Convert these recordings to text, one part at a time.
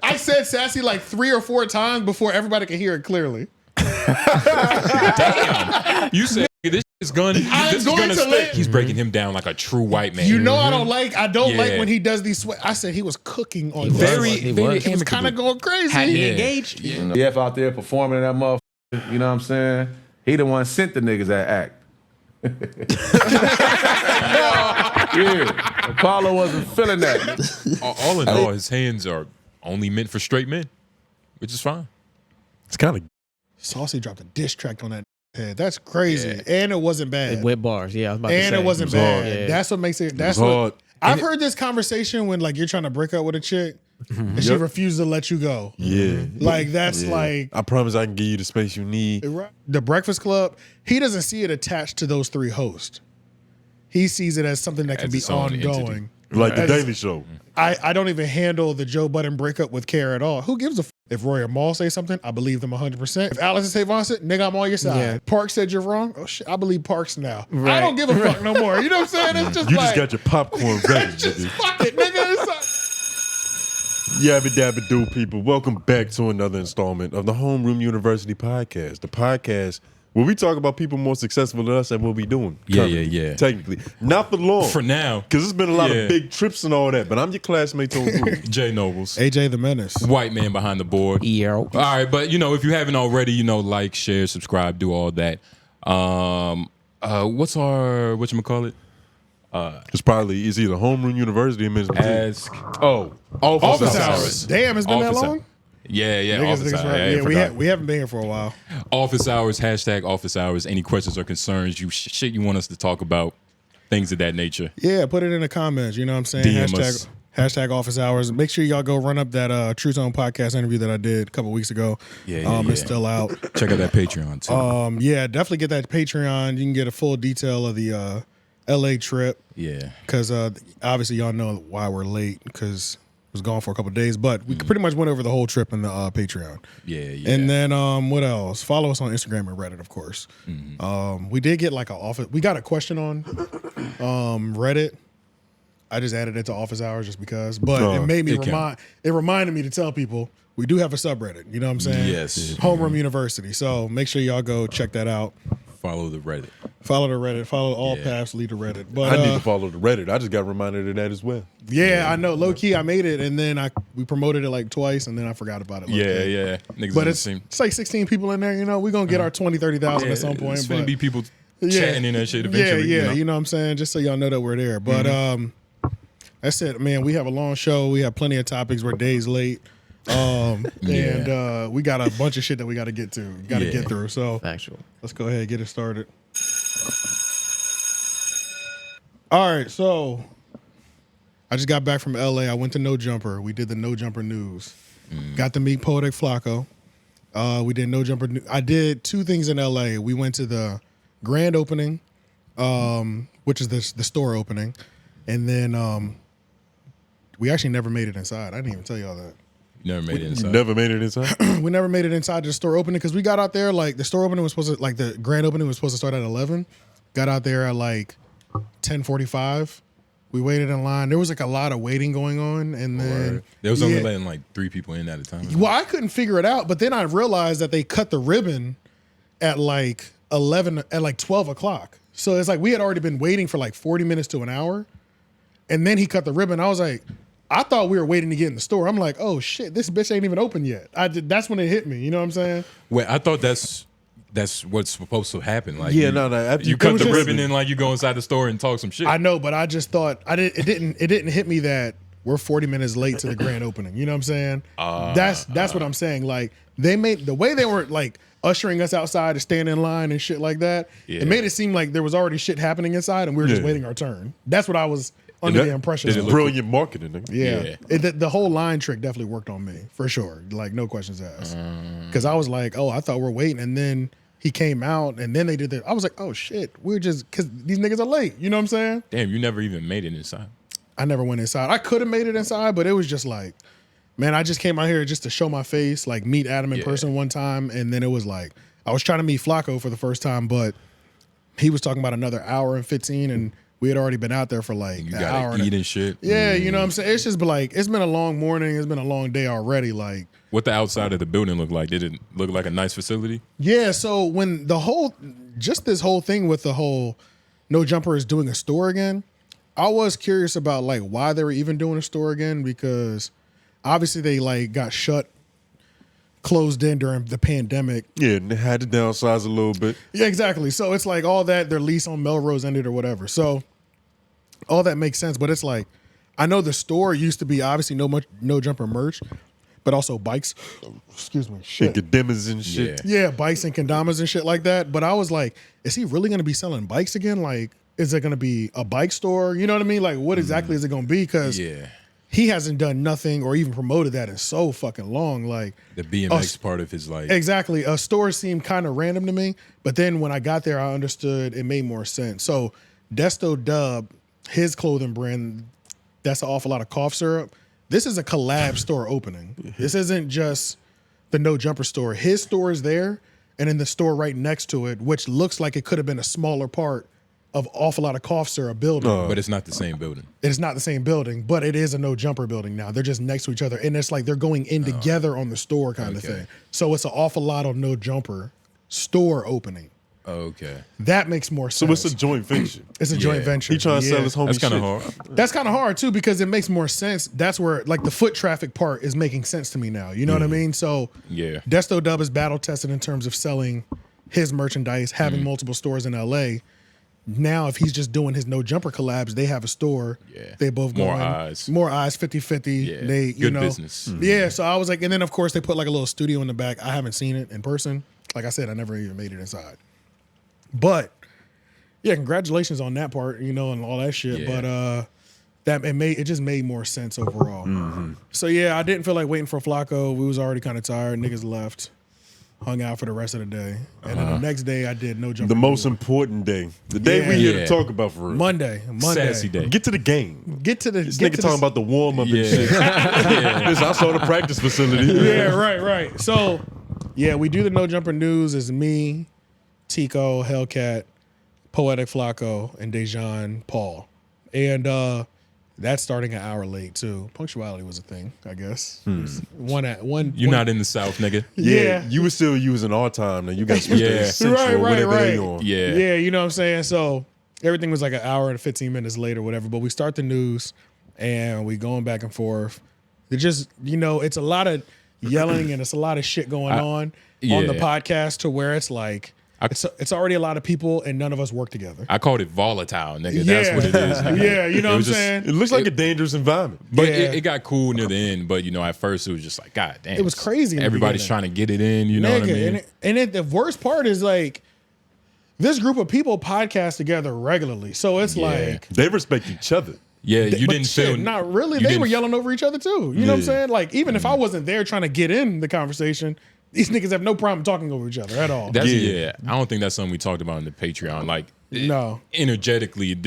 I said Sassy like 3 or 4 times before everybody could hear it clearly. Damn. You said this is going to stick. He's breaking him down like a true white man. You know I don't like when he does these I said he was cooking on he was kind of going crazy. Had he engaged? Yeah. Jeff out there performing that motherfucker, you know what I'm saying? He the one sent the niggas that act. Yeah, Apollo wasn't feeling that. All in all, his hands are only meant for straight men, which is fine. It's kind of Saucy dropped a diss track on that head. That's crazy, and it wasn't bad. With bars, yeah. I was about to say. It wasn't bad. Yeah. That's what makes it. That's what I've heard this conversation when like you're trying to break up with a chick and she refuses to let you go. Yeah, like that's like I promise I can give you the space you need. The Breakfast Club. He doesn't see it attached to those 3 hosts. He sees it as something that can be ongoing. Like the Daily Show. I don't even handle the Joe Budden breakup with care at all. Who gives a f? If Roy or Maul say something, I believe them 100%. If Alex and Savon said, nigga, I'm on your side. Yeah. Parks said you're wrong. Oh shit, I believe Parks now. Right. I don't give a fuck no more. You know what I'm saying? It's just you like, just got your popcorn ready. Just fuck it, nigga. It's like, Yabba dabba do, people. Welcome back to another installment of the Homeroom University podcast. The podcast where we talk about people more successful than us and what we doing. Yeah. Technically. Not for long. For now. Because there's been a lot of big trips and all that, but I'm your classmate on group. Jay Nobles. AJ the Menace. White man behind the board. Yeah. All right, but if you haven't already, like, share, subscribe, do all that. What's our, whatchamacallit? It's either Homeroom University or Men's Ask. Office hours. Damn, it's been that long? Yeah, office hours. Yeah, we haven't been here for a while. Office hours, #office hours. Any questions or concerns, shit you want us to talk about, things of that nature. Yeah, put it in the comments. You know what I'm saying? DM us. Hashtag office hours. Make sure y'all go run up that True Zone podcast interview that I did a couple weeks ago. It's still out. Check out that Patreon too. Yeah, definitely get that Patreon. You can get a full detail of the LA trip. Yeah. Because obviously y'all know why we're late, because was gone for a couple of days, but we pretty much went over the whole trip in the Patreon. Yeah. And then what else? Follow us on Instagram and Reddit, of course. We did get like we got a question on Reddit. I just added it to office hours just because, but it made me it reminded me to tell people we do have a subreddit. You know what I'm saying? Yes. Homeroom University. So make sure y'all go check that out. Follow the Reddit. Follow all paths lead to Reddit. But I need to follow the Reddit. I just got reminded of that as well. Yeah, I know. Low key, I made it, and then we promoted it like twice, and then I forgot about it. Yeah. Niggas but it's like 16 people in there. We're gonna get our 20, 30,000 at some point. It's gonna be people chatting in that shit eventually. Yeah. You know what I'm saying? Just so y'all know that we're there. But that's it, man. We have a long show. We have plenty of topics. We're days late. And we got a bunch of shit that we got to get to. Get through. So let's go ahead and get it started. All right, so I just got back from LA. I went to No Jumper. We did the No Jumper news. Got to meet Poetic Flacco. We did No Jumper. I did 2 things in LA. We went to the grand opening, which is the store opening, and then we actually never made it inside. I didn't even tell y'all that. You never made it inside. You never made it inside? We never made it inside the store opening because we got out there, like the store opening was supposed to, like the grand opening was supposed to start at 11. Got out there at like 10:45. We waited in line. There was like a lot of waiting going on, and then there was only letting like 3 people in at a time. Well, I couldn't figure it out, but then I realized that they cut the ribbon at like 12 o'clock. So it's like we had already been waiting for like 40 minutes to an hour, and then he cut the ribbon. I was like, I thought we were waiting to get in the store. I'm like, oh shit, this bitch ain't even open yet. That's when it hit me. You know what I'm saying? Wait, I thought that's what's supposed to happen. Like, after you cut the ribbon and like you go inside the store and talk some shit. I know, but I just thought it didn't hit me that we're 40 minutes late to the grand opening. You know what I'm saying? That's what I'm saying. Like they made the way they were like ushering us outside to stand in line and shit like that. Yeah. It made it seem like there was already shit happening inside and we were just waiting our turn. That's what I was under the impression. It's brilliant marketing. Yeah. The whole line trick definitely worked on me for sure. Like no questions asked. Because I was like, oh, I thought we're waiting, and then he came out, and then they did that. I was like, oh shit, we're just because these niggas are late. You know what I'm saying? Damn, you never even made it inside. I never went inside. I could have made it inside, but it was just like, man, I just came out here just to show my face, like meet Adam in person one time, and then it was like I was trying to meet Flacco for the first time, but he was talking about another hour and 15, and we had already been out there for like You an hour. gotta eat and shit. Yeah, you know what I'm saying? It's just like, it's been a long morning. It's been a long day already. Like, What the outside of the building look like? Did it look like a nice facility? yeah, so when this whole thing with the whole No Jumper is doing a store again, I was curious about like why they were even doing a store again, because obviously they like got closed in during the pandemic. Yeah, and they had to downsize a little bit. Yeah, exactly. So it's like all that, their lease on Melrose ended or whatever. So all that makes sense, but it's like, I know the store used to be obviously No Jumper merch, but also bikes. Excuse me. Shit. Academics and shit. Yeah, bikes and kendamas and shit like that. But I was like, is he really going to be selling bikes again? Like, is it going to be a bike store? You know what I mean? Like, what exactly is it going to be? Because he hasn't done nothing or even promoted that in so fucking long. Like The BMX part of his life. Exactly. A store seemed kind of random to me. But then when I got there, I understood it made more sense. So Desto Dub, his clothing brand, that's an awful lot of cough syrup. This is a collab store opening. This isn't just the No Jumper store. His store is there, and in the store right next to it, which looks like it could have been a smaller part of awful lot of cough syrup building. But it's not the same building. It's not the same building, but it is a No Jumper building now. They're just next to each other, and it's like they're going in together on the store kind of thing. So it's an awful lot of No Jumper store opening. Okay. That makes more sense. So it's a joint venture. It's a joint venture. He trying to sell his homie That's kind shit. of hard. That's kind of hard too, because it makes more sense. That's where like the foot traffic part is making sense to me now. You know what I mean? So Yeah. Desto Dub is battle tested in terms of selling his merchandise, having multiple stores in LA. Now, if he's just doing his No Jumper collabs, they have a store. Yeah. They both More going, eyes. More eyes, 50-50. Yeah. They, you Good know, business. Yeah. So I was like, and then of course they put like a little studio in the back. I haven't seen it in person. Like I said, I never even made it inside. But yeah, congratulations on that part, you know, and all that shit. Yeah. But it just made more sense overall. So yeah, I didn't feel like waiting for Flacco. We was already kind of tired. Niggas left, hung out for the rest of the day, and then the next day I did No Jumper. The most important day. The day we here to talk about for real. Monday. Sassy day. Get to the game. Get to the. This nigga talking about the warm up and shit. Yeah. Listen, I saw the practice facility. Yeah, right. So yeah, we do the No Jumper news. It's me, Tico, Hellcat, Poetic Flacco, and Dejon Paul. And that's starting an hour late too. Punctuality was a thing, I guess. You're not in the South, nigga. Yeah. You were still using our time. Now you got to switch Yeah. to Central Right. whenever they on. Yeah. Yeah, you know what I'm saying? So everything was like an hour and 15 minutes later, whatever. But we start the news and we going back and forth. It just, you know, it's a lot of yelling and it's a lot of shit going on the podcast to where it's like, it's already a lot of people and none of us work together. I called it volatile, nigga. That's what it is. Nigga. Yeah, you know what I'm just- saying? It looks like a dangerous environment. But Yeah. it got cool near the end. But, you know, at first it was just like, God damn. It was crazy in the Everybody's beginning. trying to get it in, you know what I mean? And the worst part is like, this group of people podcast together regularly. So it's like, They respect each other. Yeah, you but didn't shit, feel. not really. you They didn't- were yelling over each other too. You know what I'm saying? Like, even if I wasn't there trying to get in the conversation, these niggas have no problem talking over each other at all. That's, yeah, I don't think that's something we talked about in the Patreon. Like, No. energetically,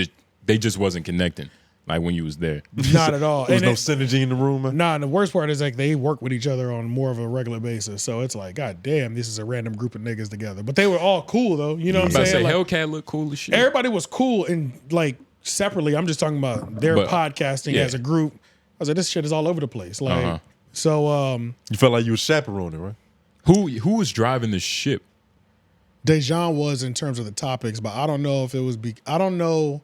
they just wasn't connecting. Like when you was there. Not at all. There was And no synergy in the room, man. Nah, and the worst part is like they work with each other on more of a regular basis. So it's like, God damn, this is a random group of niggas together. But they were all cool though. You know what I'm About to saying? say, Like, Hellcat look cool as shit. everybody was cool and like separately. I'm just talking about their But, podcasting yeah. as a group. I was like, this shit is all over the place. Like, so You felt like you were chaperoning, right? Who was driving the ship? Dejon was in terms of the topics, but I don't know if it was. I don't know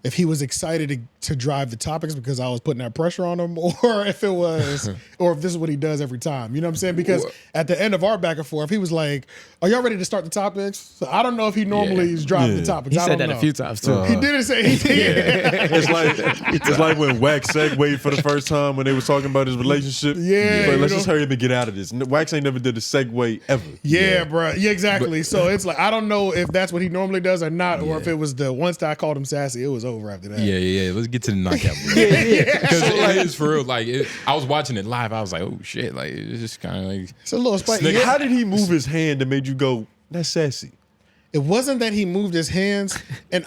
if he was excited to drive the topics because I was putting that pressure on him, or if it was, or if this is what he does every time. You know what I'm saying? Because at the end of our back and forth, he was like, "Are y'all ready to start the topics?" So I don't know if he normally is driving the topics. He I said don't that know. a few times too. He didn't say he did. It's like when Wax segued for the first time when they was talking about his relationship. Yeah, But you let's know. just hurry up and get out of this. Wax ain't never did a segue ever. Yeah, bro. Yeah, exactly. So it's like I don't know if that's what he normally does or not, or if it was the once that I called him sassy, it was over after that. Yeah. Let's get to the knockout. Because it is for real. Like, I was watching it live. I was like, oh shit. Like, it's just kind of like. It's a little spicy. Nigga, How did he move his hand that made you go, that's sassy? It wasn't that he moved his hands, and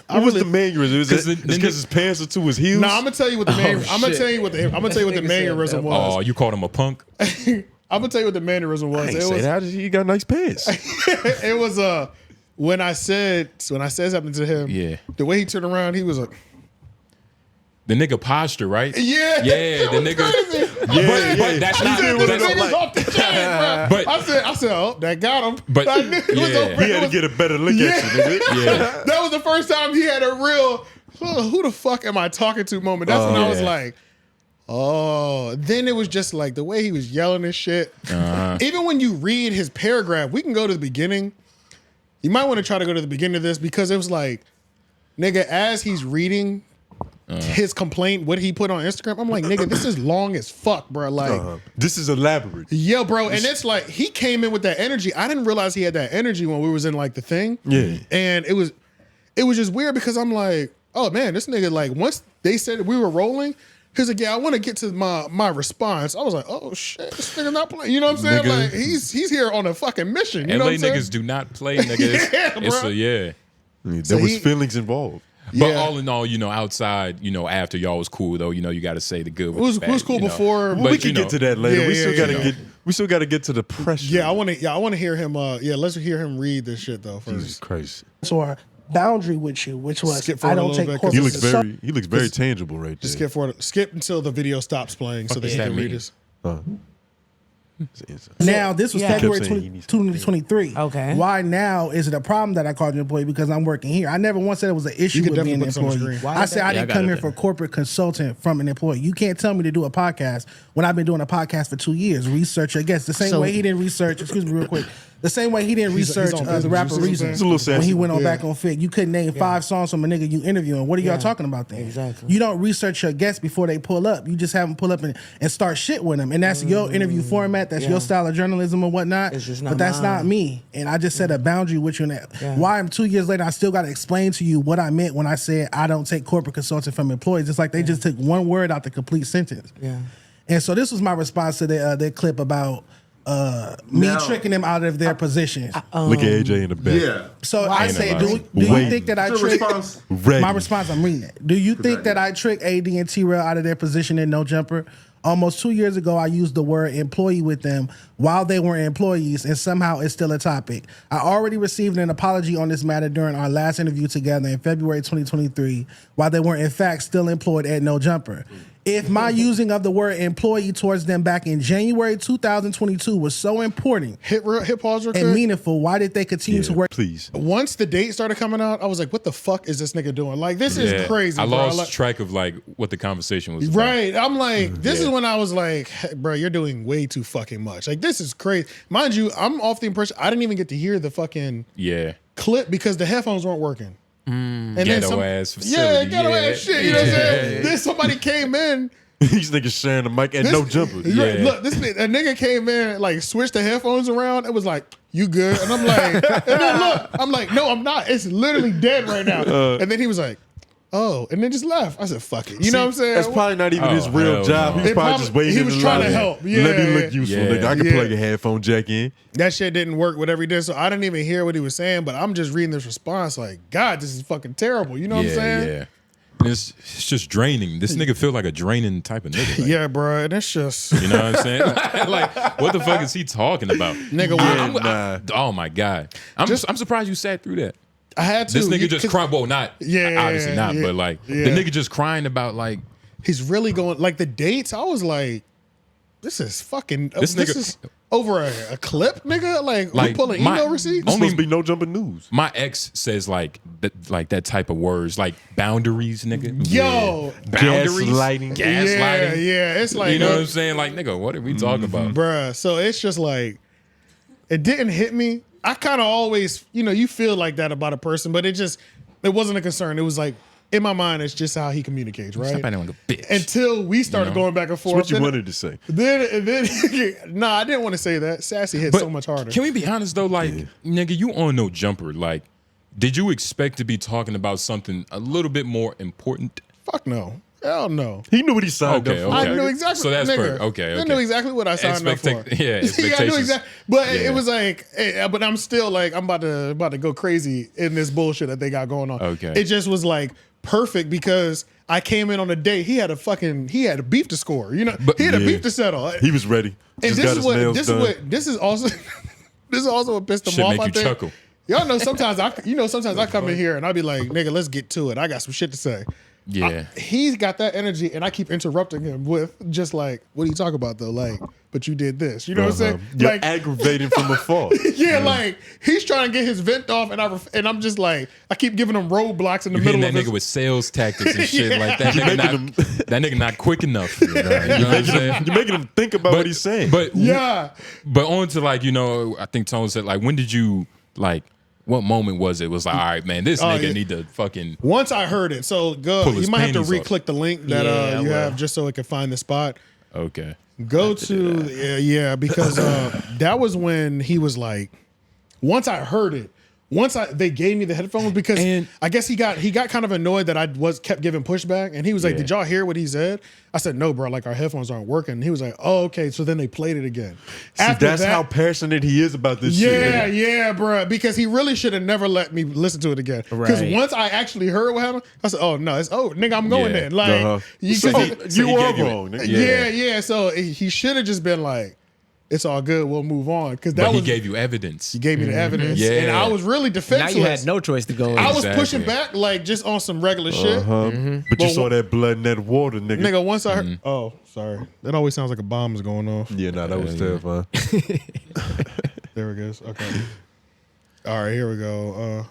What was the mannerism? Is it then because his pants are to his heels? No, I'm gonna tell you what the man. I'm gonna shit. tell you what the. I'm gonna tell you what the Nigga said mannerism that. was. Oh, you called him a punk? I'm gonna tell you what the mannerism was. I ain't It say was. that. He got nice pants. It was when I said something to him, Yeah. the way he turned around, he was like, The nigga posture, right? yeah, the nigga. But that's I not. said, this That's, nigga's off the chain, bro. But- I said, oh, that got him. But- I knew it was yeah. over. He had to get a better look at you, nigga. yeah. That was the first time he had a real, who the fuck am I talking to moment. That's when I was yeah. like, oh. Then it was just like the way he was yelling and shit. Even when you read his paragraph, we can go to the beginning. You might want to try to go to the beginning of this because it was like, nigga, as he's reading his complaint, what he put on Instagram, I'm like, nigga, this is long as fuck, bro. Like, This is elaborate. yeah, bro. And it's like he came in with that energy. I didn't realize he had that energy when we was in like the thing. Yeah. And it was just weird because I'm like, oh man, this nigga, like once they said we were rolling, he's like, yeah, I want to get to my response. I was like, oh shit, this nigga not playing. You know what I'm saying? Nigga. Like he's here on a fucking mission. You know LA what I'm saying? niggas do not play, nigga. Yeah, It's bro. yeah. There was feelings involved. But Yeah. all in all, outside, after y'all was cool though, you got to say the good with Who's the bad, cool you know. before? Well, But, we can get to that later. Yeah, we yeah, still gotta yeah. get. We still gotta get to the pressure. Yeah, I want to hear him. Let's hear him read this shit though first. Jesus Christ. or boundary with you, which was Skip forward I a don't little take bit, 'cause corporate He looks very tangible right there. Just skip until the video stops playing so that does he that can read mean? this. Now, this was Yeah. February Kept saying he needs 2023. Okay. Why now is it a problem that I called you an employee? Because I'm working here. I never once said it was an issue You could with being an definitely put this on the employee. screen. I said I Yeah, I didn't got come it here there. for corporate consultant from an employee. You can't tell me to do a podcast when I've been doing a podcast for 2 years. Research, I guess, the same So- way he didn't research, excuse me real quick, the same way he didn't He's research on the business. rapper You see what I'm Reason saying? It's a little sassy. when he went on Yeah. back on Fig. You couldn't name 5 songs from a nigga you interviewing. What are y'all Yeah. talking about then? Exactly. You don't research your guests before they pull up. You just have them pull up and start shit with them. And that's your interview format. That's Yeah. your style of journalism or whatnot. It's just not but that's mine. not me. And I just set a boundary with you. And Yeah. why I'm 2 years later, I still got to explain to you what I meant when I said I don't take corporate consulting from employees. It's like they just took one word out the complete sentence. Yeah. And so this was my response to their clip about me Now- tricking them out of their positions. Look at AJ in the back. Yeah. So I Ain't say, nobody. do you Wait. think that I What's your trick? response? Ready. My response, I'm reading it. Do you think that I trick AD and T-Rell out of their position in No Jumper? Almost 2 years ago, I used the word employee with them while they were employees, and somehow it's still a topic. I already received an apology on this matter during our last interview together in February 2023, while they were in fact still employed at No Jumper. If my using of the word employee towards them back in January 2022 was so important Hit pause real and quick. meaningful, why did they continue to work? Please. Once the date started coming out, I was like, what the fuck is this nigga doing? Like, this is crazy, I bro. lost Like- track of what the conversation was about. Right. I'm like, this is when I was like, hey, bro, you're doing way too fucking much. Like, this is crazy. Mind you, I'm off the impression I didn't even get to hear the fucking Yeah. clip because the headphones weren't working. And Ghetto ass Yeah, facility. ghetto Yeah. ass shit. You know what I'm saying? Then somebody came in. These niggas sharing the mic at No Jumper. Right, Yeah. look, a nigga came in, like switched the headphones around. It was like, you good? And I'm like, and then look, I'm like, no, I'm not. It's literally dead right now. And then he was like, oh, and then just left. I said, fuck it. You know what I'm saying? That's probably not even his Oh, real hell job. no. He was It probably probably- just waiting. he was in trying line. to help. Let Yeah, me look useful, yeah. nigga. I can Yeah. plug a headphone jack in. That shit didn't work, whatever he did. So I didn't even hear what he was saying, but I'm just reading this response like, God, this is fucking terrible. You know what I'm saying? Yeah. And it's just draining. This nigga feel like a draining type of nigga. Like, Yeah, bro. And it's just, You know what I'm saying? Like, what the fuck is he talking about? nigga, Oh my God. I'm surprised you sat through that. I had to. This nigga You- just 'cause crying. Well, not Yeah, obviously not, yeah, but like yeah. the nigga just crying about like He's really going, like the dates, I was like, this is fucking, This this nigga- is over a clip, nigga? Like we Like, pulling my- email receipts? This Only- supposed to be No Jumper News. my ex says like that type of words, like boundaries, nigga. Yo. Boundaries, Gaslighting. Yeah, yeah. It's like, You know what I'm saying? Like, nigga, what are we talking about? bruh. So it's just like, it didn't hit me. I kind of always, you feel like that about a person, but it wasn't a concern. It was like, in my mind, it's just how he communicates, right? Stop acting like a bitch. Until we started going back and forth. What you Then- wanted to say. Then nah, I didn't want to say that. Sassy hit so much harder. Can we be honest though? Like, nigga, you on No Jumper. Like, did you expect to be talking about something a little bit more important? Fuck no. Hell no. He knew what he signed Okay, up for. okay. I knew exactly. So that's nigga, perfect. Okay, I okay. knew exactly what I signed up for. Yeah, I knew expectations. exactly. But Yeah. it was like, but I'm still like, I'm about to go crazy in this bullshit that they got going on. Okay. It just was like perfect because I came in on a date. He had a beef to score. You know, he had a Yeah. beef to settle. He was ready. And Just got his nails done. this is also what pissed him Shit off. make I you think. chuckle. Y'all know sometimes I come in here and I'll be like, nigga, let's get to it. I got some shit to say. Yeah. He's got that energy, and I keep interrupting him with just like, what are you talking about though? Like, but you did this. You know what I'm saying? You're Like, aggravating from afar. yeah, like he's trying to get his vent off, and I'm just like, I keep giving him roadblocks in the You middle hitting of that his, nigga with sales tactics and shit Yeah. like that. That nigga not quick enough. You know what I'm saying? You're making him think about what he's saying. But Yeah. But on to like, I think Tone said like, when did you like? What moment was it? Was like, all right, man, this nigga yeah. need to fucking. Once I heard it, so go. Pull his You might have to panties re-click the link that Yeah, I you will. have just so it can find the spot. Okay. Go to yeah, because that was when he was like, once I heard it, they gave me the headphones because And- I guess he got kind of annoyed that I kept giving pushback, and he was like, Yeah. "Did y'all hear what he said?" I said, "No, bro. Like our headphones aren't working." And he was like, "Oh, okay." So then they played it again. See, After that's that- how passionate he is about this Yeah, shit. yeah, bro. Because he really should have never let me listen to it again. Because Right. once I actually heard what happened, I said, "Oh no, nigga, I'm going Yeah. in." Like, you, So cause he- he- you he are gave you it. wrong, nigga. yeah. So he should have just been like, "It's all good. We'll move on." Because that But he was gave you evidence. he gave me the evidence, Yeah. and I was really Now defenseless. you had no choice to go. I was Exactly. pushing back like just on some regular shit. But you But saw that blood in that water, nigga. Nigga, once I heard, oh, sorry, that always sounds like a bomb is going off. Yeah, nah, that was terrifying. There it goes. Okay. All right, here we go.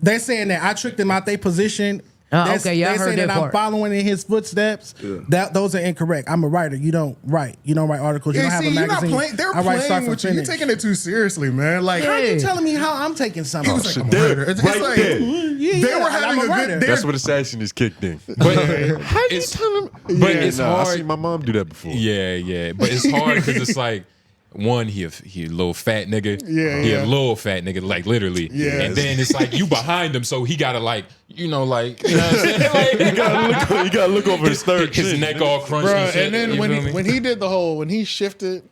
They're saying that I tricked them out their position. Oh, okay, yeah, I They're heard saying that that I'm part. following in his footsteps. Those are incorrect. I'm a writer. You don't write. You don't write articles. You Yeah, don't have see, a you're not magazine. playing. They're I write start playing from with you. You're finish. taking it too seriously, man. Like, How you Yeah. telling me how I'm taking something? he was like, I'm a There, writer. It's right like, there. they were having I'm a writer. good. they're- That's what assassin is kicked in. But it's, but it's Nah, I hard. seen my mom do that before. Yeah. But it's hard because it's like, one, he a little fat nigga. Yeah, He yeah. a little fat nigga, like literally. Yeah. And then it's like you behind him, so he gotta like, you know what I'm saying? Like, You gotta look over his third his chin, neck nigga. all crunchy. Bruh, and shit, and then you when feel he me? when he did the whole when he shifted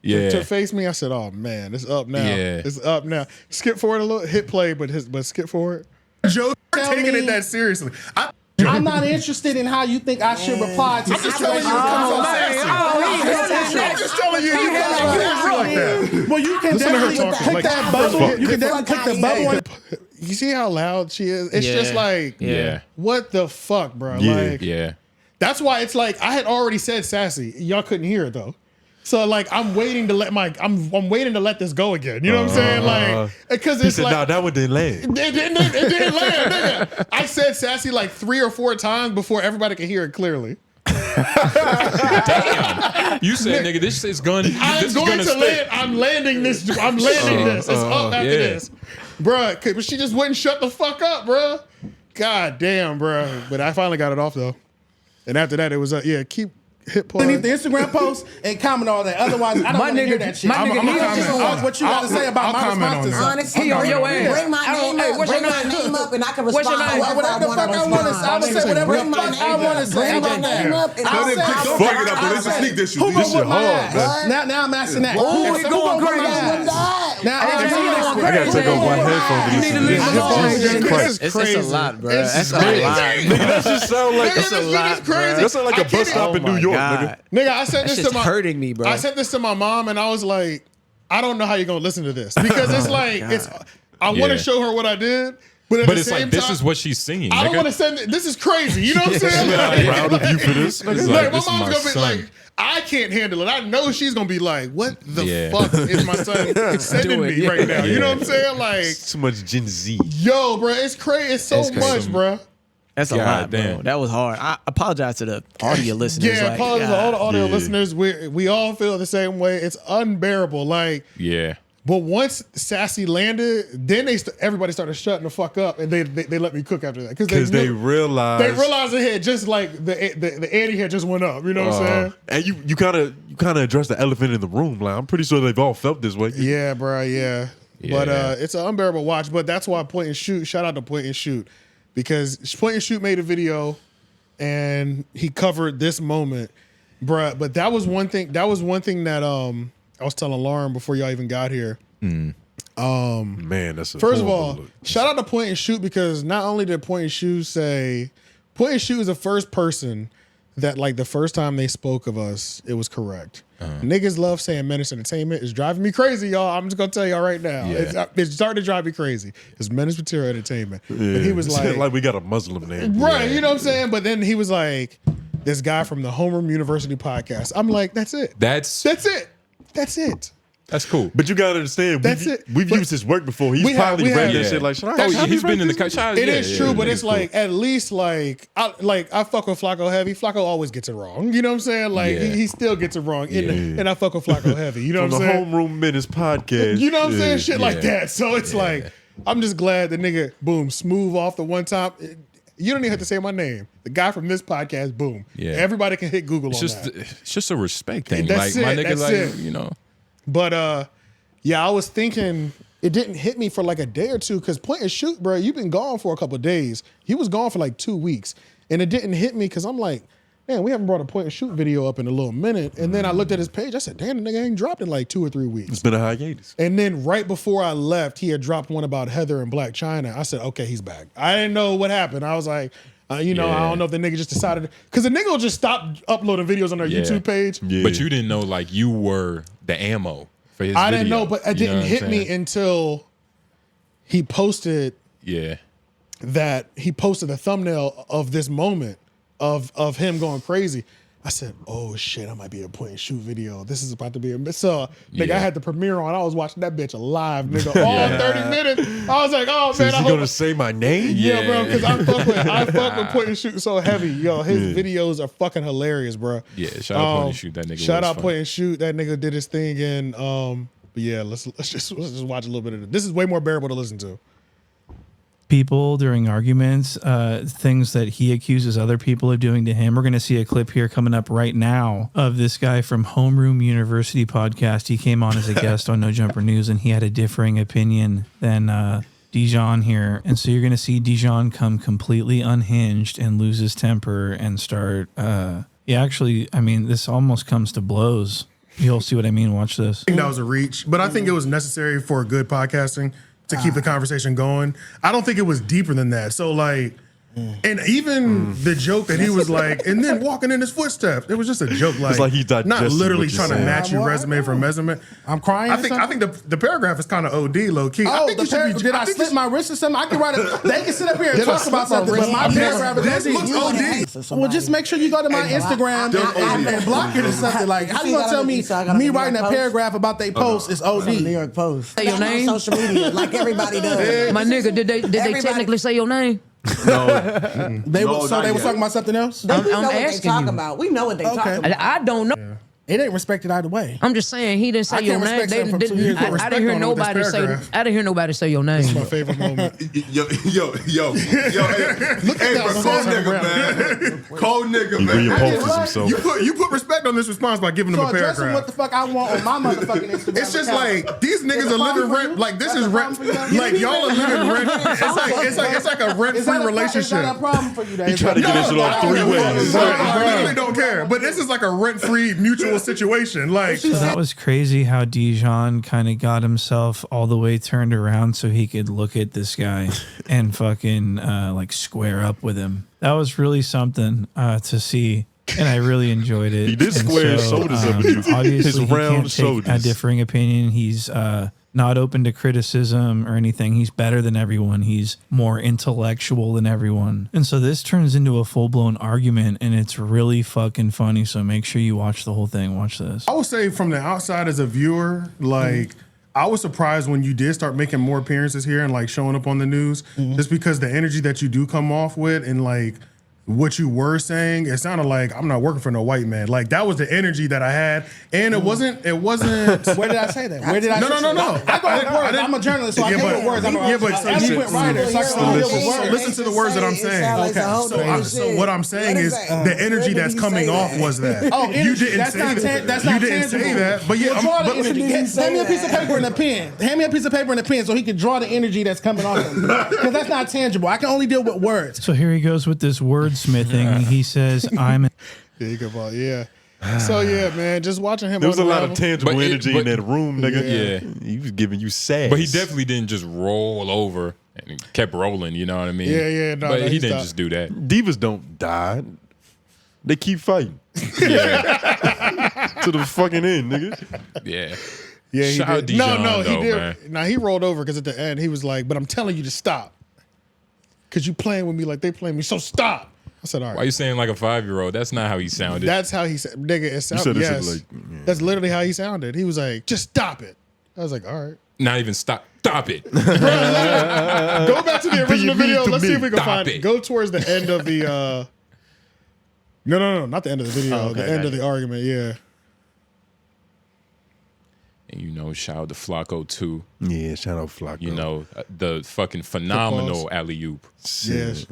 yeah. to face me, I said, "Oh man, it's up now. Yeah. It's up now." Skip forward a little, hit play, but skip forward. Joe taking me- it that seriously. I'm not interested in how you think I should reply to I'm just telling situations. you, Oh, I'm just telling you, you can't like that. Well, you can Listen to her definitely talking, click like- that bubble. You can definitely click the bubble. on- You see how loud she is? It's Yeah. just like, Yeah. what the fuck, bro? Yeah. Like, Yeah. that's why it's like I had already said sassy. Y'all couldn't hear it though. So like I'm waiting to let I'm waiting to let this go again. You know what I'm saying? Like because He it's said, like nah, that one didn't land. it didn't land, nigga. I said sassy like 3 or 4 times before everybody could hear it clearly. Damn. You said, nigga, this is going. I'm This is going gonna to stick. land. I'm landing this. I'm landing this. It's up after yeah. this, bruh. But she just wouldn't shut the fuck up, bruh. God damn, bruh. But I finally got it off though. And after that, it was keep hit pause. Underneath the Instagram post and comment all that. Otherwise, I don't My want to hear nigga- that shit. my nigga, I'm he just just want what you got to say about my comment on responses. that. Honestly, He on your ass. Bring my I don't- name hey, up. what's Bring your my name? name up, and I can What's your respond. name? however Whatever the fuck I want to say. I would say whatever Bring the my fuck I name want to up. say. Bring my about name that. up, and I'll I'll say- say- I'll Don't say- bring it up, though. I'll This is say, sneak this shit. Who This gonna shit whoop my hard, ass? Now I'm asking that. Ooh, Who we gonna going whoop my crazy. ass? Now Hey, answer you this going one. I gotta take off my headphones. You need to leave it alone. Jesus This Christ. is It's crazy. a lot, bro. It's That's a crazy. lot. Nigga, that just sound like Nigga, this shit is crazy. that sound like I a bus can't- stop in New York, nigga. Nigga, I sent That this to shit's my hurting me, bro. I sent this to my mom, and I was like, I don't know how you're gonna listen to this because it's like I want Yeah. to show her what I did, but at But the it's same like this time, is what she's singing. I don't nigga. want to send. This is crazy. You know what I'm saying? Like, Proud of you for this. It's like, like, my this is mom's my gonna be son. like, I can't handle it. I know she's gonna be like, what the Yeah. fuck is my son sending Do it, me yeah. right now? You know Yeah. what I'm saying? Like, Too much Gen Z. yo, bro, it's crazy. It's so It's crazy. much, bro. That's a God lot, bro. damn. That was hard. I apologize to the audio listeners. Yeah, like, apologies to all the audio Yeah. listeners. We all feel the same way. It's unbearable. Like, Yeah. but once Sassy landed, then everybody started shutting the fuck up, and they let me cook after that Because they realized. they realized it had just like the ante had just went up. You know what I'm saying? And you kind of address the elephant in the room. Like I'm pretty sure they've all felt this way. Yeah, bro. Yeah. But Yeah. it's an unbearable watch. But that's why Point and Shoot. Shout out to Point and Shoot because Point and Shoot made a video and he covered this moment, bruh. But that was one thing. That was one thing that I was telling Lauren before y'all even got here. Man, that's a First of horrible all, look. shout out to Point and Shoot because not only did Point and Shoot say Point and Shoot is the first person that like the first time they spoke of us, it was correct. Niggas love saying Menace Entertainment. It's driving me crazy, y'all. I'm just gonna tell y'all right now. Yeah. It's starting to drive me crazy. It's Menace Material Entertainment. But he was like we got a Muslim name. right, you know what I'm saying? But then he was like, this guy from the Homeroom University podcast. I'm like, that's it. That's it. That's it. That's cool. But you gotta understand, we've used his work before. He's probably read that shit like, he's been in the country. It is true, but it's like at least I fuck with Flacco heavy. Flacco always gets it wrong. You know what I'm saying? Like he still gets it wrong. And I fuck with Flacco heavy. You know what I'm saying? From the Homeroom Menace podcast. You know what I'm saying? Shit like that. So it's like I'm just glad the nigga boom smooth off the one time. You don't even have to say my name. The guy from this podcast, boom. Yeah. Everybody can hit Google on that. It's just a respect thing. That's like my it, nigga, that's like it. you know. But I was thinking it didn't hit me for like a day or two because point and shoot, bro, you've been gone for a couple of days. He was gone for like 2 weeks. And it didn't hit me because I'm like, man, we haven't brought a point and shoot video up in a little minute. And then I looked at his page. I said, damn, the nigga ain't dropped in like 2 or 3 weeks. It's been a hiatus. And then right before I left, he had dropped one about Heather and Black China. I said, okay, he's back. I didn't know what happened. I was like, I don't know if the nigga just decided, because the nigga will just stop uploading videos on their YouTube page. Yeah. But you didn't know like you were the ammo for his I video. didn't know, but it didn't hit me until he posted that he posted a thumbnail of this moment of him going crazy. I said, oh shit, I might be a point and shoot video. This is about to be a so nigga, I had the premiere on. I was watching that bitch live, nigga, all 30 minutes. I was like, oh man, is he gonna say my name? Yeah, bro, because I fuck with point and shoot so heavy. Yo, his videos are fucking hilarious, bro. Yeah, shout out point and shoot, that nigga. Shout out point and shoot, that nigga did his thing. And but yeah, let's just watch a little bit of it. This is way more bearable to listen to. People during arguments, things that he accuses other people of doing to him. We're going to see a clip here coming up right now of this guy from Homeroom University podcast. He came on as a guest on No Jumper News, and he had a differing opinion than Dejon here. And so you're going to see Dejon come completely unhinged and lose his temper and start. Actually, I mean, this almost comes to blows. You'll see what I mean. Watch this. I think that was a reach, but I think it was necessary for good podcasting to keep the conversation going. I don't think it was deeper than that. So like, and even the joke that he was like, and then walking in his footsteps, it was just a joke. Like, it's like he's not literally what you're trying to saying. match your resume for measurement. I'm crying. I think the paragraph is kind of OD, low key. Oh, did I slip my wrist or something? I can write it. They can sit up here and talk about something, but my paragraph is looks OD. Well, just make sure you go to my Instagram and block it or something. Like, how you gonna tell me writing a paragraph about they post is OD? New York Post. Say your name? Social media, like everybody does. My nigga, did they technically say your name? No. They were talking about something else. We know what they asking talk you. about. We know what they talk about. I don't know. It ain't respected either way. I'm just saying he didn't say I your can't name. respect something from 2 years ago. I didn't hear nobody say. I didn't hear nobody say your name. It's my favorite moment. Yo, hey, cold nigga, man. Cold nigga, He man. reposts himself. You put respect on this response by giving them So a address paragraph. what the fuck I want on my motherfucking Instagram. It's just account. like these niggas are living rent. Like this is rent. Like y'all are living rent. It's like a rent free relationship. Is that a problem for you? He tried to get this shit off 3 ways. I really don't care. But this is like a rent free mutual situation. Like So that was crazy how Dejon kind of got himself all the way turned around so he could look at this guy and fucking like square up with him. That was really something to see. And I really enjoyed it. He did square his shoulders up with you. Obviously, His he round can't take shoulders. a differing opinion. He's not open to criticism or anything. He's better than everyone. He's more intellectual than everyone. And so this turns into a full-blown argument, and it's really fucking funny. So make sure you watch the whole thing. Watch this. I would say from the outside as a viewer, like I was surprised when you did start making more appearances here and like showing up on the news, just because the energy that you do come off with and like what you were saying, it sounded like I'm not working for no white man. Like that was the energy that I had, and it wasn't. Where did I say that? Where did I? No. I go with words. I'm a journalist, so I go with words. I'm a eloquent writer, so I can deal with words. Listen to the words that I'm saying. So what I'm saying is the energy that's coming off was that. Oh, you didn't say that. You didn't say that. But yeah, hand me a piece of paper and a pen. Hand me a piece of paper and a pen so he can draw the energy that's coming off of me. Because that's not tangible. I can only deal with words. So here he goes with this wordsmithing. He says, "I'm." Yeah. So yeah, man, just watching him. There was a lot of unravel. tangible energy in that room, nigga. Yeah. He was giving you sass. But he definitely didn't just roll over and kept rolling. You know what I mean? Yeah. No, but no, he didn't stopped. just do that. Divas don't die. They keep fighting. Yeah. To the fucking end, nigga. Yeah. Yeah, he Shout out did. Dejon, No, he though, did. man. Nah, he rolled over because at the end he was like, "But I'm telling you to stop, because you playing with me like they playing me. So stop." I said, "All right." Why you saying like a 5-year-old? That's not how he sounded. That's how he said, "Nigga." It sounded. said it Yes, like, yeah. that's literally how he sounded. He was like, "Just stop it." I was like, "All right." Not even stop. Stop it. Go back to the original mean video. to Let's me. see if we can Stop find it. it. Go towards the end of the. No, not the end of the video. Oh, okay, the end of gotcha. the argument. Yeah. And you know, shout out to Flacco too. Yeah, shout out Flacco. You know, the fucking phenomenal alley oop. Yes.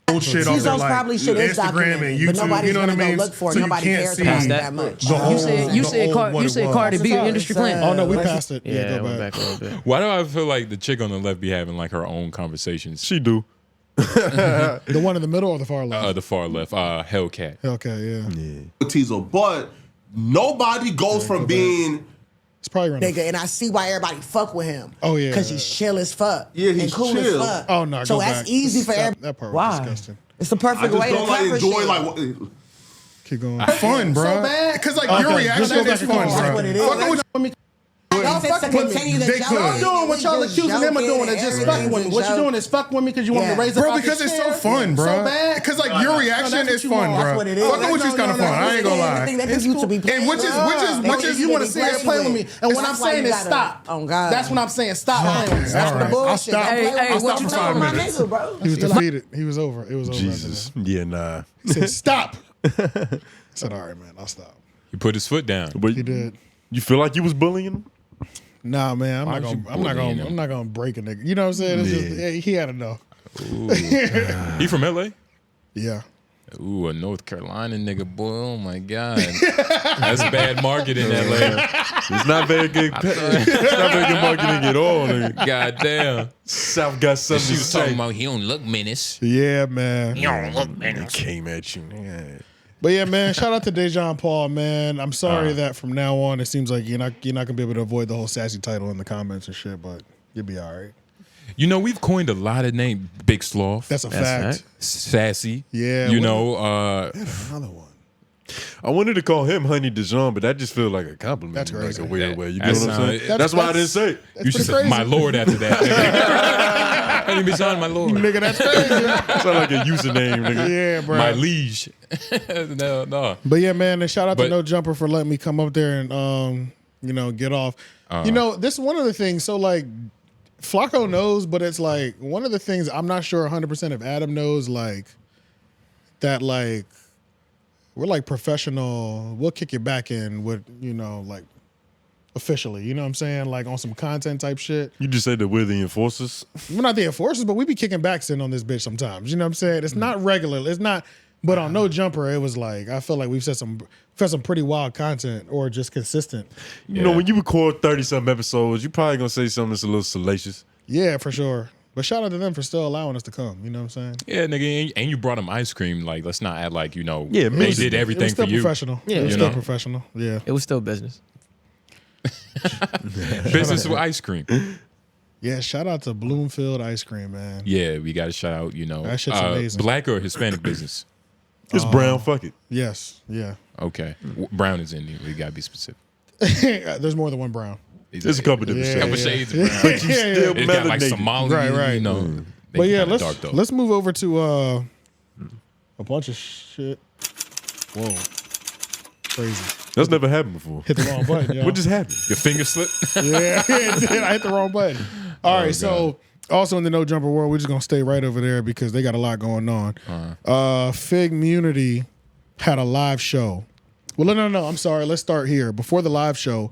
Old shit off Sizzo's of, like, probably shit is Instagram and documented, YouTube. but nobody's You know what I gonna mean? go look for it. So you Nobody can't cares see about it that that much. the whole- You said what it was. Cardi B an industry plant. Oh no, we passed it. Yeah, Yeah, go went back. back a little bit. Why do I feel like the chick on the left be having like her own conversations? She do. The one in the middle or the far left? The far left, Hellcat. Okay, yeah. Teasel, but nobody goes from being It's probably around. Nigga, and I see why everybody fuck with him. Oh, yeah. Because he's chill as fuck. Yeah, he's and cool chill. as fuck. Oh no, So go that's back. easy for That- everybody. That part Why? was disgusting. It's the I perfect just way to don't like cover enjoy shit. like Keep going. fun, bro. So bad. Because like Okay, your let's reaction go back is to fun, Confront. That's bro. what it is. Fucking with Y'all fuck to with me. continue to They joke. could. You're doing what y'all Just accusing them of joking doing is just and fuck with me. everything, What you joke. doing is fuck with me because you want me to Yeah. raise up Bro, out because the it's so chair. fun, bro. So bad. Because like your reaction that's is what you fun, want. bro. That's what it is. Fucking with you's kind of fun. I ain't gonna lie. They think you to be And which is you want to sit here and play with me. And what I'm saying is stop. Oh God. That's what I'm saying. Stop playing with me. That's All the right. bullshit. I'll stop. Hey, I'll what stop you for talking 5 my minutes. nigga, bro. He was defeated. He was over. It was over. Jesus. Yeah, nah. He said, "Stop." I said, "All right, man, I'll stop." He put his foot down. But He did. you feel like you was bullying him? Nah, man, I'm not bullying him? gonna break a nigga. You know what I'm saying? It's just, Yeah. he had enough. He from LA? Yeah. Ooh, a North Carolina nigga, boy. Oh my God. That's bad marketing in LA. It's not very good. It's not very good marketing at all. Nigga. God damn. South got something She to was talking say. about he don't look menace. Yeah, man. It came at you. Yeah. But yeah, man, shout out to Dejon Paul, man. I'm sorry that from now on it seems like you're not gonna be able to avoid the whole Sassy title in the comments and shit, but you'll be all right. You know, we've coined a lot of names. Big Sloth. That's a That's fact. right. Sassy. Yeah, You what- know, Another one. I wanted to call him Honey Dejon, but that just feels like a compliment. That's in, crazy. Like a weird That- way. You that get what I'm saying? sound- That's why I didn't say it. you should pretty say crazy. my lord after that. Nigga. Honey Dejon, my lord. Nigga, that's crazy. Sound like a username, nigga. Yeah, bro. My liege. no. But yeah, man, and shout out to But- No Jumper for letting me come up there and get off. This is one of the things. So like, Flacco knows, but it's like one of the things I'm not sure 100% if Adam knows. Like that, like we're like professional. We'll kick you back in with like officially. You know what I'm saying? Like on some content type shit. You just said that we're the enforcers. We're not the enforcers, but we be kicking backs in on this bitch sometimes. You know what I'm saying? It's not regular. It's not. But on No Jumper, it was like I feel like we've said some pretty wild content or just consistent. You know, when you record 30-something episodes, you're probably going to say something that's a little salacious. Yeah, for sure. But shout out to them for still allowing us to come. You know what I'm saying? Yeah, nigga, and you brought him ice cream. Like, let's not act like, Yeah, they music. did It everything was still for you. professional. Yeah. It was You still know? professional. Yeah. It was still business. Business with ice cream. Yeah, shout out to Bloomfield Ice Cream, man. Yeah, we got to shout out, That shit's amazing. Black or Hispanic business. It's brown, fuck it. Yes. Yeah. Okay. Brown is in there. We got to be specific. There's more than one brown. There's a couple different Yeah, couple shades. shades of brown. But you still It's got like melanated. Somali, Right. you know. they But yeah, kinda let's dark, though. let's move over to a bunch of shit. Whoa. Crazy. That's never happened before. Hit the wrong button, yo. What just happened? Your finger slipped? Yeah, it did. I hit the wrong button. All right, so also in the No Jumper world, we're just gonna stay right over there because they got a lot going on. Figmunity had a live show. Well, no. I'm sorry. Let's start here. Before the live show,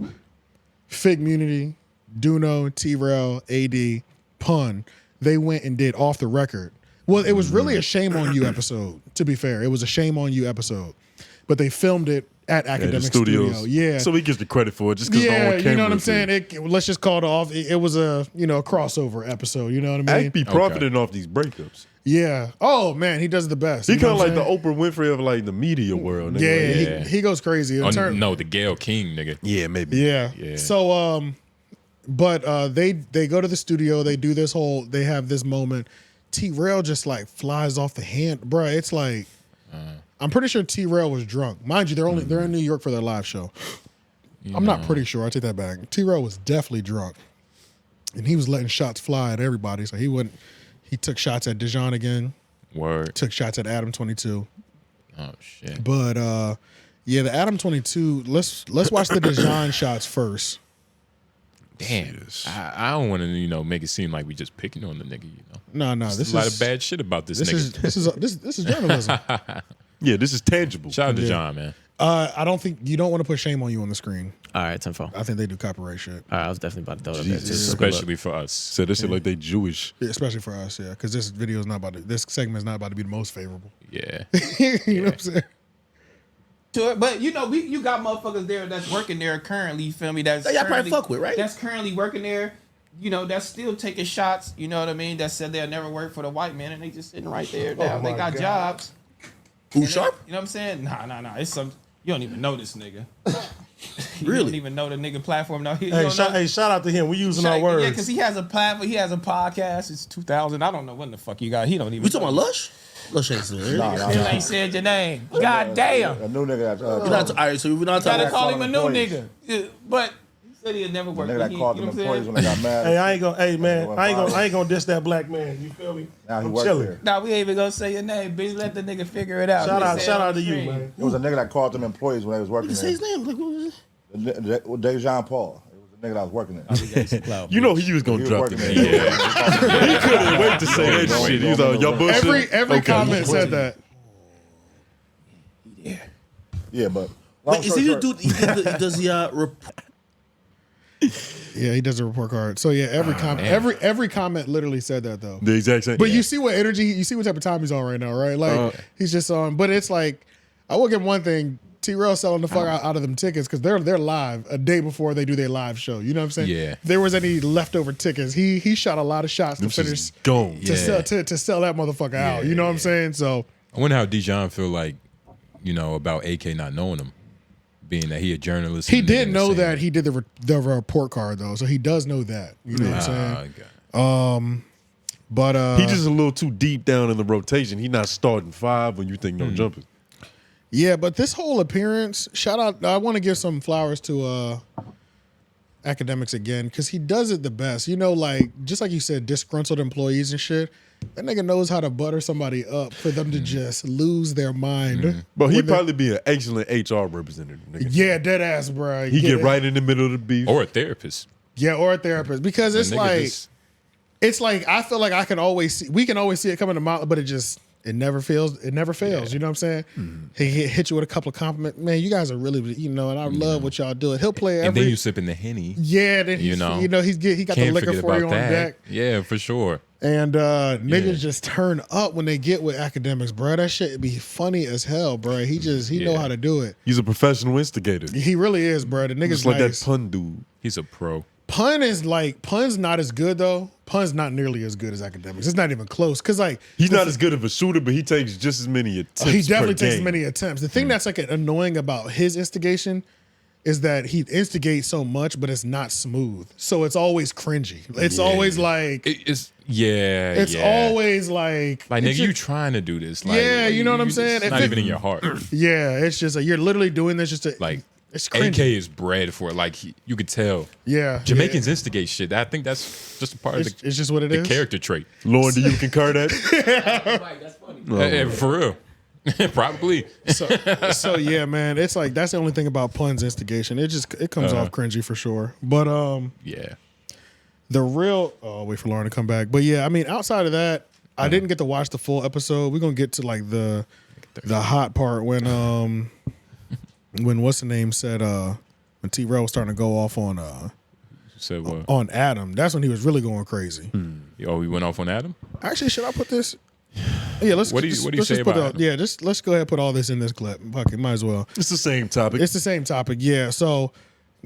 Figmunity, Duno, T-Rell, AD, Pun, they went and did Off the Record. Well, it was really a Shame on You episode. To be fair, it was a Shame on You episode, but they filmed it at Yeah, the Akademiks studios. Studio. Yeah. So he gets the credit for it just because Yeah, on camera. you know what I'm is saying? it. Let's just call it off. It was a crossover episode. You know what I mean? Act be profiting off these breakups. Yeah. Oh man, he does the best. He You know kind of what like I'm the Oprah Winfrey of like the media world. Nigga. saying? Like, He goes crazy. In Oh, turn- no, the Gayle King, nigga. yeah, maybe. Yeah. Yeah. So but they go to the studio, they do they have this moment. T-Rell just like flies off the hand. Bruh, it's like I'm pretty sure T-Rell was drunk. Mind you, they're in New York for their live show. I'm not pretty sure. I take that back. T-Rell was definitely drunk, and he was letting shots fly at everybody. So he took shots at Dejon again. Word. Took shots at Adam22. Oh shit. But yeah, the Adam22. Let's watch the Dejon shots first. Damn. I don't want to make it seem like we just picking on the nigga. No, There's this a lot is of bad shit about this nigga. This is journalism. Yeah, this is tangible. Shout out to John, man. I don't think you don't want to put shame on you on the screen. All right, 10-4. I think they do copyright shit. All right, I was definitely about to throw it up there too. Especially for us. Said this shit like they Jewish. Yeah, especially for us, yeah, because this video is not about to, this segment is not about to be the most favorable. Yeah. You know what I'm saying? Sure, but you got motherfuckers there that's working there currently. You feel me? That's y'all probably fuck with, right? That's currently working there. That's still taking shots. You know what I mean? That said they'll never work for the white man, and they just sitting right there now. They got jobs. Who Sharp? You know what I'm saying? Nah. It's some. You don't even know this nigga. You Really? don't even know the nigga platform. No, Shout out to him. We using our words. Yeah, because he has a platform. He has a podcast. It's 2000. I don't know when the fuck you got. He don't even. We talking about Lush? Lush ain't still here. Still ain't said your name. God damn. A new nigga. All right, so we're not Gotta talking call about him a new nigga. Yeah, but he said he'd never work. nigga that called them employees when they got mad. Hey, I ain't gonna diss that black man. You feel me? Now he I'm works chilling. there. Nah, we ain't even gonna say your name, bitch. Let the nigga figure it out. Shout out to you, man. It was a nigga that called them employees when they was working You there. say his name? Like, what was it? Dejon Paul. It was a nigga that was working there. You know he was gonna He was drop working the there. name. He couldn't wait to say that shit. He was like, y'all bullshit. Every comment said that. Yeah, but Wait, is he the dude? Does he Yeah, he does a report card. So yeah, every comment, every comment literally said that though. The exact same. But you see what energy, you see what type of time he's on right now, right? Like he's just on. But it's like, I will get one thing. T-Rell selling the fuck out of them tickets because they're live a day before they do their live show. You know what I'm saying? Yeah. If there was any leftover tickets, he shot a lot of shots to finish gone. to sell that motherfucker out. You know what I'm saying? So I wonder how Dejon feel like, about AK not knowing him, being that he a journalist. he and did nigga know saying- that he did the report card though, so he does know that. You know what I'm saying? But he just a little too deep down in the rotation. He not starting 5 when you think no jumpers. yeah, but this whole appearance, shout out. I want to give some flowers to Akademiks again because he does it the best. Like just like you said, disgruntled employees and shit. That nigga knows how to butter somebody up for them to just lose their mind. But he'd probably be an excellent HR representative. Nigga. Yeah, dead ass, bro. He get right in the middle of the beef. Or a therapist. Yeah, or a therapist because it's That nigga like just- it's like I feel like we can always see it coming to mouth, but it never fails. It never fails. You know what I'm saying? He hit you with a couple of compliments. Man, you guys are really, and I love what y'all do. He'll play every. And then you sipping the Henny. Yeah, then he got the Can't liquor forget for you about on that. deck. Yeah, for sure. And niggas just turn up when they get with Akademiks, bro. That shit be funny as hell, bro. He know how to do it. He's a professional instigator. He really is, bro. The nigga's Just like nice. that pun dude. He's a pro. Pun's not as good though. Pun's not nearly as good as Akademiks. It's not even close. Cause he's not as good of a shooter, but he takes just as many attempts. He definitely per takes game. many attempts. The thing that's like annoying about his instigation is that he instigates so much, but it's not smooth. So it's always cringy. It's always like it's always like nigga, you trying to do this? Like, yeah, you know what I'm saying? It's not even in your heart. Yeah, it's just like you're literally doing this just to Like it's cringy. AK is bred for it. Like you could tell. Yeah, Jamaicans instigate shit. I think that's just a part of it's just what it the is. character trait. Lauren, do you concur that? That's funny. For real. Probably. So yeah, man, it's like that's the only thing about Pun's instigation. It comes off cringy for sure. But yeah, the real I'll wait for Lauren to come back. But yeah, I mean, outside of that, I didn't get to watch the full episode. We're gonna get to like the hot part when what's the name said when T-Rell was starting to go off on said what? On Adam. That's when he was really going crazy. Oh, he went off on Adam? Actually, should I put this? Yeah, let's. What do you say put about Adam? let's go ahead and put all this in this clip. Fuck it, might as well. It's the same topic. It's the same topic. Yeah. So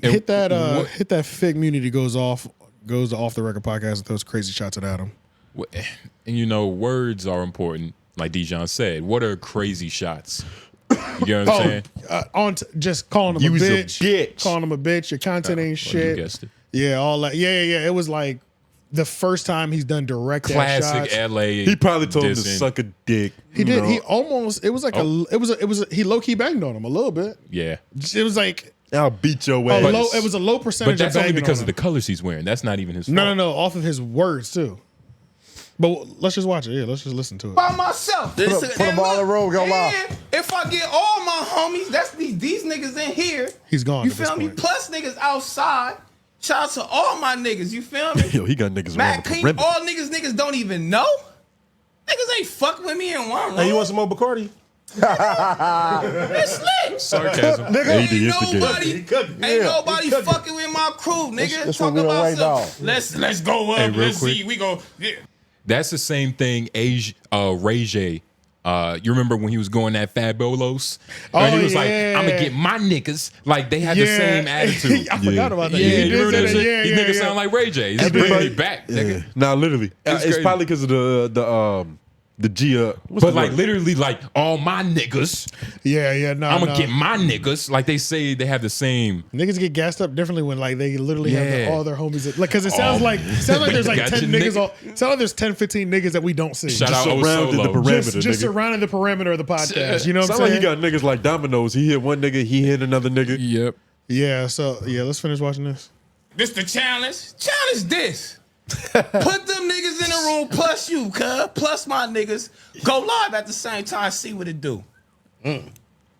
hit that Figmunity goes off the record podcast and throws crazy shots at Adam. And words are important. Like Dejon said, what are crazy shots? You get what I'm saying? Just calling him You a was a bitch, bitch. Calling him a bitch. Your content ain't shit. You guessed it. Yeah, all that. Yeah. It was like the first time he's done direct Classic shots. LA. He probably told him to dissing. suck a dick. He did. He almost. It was like he low key banged on him a little bit. Yeah. It was like I'll beat your a ass. low. It was a low percentage. But that's of only banging because on of the him. colors he's wearing. That's not even his fault. No. Off of his words too. But let's just watch it. Yeah, let's just listen to it. By myself. Put them all in a row. Go live. And if I get all my homies, that's these niggas in here. He's gone. You at this feel me? point. Plus niggas outside. Shout out to all my niggas. You feel me? Yo, he got niggas around Matt the King, perimeter. all niggas don't even know. Niggas ain't fuck with me in one room. Hey, you want some more Bacardi? It's lit. Sarcasm. AD instigator. Ain't nobody fucking with my crew, nigga. It's Talk what we about right now. some. Let's go up. Hey, real Let's quick. see. We go. Yeah. That's the same thing Ray J. You remember when he was going at Fabolos? And he was like, I'm going to get my niggas. Like, they had the same attitude. I forgot about that. Yeah, He you did remember say that shit? Yeah, These niggas yeah. sound like Ray J. He's bringing me back, nigga. Nah, literally. It's crazy. probably because of the G. What's But the like word? literally like all my niggas. Yeah. No, I'm gonna get my niggas. Like they say they have the same. Niggas get gassed up differently when like they literally have Yeah. all their homies. Like, cause it sounds like there's like Got 10 your niggas. nigga. Sound like there's 10, 15 niggas that we don't see. Shout Just out O surrounded the Solo. perimeter, just nigga. surrounding the perimeter of the podcast. You know what I'm Sound saying? like he got niggas like dominoes. He hit one nigga, he hit another nigga. Yep. Yeah. So yeah, let's finish watching this. This the challenge. Challenge this. Put them niggas in the room plus you, cuz. Plus my niggas. Go live at the same time. See what it do.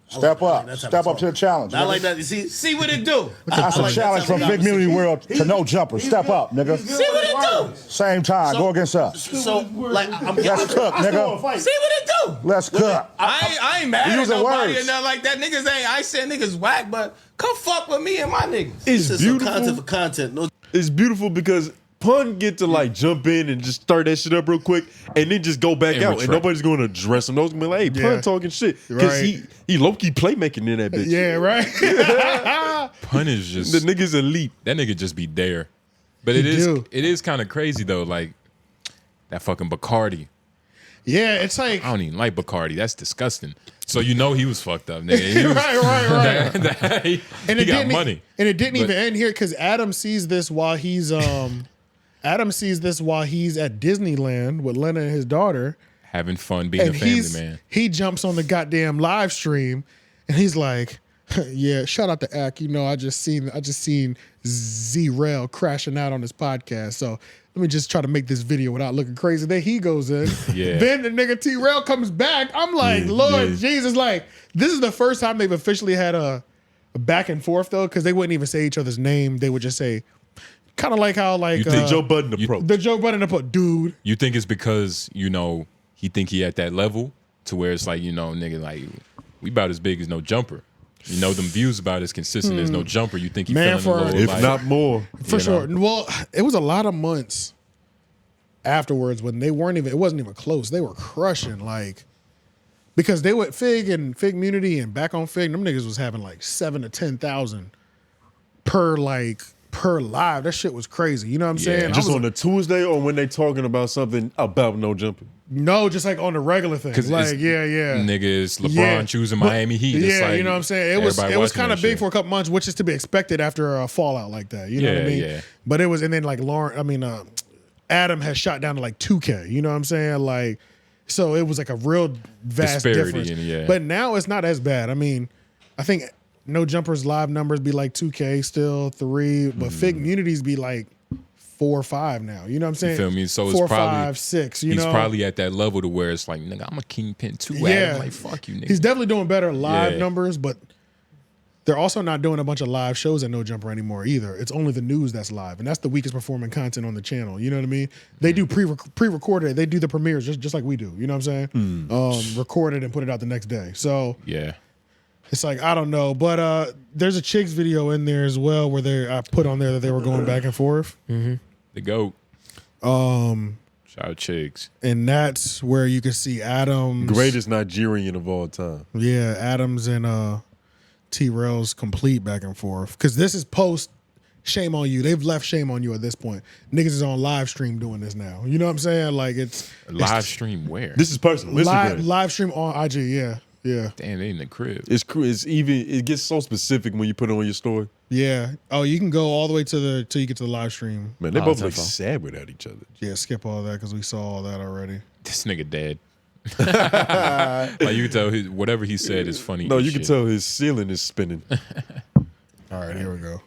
Step up. Step up to the challenge. I like that. You see? See what it do. That's a challenge from Figmunity world to no jumper. Step up, nigga. See what it do. Same time. Go against us. So, like, I'm Let's cook, nigga. See what it do. Let's cook. I ain't mad We at using nobody words. or nothing like that. Niggas ain't. I ain't saying niggas whack, but come fuck with me and my niggas. It's this is some content for content. No, It's beautiful because Pun get to like jump in and just start that shit up real quick and then just go back And out retract. and nobody's going to address him. Nobody's going to be like, hey, Pun Yeah. talking shit. Because Right. he low-key playmaking in that bitch. Yeah. Right. Pun is just The nigga's elite. that nigga just be there. But He it do. is kind of crazy though. Like that fucking Bacardi. Yeah. It's like I don't even like Bacardi. That's disgusting. So you know he was fucked up, nigga. He was, right. he And it got didn't, money. And it didn't But- even end here because Adam sees this while he's Adam sees this while he's at Disneyland with Lena and his daughter. Having fun being And a family man. he jumps on the goddamn live stream and he's like, yeah, shout out to Ak. You know, I just seen Rell crashing out on his podcast. So let me just try to make this video without looking crazy. Then he goes in. Yeah. Then the nigga T-Rell comes back. I'm like, Yeah, Lord yeah. Jesus, like, this is the first time they've officially had a back and forth though, because they wouldn't even say each other's name. They would just say, kind of like how like You think Joe Budden approach. the Joe Budden approach, dude. You think it's because, you know, he think he at that level to where it's like, you know, nigga, like we about as big as no jumper. You know, them views about as consistent as no jumper. You think he Man, feeling a little if like, not more. For You sure. know? Well, it was a lot of months afterwards when they weren't even, it wasn't even close. They were crushing, like, because they were Fig and Figmunity and back on Fig, them niggas was having like 7 to 10,000 per live. That shit was crazy. You know what I'm saying? Just I was on a Tuesday or when they talking about something about no jumping. no, just like on the regular thing. Because Like, yeah. nigga, it's LeBron Yeah. choosing But- Miami Heat. It's Yeah, like, you know what I'm saying? It was everybody watching kind of that big shit. for a couple months, which is to be expected after a fallout like that. You know what I Yeah, mean? yeah. But it was, and then like Adam has shot down to like 2K. You know what I'm saying? Like, so it was like a real vast Disparity difference. yeah. But now it's not as bad. I mean, I think No Jumper's live numbers be like 2K still, 3, but Figmunity's be like 4 or 5 now. You know what I'm saying? You feel me? So 4, it's probably 5, 6. You he's know, probably at that level to where it's like, nigga, I'm a kingpin too. Yeah. Adam. Like, fuck you, nigga. he's definitely doing better live Yeah. numbers, but they're also not doing a bunch of live shows at No Jumper anymore either. It's only the news that's live, and that's the weakest performing content on the channel. You know what I mean? They do pre-recorded. They do the premieres just like we do. You know what I'm saying? Record it and put it out the next day. So Yeah. it's like, I don't know, but there's a Chicks video in there as well where I put on there that they were going back and forth. The GOAT. Shout out Chigs. And that's where you can see Adams. Greatest Nigerian of all time. Yeah, Adams and T-Rell's complete back and forth. Because this is post Shame on You. They've left Shame on You at this point. Niggas is on live stream doing this now. You know what I'm saying? Like it's Live stream where? This is personal. Instagram. live stream on IG, yeah. Yeah. Damn, they in the crib. It gets so specific when you put it on your story. Yeah. Oh, you can go all the way till you get to the live stream. Man, they both look sad without each other. Yeah, skip all that because we saw all that already. This nigga dead. Like you can tell whatever he said is funny. No, you can tell his ceiling is spinning. All right, here we go.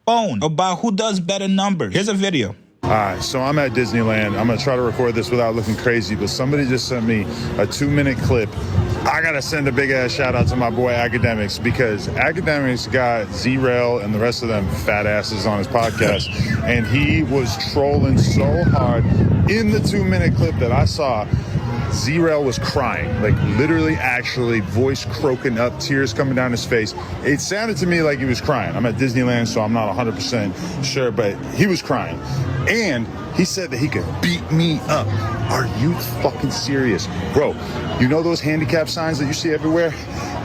Phone about who does better numbers. Here's a video. All right, so I'm at Disneyland. I'm gonna try to record this without looking crazy, but somebody just sent me a 2-minute clip. I gotta send a big ass shout out to my boy Akademiks, because Akademiks got Rell and the rest of them fat asses on his podcast, and he was trolling so hard in the 2-minute clip that I saw. Rell was crying, like literally, actually, voice croaking up, tears coming down his face. It sounded to me like he was crying. I'm at Disneyland, so I'm not 100% sure, but he was crying. And he said that he could beat me up. Are you fucking serious? Bro, you know those handicap signs that you see everywhere?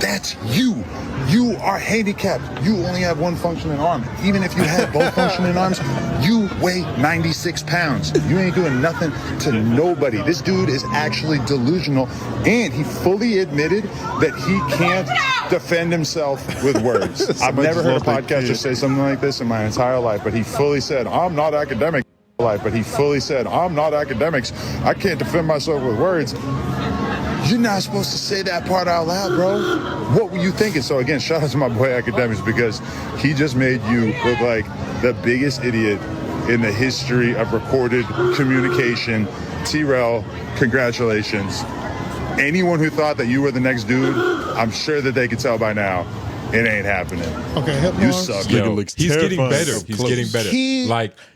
That's you. You are handicapped. You only have one functioning arm. Even if you had both functioning arms, you weigh 96 pounds. You ain't doing nothing to nobody. This dude is actually delusional, and he fully admitted that he can't defend himself with words. I've never heard a podcaster say something like this in my entire life, but he fully said, I'm not academic. But he fully said, I'm not Akademiks. I can't defend myself with words. You're not supposed to say that part out loud, bro. What were you thinking? So again, shout out to my boy Akademiks, because he just made you look like the biggest idiot in the history of recorded communication. Trell, congratulations. Anyone who thought that you were the next dude, I'm sure that they could tell by now. It ain't happening. Okay, hip you bars. suck. Yo, he's getting better. He's getting better.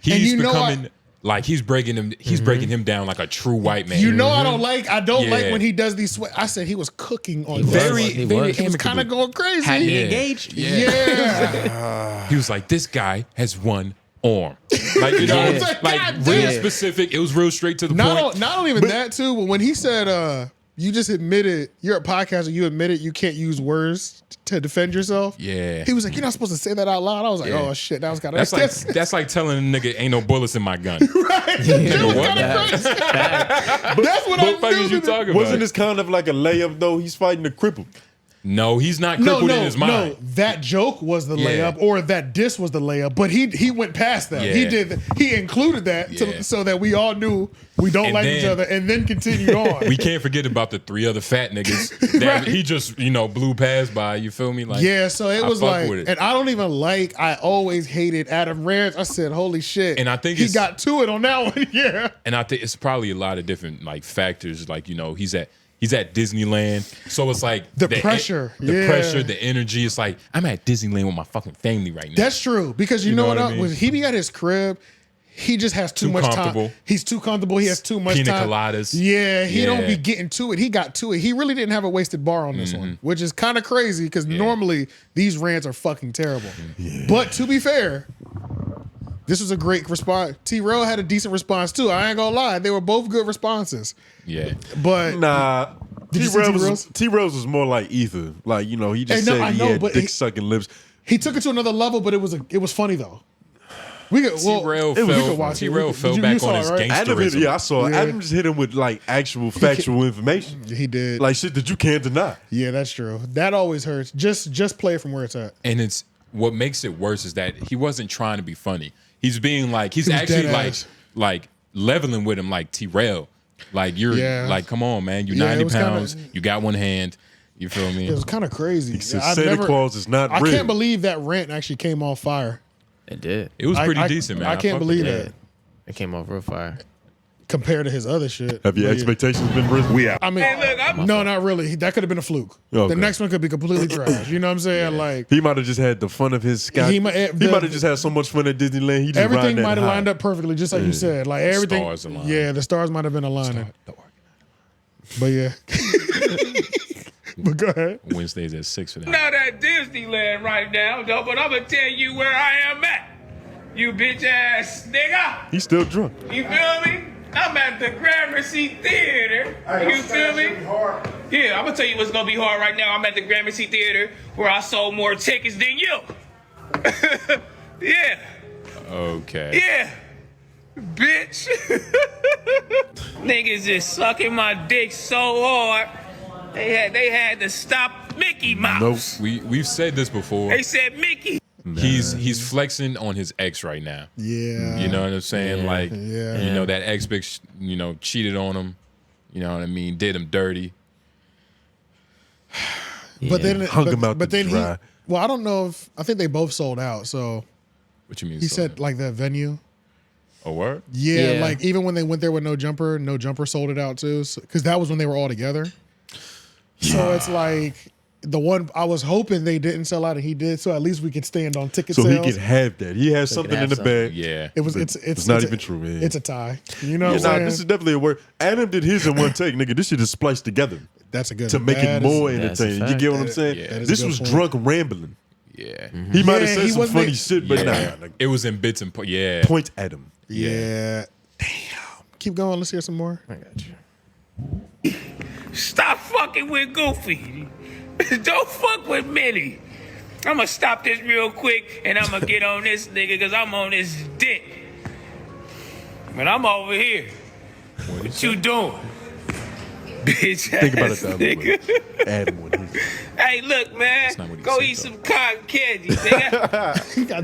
He's becoming like he's breaking him. He's breaking him down like a true white man. You know, I don't like when he does these. I said he was cooking on. Very he was kind of going crazy. Had he engaged? Yeah. He was like, this guy has one arm. Like, you know, like real specific. It was real straight to the point. Not even that too, but when he said, you just admitted you're a podcaster. You admitted you can't use words to defend yourself. Yeah. He was like, you're not supposed to say that out loud. I was like, oh shit, that was kind of. That's like telling a nigga ain't no bullets in my gun. Right. That was kind of crazy. That's what I knew. You talking about? Wasn't this kind of like a layup though? He's fighting a cripple. No, he's not crippled in his mind. No, that joke was the layup, or that diss was the layup. But he went past that. Yeah. He included that so that we all knew we don't like each other, and then continued on. We can't forget about the 3 other fat niggas that he just blew past by. You feel me? Like so it was like, and I don't even like. I always hated Adam Rance. I said, holy shit, and I think he got to it on that one. Yeah, and I think it's probably a lot of different like factors. Like He's at Disneyland, so it's like the pressure, the energy. It's like I'm at Disneyland with my fucking family right now. That's true, because you know what? When he be at his crib, he just has too much time. He's too comfortable. He has too much Pina time. coladas. Yeah, he don't be getting to it. He got to it. He really didn't have a wasted bar on this one, which is kind of crazy because normally these rants are fucking terrible. Yeah. But to be fair, this was a great response. Trell had a decent response too. I ain't gonna lie, they were both good responses. Yeah, but T-Rell's was more like Ether. Like, he just said he had dick sucking lips. He took it to another level, but it was funny though. T-Rell fell back on his gangsterism. Yeah, I saw it. Adam just hit him with like actual factual information. He did. Like shit that you can't deny. Yeah, that's true. That always hurts. Just play it from where it's at. And it's what makes it worse is that he wasn't trying to be funny. He's being like, he's actually like leveling with him like Trell. Like you're like, come on, man. You're 90 pounds. You got one hand. You feel me? It was kind of crazy. Santa Claus is not real. I can't believe that rant actually came off fire. It did. It was pretty decent, man. I can't believe that. It came off real fire. Compared to his other shit. Have your expectations been risen? I mean, no, not really. That could have been a fluke. Okay. The next one could be completely trash. You know what I'm saying? Like he might have just had the fun of his Scott. He might have just had so much fun at Disneyland. He just everything might have lined up perfectly, just like you said. Like everything. The stars might have been aligning. But yeah. But go ahead. Wednesdays at 6 for that. Not at Disneyland right now, though, but I'm gonna tell you where I am at. You bitch ass nigga. He's still drunk. You feel me? I'm at the Gramercy Theater. You feel me? Yeah, I'm gonna tell you what's gonna be hard right now. I'm at the Gramercy Theater where I sold more tickets than you. Yeah. Okay. Yeah. bitch. Niggas is sucking my dick so hard. They had to stop Mickey Mouse. Nope. We've said this before. They said Mickey. He's flexing on his ex right now. Yeah. You know what I'm saying? Yeah. Like, Yeah. you know, that ex bitch, you know, cheated on him. You know what I mean? Did him dirty. But then Hung him out but to then dry. well, I don't know if I think they both sold out. So What you mean? he sold said like that venue. A word? Yeah, like even when they went there with No Jumper sold it out too. Because that was when they were all together. So it's like the one I was hoping they didn't sell out and he did. So at least we could stand on ticket So sales. he could have that. He has something in the bag. Yeah. It was. But It's not it's even true, man. It's a tie. You know Yeah, what I'm saying? this is definitely a word. Adam did his in one take, nigga. This shit is spliced together. That's a good to make that it more is- entertaining. You get what I'm saying? Yeah. That is a This good was point. drunk rambling. Yeah. He might have Yeah, said he some wasn't- funny shit, but Yeah. nah. It was in bits and yeah. Point at him. Yeah. Damn. Keep going. Let's hear some more. I got you. Stop fucking with Goofy. Don't fuck with Minnie. I'm gonna stop this real quick and I'm gonna get on this nigga because I'm on this dick. But I'm over here. What you doing? Bitch Think about it ass the other way. nigga. Adam with his. Hey, look, man. not what he Go said, eat some cotton candy, nigga.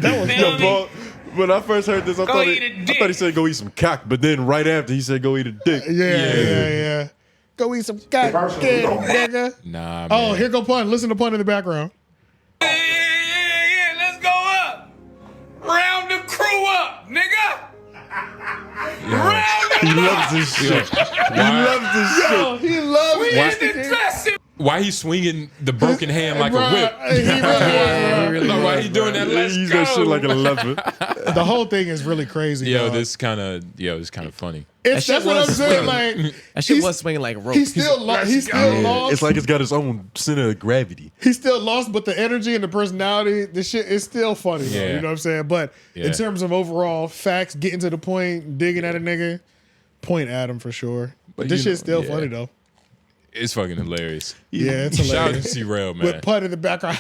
That was Feel Yo, me? Paul, when I first heard this, I Go thought, eat a I dick. thought he said go eat some cock, but then right after he said go eat a dick. Yeah. Go eat some goddamn nigga. Nah, man. Oh, here go Pun. Listen to Pun in the background. Yeah, let's go up. Round the crew up, nigga. Round He the loves this shit. He loves this shit. Yo, he loves We this. in the dressing. Why he swinging the broken hand like Bruh, a whip? he really Like, why he doing that? Let's He used go. that shit like a lever. The whole thing is really crazy. Yo, dog. this kind of funny. It's, That that's shit what I'm was saying. swinging. Like That shit he's- was swinging like a rope. He's still lost. He's still lost. It's like it's got its own center of gravity. He's still lost, but the energy and the personality, the shit is still funny. Though, Yeah. you know what I'm saying? But Yeah. in terms of overall facts, getting to the point, digging at a nigga, point Adam for sure. But this you shit's know, still yeah. funny though. It's fucking hilarious. Yeah, it's Shout out to hilarious. T-Rell, man. With Put in the background.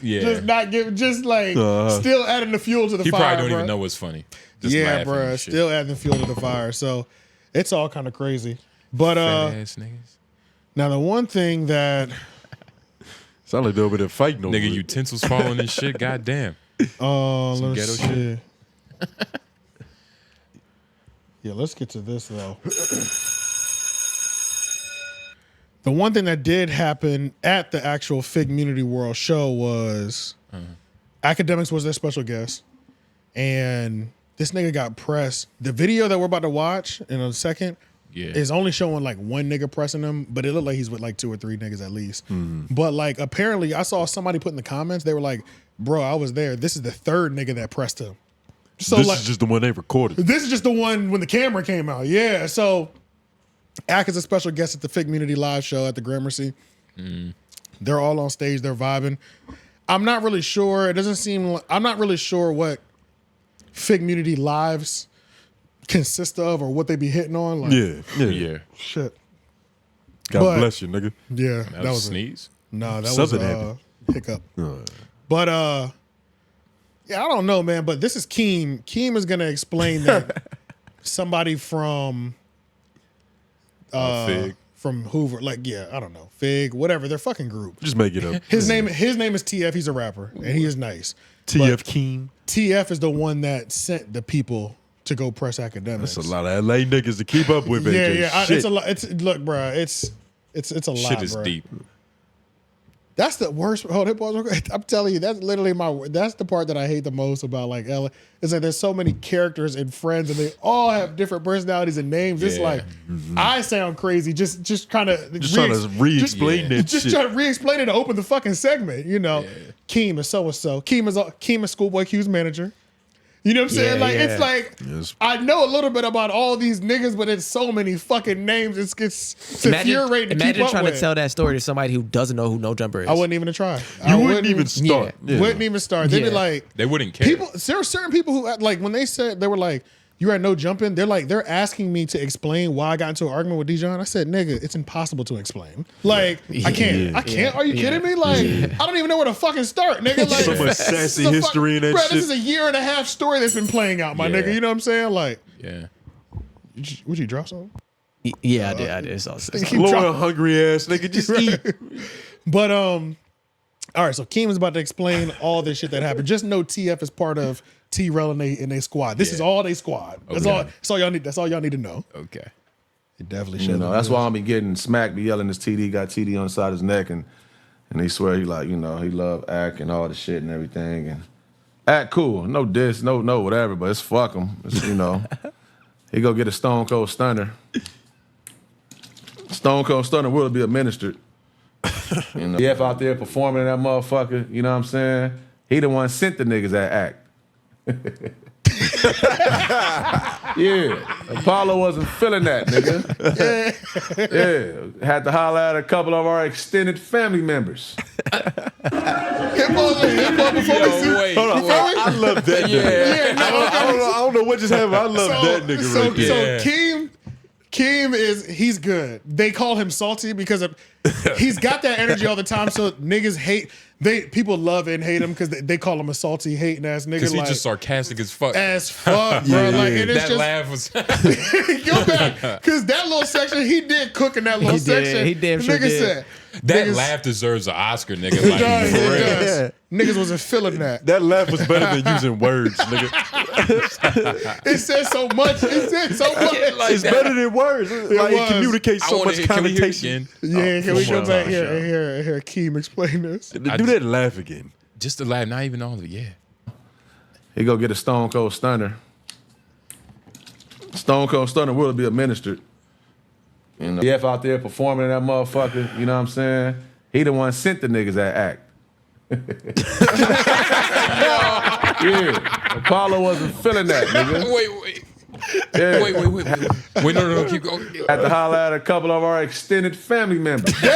Yeah. Just not giving, just like still adding the fuel to the He fire. probably don't bruh. even know what's funny. Just Yeah, laughing bro. and shit. Still adding the fuel to the fire. So it's all kind of crazy. But Fat ass niggas. now the one thing that Sound like they're over there fighting over Nigga, it. utensils falling and shit. Goddamn. let's ghetto see. Yeah, let's get to this though. The one thing that did happen at the actual Figmunity World show was Akademiks was their special guest, and this nigga got pressed. The video that we're about to watch in a second Yeah. is only showing like one nigga pressing him, but it looked like he's with like 2 or 3 niggas at least. But like apparently, I saw somebody put in the comments, they were like, "Bro, I was there. This is the 3rd nigga that pressed him." So this like, is just the one they recorded. this is just the one when the camera came out. Yeah. So Ak is a special guest at the Figmunity live show at the Gramercy. They're all on stage. They're vibing. I'm not really sure. It doesn't seem like, I'm not really sure what Figmunity lives consist of or what they be hitting on. Like, Yeah. Shit. God But- bless you, nigga. Yeah. That was a sneeze. No, that Something was happened. hiccup. But yeah, I don't know, man. But this is Keem. Keem is gonna explain that somebody from Fig. from Hoover, like I don't know, Fig, whatever, their fucking group. Just make it up. His name is TF. He's a rapper and he is nice. TF Keem. TF is the one that sent the people to go press Akademiks. That's a lot of LA niggas to keep up with, Yeah, AJ. yeah. Shit. It's a lot. Look, bro. It's a lot. Shit is bro. deep. That's the worst. Hold it, I'm telling you, that's literally that's the part that I hate the most about like LA. Is that there's so many characters and friends, and they all have different personalities and names. It's Yeah. like I sound crazy, just kind of Just trying to re-explain that just shit. trying to re-explain it to open the fucking segment. You know, Keem is so and so. Keem is Schoolboy Q's manager. You know what I'm saying? Yeah, Like it's yeah. like Yes. I know a little bit about all these niggas, but it's so many fucking names. It's infuriating to keep Imagine up trying with. to tell that story to somebody who doesn't know who No Jumper is. I wouldn't even try. You wouldn't even start. Yeah. Wouldn't even start. They'd be Yeah. like, They wouldn't care. people. There are certain people who like when they said they were like, you at No Jumping? They're asking me to explain why I got into an argument with Dejon. I said, nigga, it's impossible to explain. Like, I can't. I can't. Are you kidding me? Like, I don't even know where to fucking start, nigga. Like, so much sassy history in that shit. This is a 1.5 year story that's been playing out, my nigga. You know what I'm saying? Like, would you drop something? Yeah, I did. It's all Lord, hungry ass nigga, just eat. But all right. So Keem is about to explain all this shit that happened. Just know TF is part of T-Rell and they squad. This is all they squad. That's all y'all need. That's all y'all need to know. Okay. It definitely should. You know, that's why I'll be getting smacked, be yelling his TD, got TD on the side of his neck, and he swear he like, you know, he love Ak and all the shit and everything. And Ak cool, no diss, no whatever, but it's fuck him. It's, you know, he go get a Stone Cold Stunner. Stone Cold Stunner will be administered. You know, DF out there performing that motherfucker, you know what I'm saying? He the one sent the niggas at Ak. Yeah, Apollo wasn't feeling that, nigga. Yeah, had to holler at a couple of our extended family members. Hold on, I love that nigga. I don't know what just happened. I love that nigga right there. So Keem he's good. They call him salty because he's got that energy all the time. So niggas people love and hate him because they call him a salty, hating ass nigga. Because he's just sarcastic as fuck. Bro. Like, and it's that laugh was. Go back, because that little section he did cook in that little section. He damn sure did. Said that laugh deserves an Oscar, nigga. Like, for real. Niggas wasn't feeling that. That laugh was better than using words, nigga. It said so much. It's better than words. It communicates so much connotation. Yeah, can we go back here and hear Keem explain this? Do that laugh again. Just the laugh, not even all of it. Yeah. He go get a Stone Cold Stunner. Stone Cold Stunner will be administered. You know, DF out there performing that motherfucker, you know what I'm saying? He the one sent the niggas at Ak. Yeah, Apollo wasn't feeling that, nigga. Wait. Yeah. Wait, no, keep going. Had to holler at a couple of our extended family members. I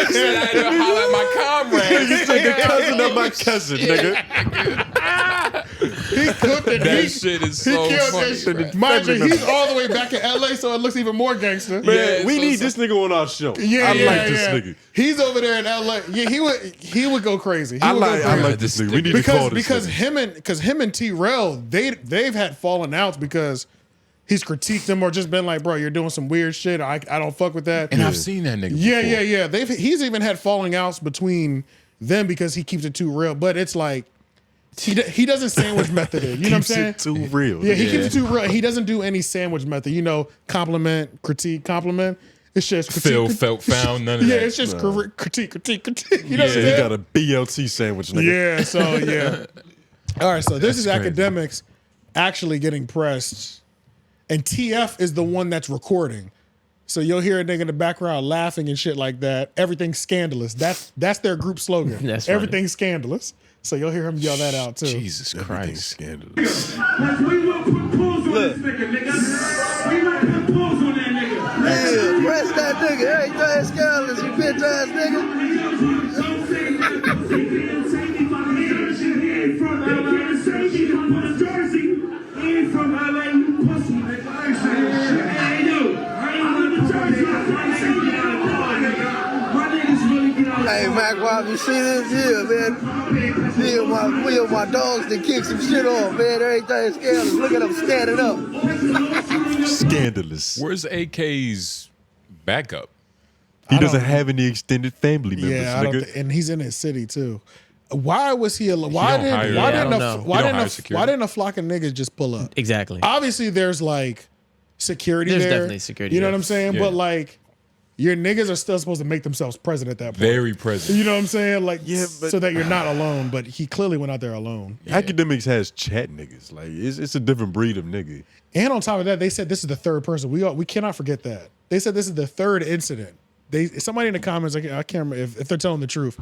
had to holler at my comrade. You said the cousin of my cousin, nigga. He cooked it. That shit is so funny. Mind you, he's all the way back in LA, so it looks even more gangster. Man, we need this nigga on our show. I like this nigga. He's over there in LA. Yeah, he would go crazy. I like this nigga. We need to call this nigga. Because him and T-Rell, they've had falling outs because he's critiqued them or just been like, bro, you're doing some weird shit. I don't fuck with that. And I've seen that nigga before. He's even had falling outs between them because he keeps it too real. But it's like, he doesn't sandwich method it. You know what I'm saying? Keeps it too real. Yeah, he keeps it too real. He doesn't do any sandwich method. You know, compliment, critique, compliment. It's just critique. Felt, found, none of that. Yeah, it's just critique. You know what I'm saying? He got a BLT sandwich, nigga. Yeah, so yeah. All right, so this is Akademiks actually getting pressed. And TF is the one that's recording. So you'll hear a nigga in the background laughing and shit like that. Everything's scandalous. That's their group slogan. That's Everything's scandalous. So you'll hear him yell that out too. Jesus Christ. Scandalous. We will put pause on this nigga, nigga. We will put pause on that nigga. Yeah, press that nigga. Everything scandalous, you bitch ass Hey, Mac, why you see this here, man? Me and my dogs that kick some shit off, man. Everything scandalous. Look at them standing up. Scandalous. Where's AK's backup? He doesn't have any extended family members, Yeah, nigga. and he's in his city too. Why was he? Why didn't a flock of niggas just pull up? Exactly. Obviously, there's like security There's there. definitely security You know there. what I'm saying? Yeah. But like, your niggas are still supposed to make themselves present at that point. Very present. You know what I'm saying? Like, Yeah, but- so that you're not alone. But he clearly went out there alone. Akademiks has chat niggas. Like it's a different breed of nigga. And on top of that, they said this is the third person. We cannot forget that. They said this is the third incident. Somebody in the comments, I can't remember if they're telling the truth.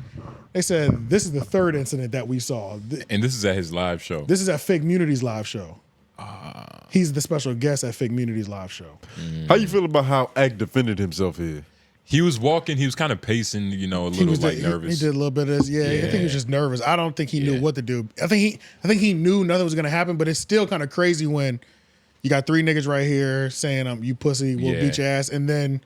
They said this is the third incident that we saw. And this is at his live show. This is at Figmunity's live show. He's the special guest at Figmunity's live show. How you feel about how Ak defended himself here? He was walking. He was kind of pacing, you know, a little nervous. He did a little bit of this. Yeah, I think he was just nervous. I don't think he knew what to do. I think he knew nothing was gonna happen, but it's still kind of crazy when you got 3 niggas right here saying, "You pussy, we'll beat your ass," and then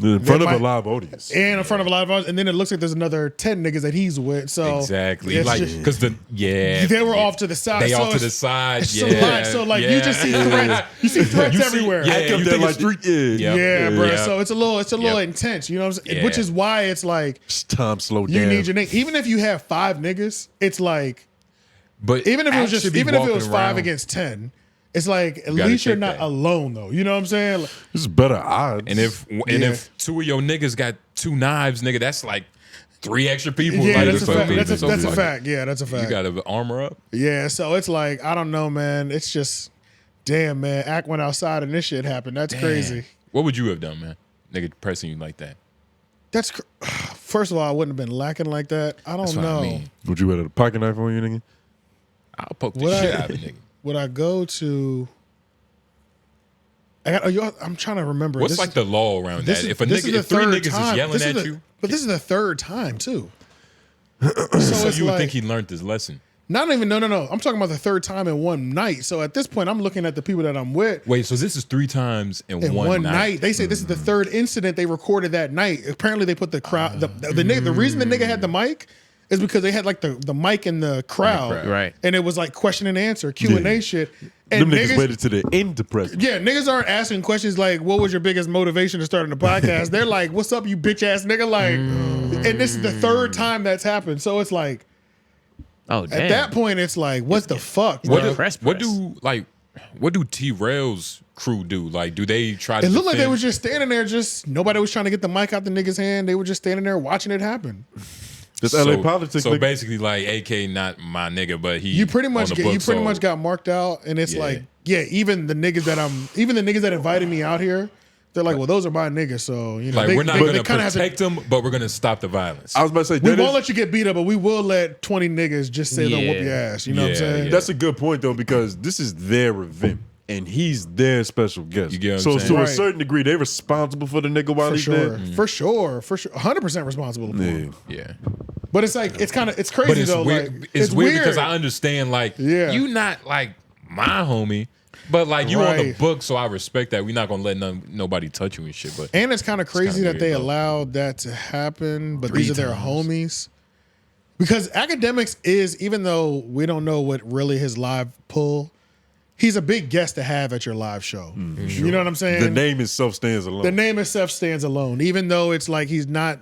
in front of a live audience, and in front of a live audience, and then it looks like there's another 10 niggas that he's with. So exactly, like because they were off to the side. They so off to the side. It's so like you just see threats. You see threats everywhere. You think like street. Bro. So it's a little intense. You know what I'm saying? Which is why it's like it's time slow down. You need your nigga. Even if you have 5 niggas, it's like. But even if it was 5 against 10. It's like at least you're not alone though. You know what I'm saying? Like, this is better odds. And if 2 of your niggas got 2 knives, nigga, that's like 3 extra people. Yeah, like, that's a fact. That's a fact. Yeah, that's a fact. You gotta armor up. Yeah, so it's like I don't know, man. It's just damn, man. Act went outside and this shit happened. That's crazy. What would you have done, man? Nigga pressing you like that. That's first of all, I wouldn't have been lacking like that. I don't know. I mean. Would you have a pocket knife on you, nigga? I'll poke the shit out of a nigga. Would I go to? I'm trying to remember. What's like the law around that? If 3 niggas is yelling at you, but this is the 3rd time too. So you would think he learned his lesson. Not even no. I'm talking about the 3rd time in one night. So at this point, I'm looking at the people that I'm with. Wait, so this is 3 times in one night? They say this is the 3rd incident they recorded that night. Apparently, they put the crowd. The reason the nigga had the mic is because they had like the mic in the crowd, right? And it was like question and answer, Q&A shit. And them niggas waited to the end to press. Yeah, niggas aren't asking questions like, "What was your biggest motivation to starting the podcast?" They're like, "What's up, you bitch ass nigga?" Like, and this is the 3rd time that's happened. So it's like, oh, damn. At that point, it's like, what the fuck? What do T-Rail's crew do? Like, do they try to? It looked like they were just standing there. Just nobody was trying to get the mic out the nigga's hand. They were just standing there watching it happen. That's LA politics. So basically, like AK, not my nigga, but he. You pretty much got marked out, and it's like, even the niggas that invited me out here, they're like, well, those are my niggas, so you know, like we're not going to protect them, but we're going to stop the violence. I was about to say we won't let you get beat up, but we will let 20 niggas just say they'll whoop your ass. You know what I'm saying? Yeah. That's a good point though, because this is their event. And he's their special guest. You get what I'm so saying? to a certain degree, they're responsible for the nigga while he's there. For sure. 100% responsible. Yeah. But it's like it's crazy but it's though. Weird. Like, it's weird because I understand like you not like my homie, but like you on the book, so I respect that. We're not gonna let nobody touch you and shit. But and it's kind of crazy that they allowed that to happen. But these are their homies. Because Akademiks is, even though we don't know what really his live pull. He's a big guest to have at your live show. You know what I'm saying? The name itself stands alone. The name itself stands alone. Even though it's like he's not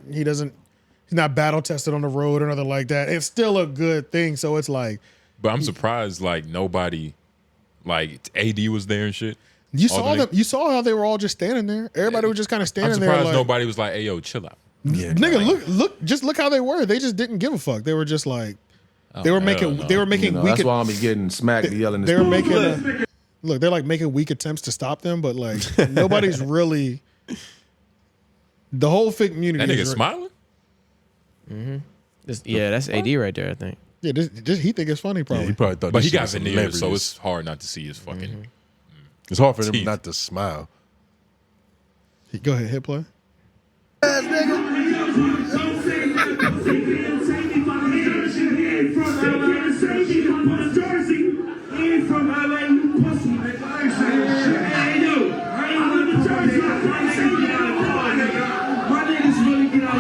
battle tested on the road or nothing like that. It's still a good thing. So it's like. But I'm surprised like nobody, like AD was there and shit. You saw them. You saw how they were all just standing there. Everybody was just kind of standing there. I'm surprised nobody was like, "Hey yo, chill out." Yeah, nigga, look how they were. They just didn't give a fuck. They were just like. They were making weak. That's why I'm getting smacked yelling. They were making. They're like making weak attempts to stop them, but like nobody's really. The whole Figmunity. That nigga smiling. That's AD right there. I think. Yeah, he think it's funny probably. Yeah, he probably thought. But he got veneers, so it's hard not to see his fucking. It's hard for him not to smile. Go ahead, hit play.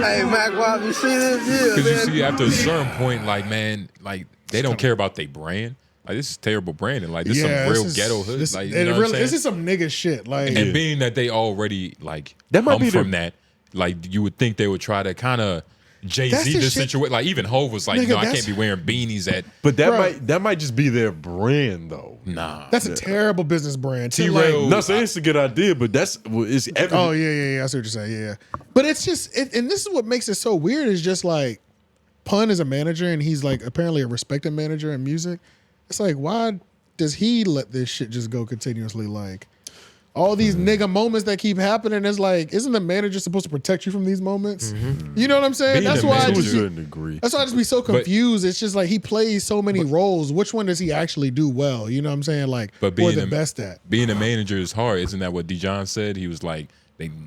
Hey, Mac, why you see this here? Because you see, after a certain point, like man, like they don't care about their brand. Like this is terrible branding. Like this is some real ghetto hood. This is some nigga shit. Like, and being that they already like come from that, like you would think they would try to kind of Jay-Z this situation. Like even Hov was like, nigga, no, I can't be wearing beanies at. But that might just be their brand though. Nah, that's a terrible business brand. T-Rail, not saying it's a good idea, but it's evident. Oh yeah. I see what you're saying. Yeah. But it's just, and this is what makes it so weird. Is just like, Pun is a manager, and he's like apparently a respected manager in music. It's like, why does he let this shit just go continuously? Like, all these nigga moments that keep happening, it's like, isn't the manager supposed to protect you from these moments? You know what I'm saying? That's why I just be so confused. It's just like he plays so many roles. Which one does he actually do well? You know what I'm saying? Like, but or the best at? Being a manager is hard. Isn't that what Dejon said? He was like,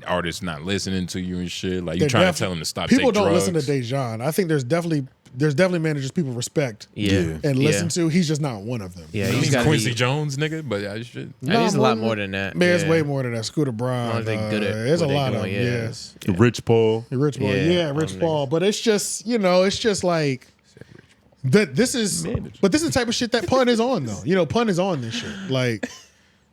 artists not listening to you and shit. Like you trying to tell them to stop. People don't drugs. listen to Dejon. I think there's definitely managers people respect. And listen to. He's just not one of them. Yeah, he's Quincy Jones, nigga. But I should. No, he's a lot more than that. Man, it's way more than that. Scooter Braun. There's a lot of them. Yes. Rich Paul. Rich Paul. Yeah, Rich Paul. But it's just it's just like that. This is the type of shit that Pun is on though. Pun is on this shit. Like.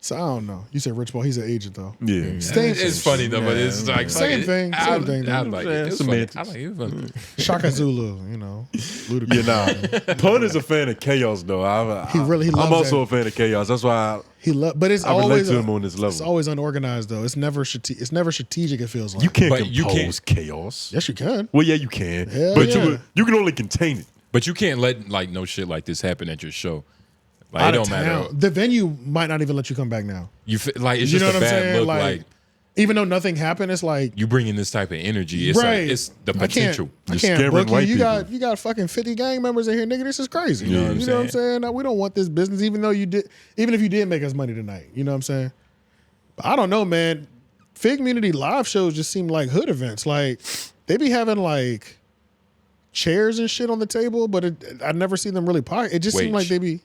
So I don't know. You said Rich Paul. He's an agent though. Yeah, it's funny though, but it's like same thing. Same thing. I like it. It's funny. I like it. Shaka Zulu. Ludacris. Yeah, nah. Pun is a fan of chaos though. He loves I'm also a fan of chaos. That's why but it's I relate always to him on this level. It's always unorganized though. It's never strategic. It feels like you can't compose chaos. Yes, you can. Well, yeah, you can. Hell but yeah. you can only contain it. But you can't let like no shit like this happen at your show. Like, it don't matter. The venue might not even let you come back now. It's just a bad look. Like even though nothing happened, it's like you bring in this type of energy. It's right. like, it's the potential. I can't book you. You got fucking 50 gang members in here, nigga. This is crazy. You know what I'm saying? Now, we don't want this business, even if you did make us money tonight. You know what I'm saying? But I don't know, man. Figmunity live shows just seem like hood events. Like they be having like chairs and shit on the table, but I never see them really park. It just seemed like they be.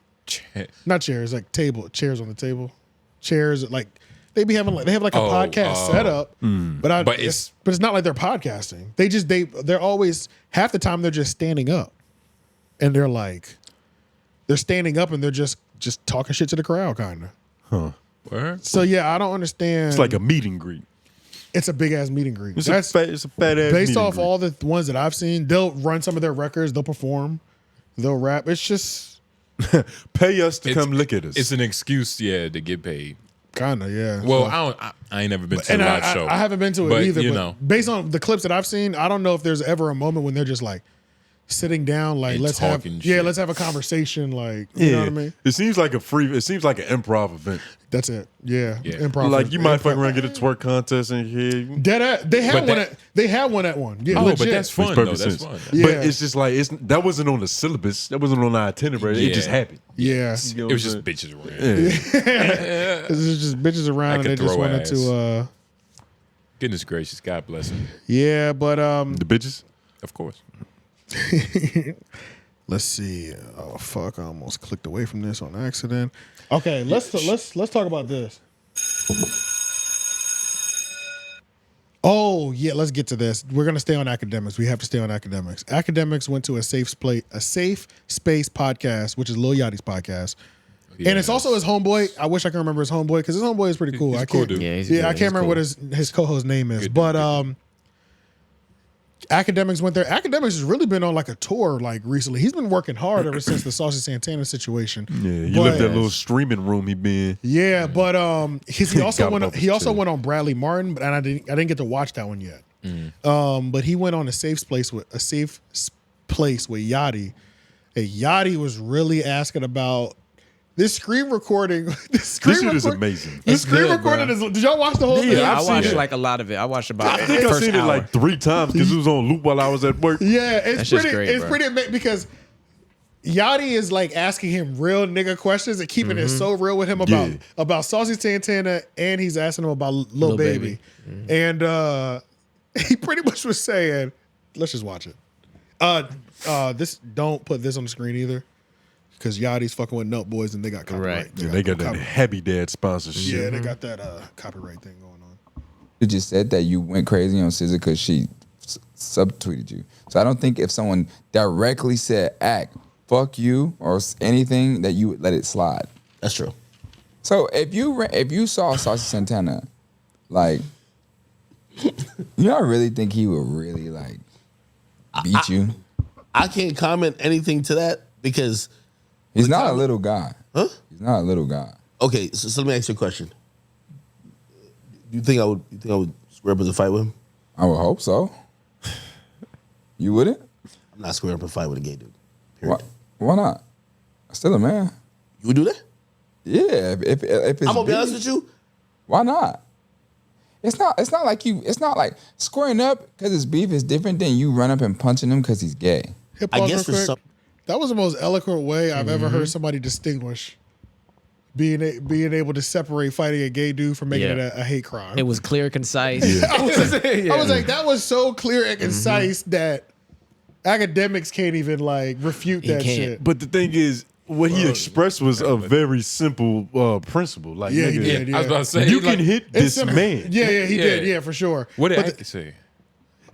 Not chairs, like chairs on the table. Chairs like they be having like they have like a podcast setup, but it's not like they're podcasting. They're always half the time they're just standing up, and they're standing up and they're just talking shit to the crowd, kind of. Huh. Word? So yeah, I don't understand. It's like a meet and greet. It's a big ass meet and greet. It's a fat ass. Based off all the ones that I've seen, they'll run some of their records, they'll perform, they'll rap. It's just. Pay us to come look at us. It's an excuse, to get paid. Kinda, yeah. Well, I ain't never been to a live show. I haven't been to it either. You but know, based on the clips that I've seen, I don't know if there's ever a moment when they're just like sitting down, like let's have a conversation, like you know what I mean. It seems like an improv event. That's it. Yeah. Improv. Like you might fucking around get a twerk contest in here. They had one at one. Yeah, but that's fun though. That's fun. Yeah. But it's just like that wasn't on the syllabus. That wasn't on the itinerary. It just happened. Yeah. It was just bitches around. It was just bitches around, and they just wanted to. Goodness gracious, God bless them. Yeah, but the bitches, of course. Let's see. Oh fuck! I almost clicked away from this on accident. Okay, let's talk about this. Oh yeah, let's get to this. We're gonna stay on academics. We have to stay on academics. Academics went to a safe space podcast, which is Lil Yachty's podcast. Yeah. And it's also his homeboy. I wish I could remember his homeboy because his homeboy is pretty cool. He's a cool dude. I can't remember what his co-host name is, but Academics went there. Academics has really been on like a tour like recently. He's been working hard ever since the Saucy Santana situation. Yeah, you left that little streaming room he been. Yeah, but he also went on Bradley Martin, and I didn't get to watch that one yet. But he went on a safe place with Yachty. And Yachty was really asking about this screen recording. This shit is amazing. The screen recording is. Did y'all watch the whole thing? Yeah, I watched like a lot of it. I watched about. I think I've seen it like 3 times because it was on loop while I was at work. Yeah, it's That's pretty. great, It's bro. pretty amazing because Yachty is like asking him real nigga questions and keeping it so real with him about Saucy Santana, and he's asking him about Lil Baby. And he pretty much was saying, let's just watch it. Don't put this on the screen either. Because Yachty's fucking with Nut Boys and they got copyright. Yeah, they got that Happy Dad sponsorship. Yeah, they got that copyright thing going on. You just said that you went crazy on SZA because she subtweeted you. So I don't think if someone directly said, "Act, fuck you," or anything, that you would let it slide. That's true. So if you saw Saucy Santana, like, I really think he would really like beat you. I can't comment anything to that because he's not a little guy. Huh? He's not a little guy. Okay, so let me ask you a question. Do you think I would square up as a fight with him? I would hope so. You wouldn't? I'm not squaring up a fight with a gay dude. Period. Why not? I'm still a man. You would do that? Yeah. If it's I'm gonna be honest with you. Why not? It's not like squaring up because it's beef is different than you run up and punching him because he's gay. I guess that was the most eloquent way I've ever heard somebody distinguish being able to separate fighting a gay dude from making it a hate crime. It was clear, concise. I was like, that was so clear and concise that academics can't even like refute that shit. But the thing is, what he expressed was a very simple principle. Like, Yeah, nigga, he did, yeah. I was about to say, you like, can hit It's this man. Yeah, he did. Yeah, for sure. What did But Ak say?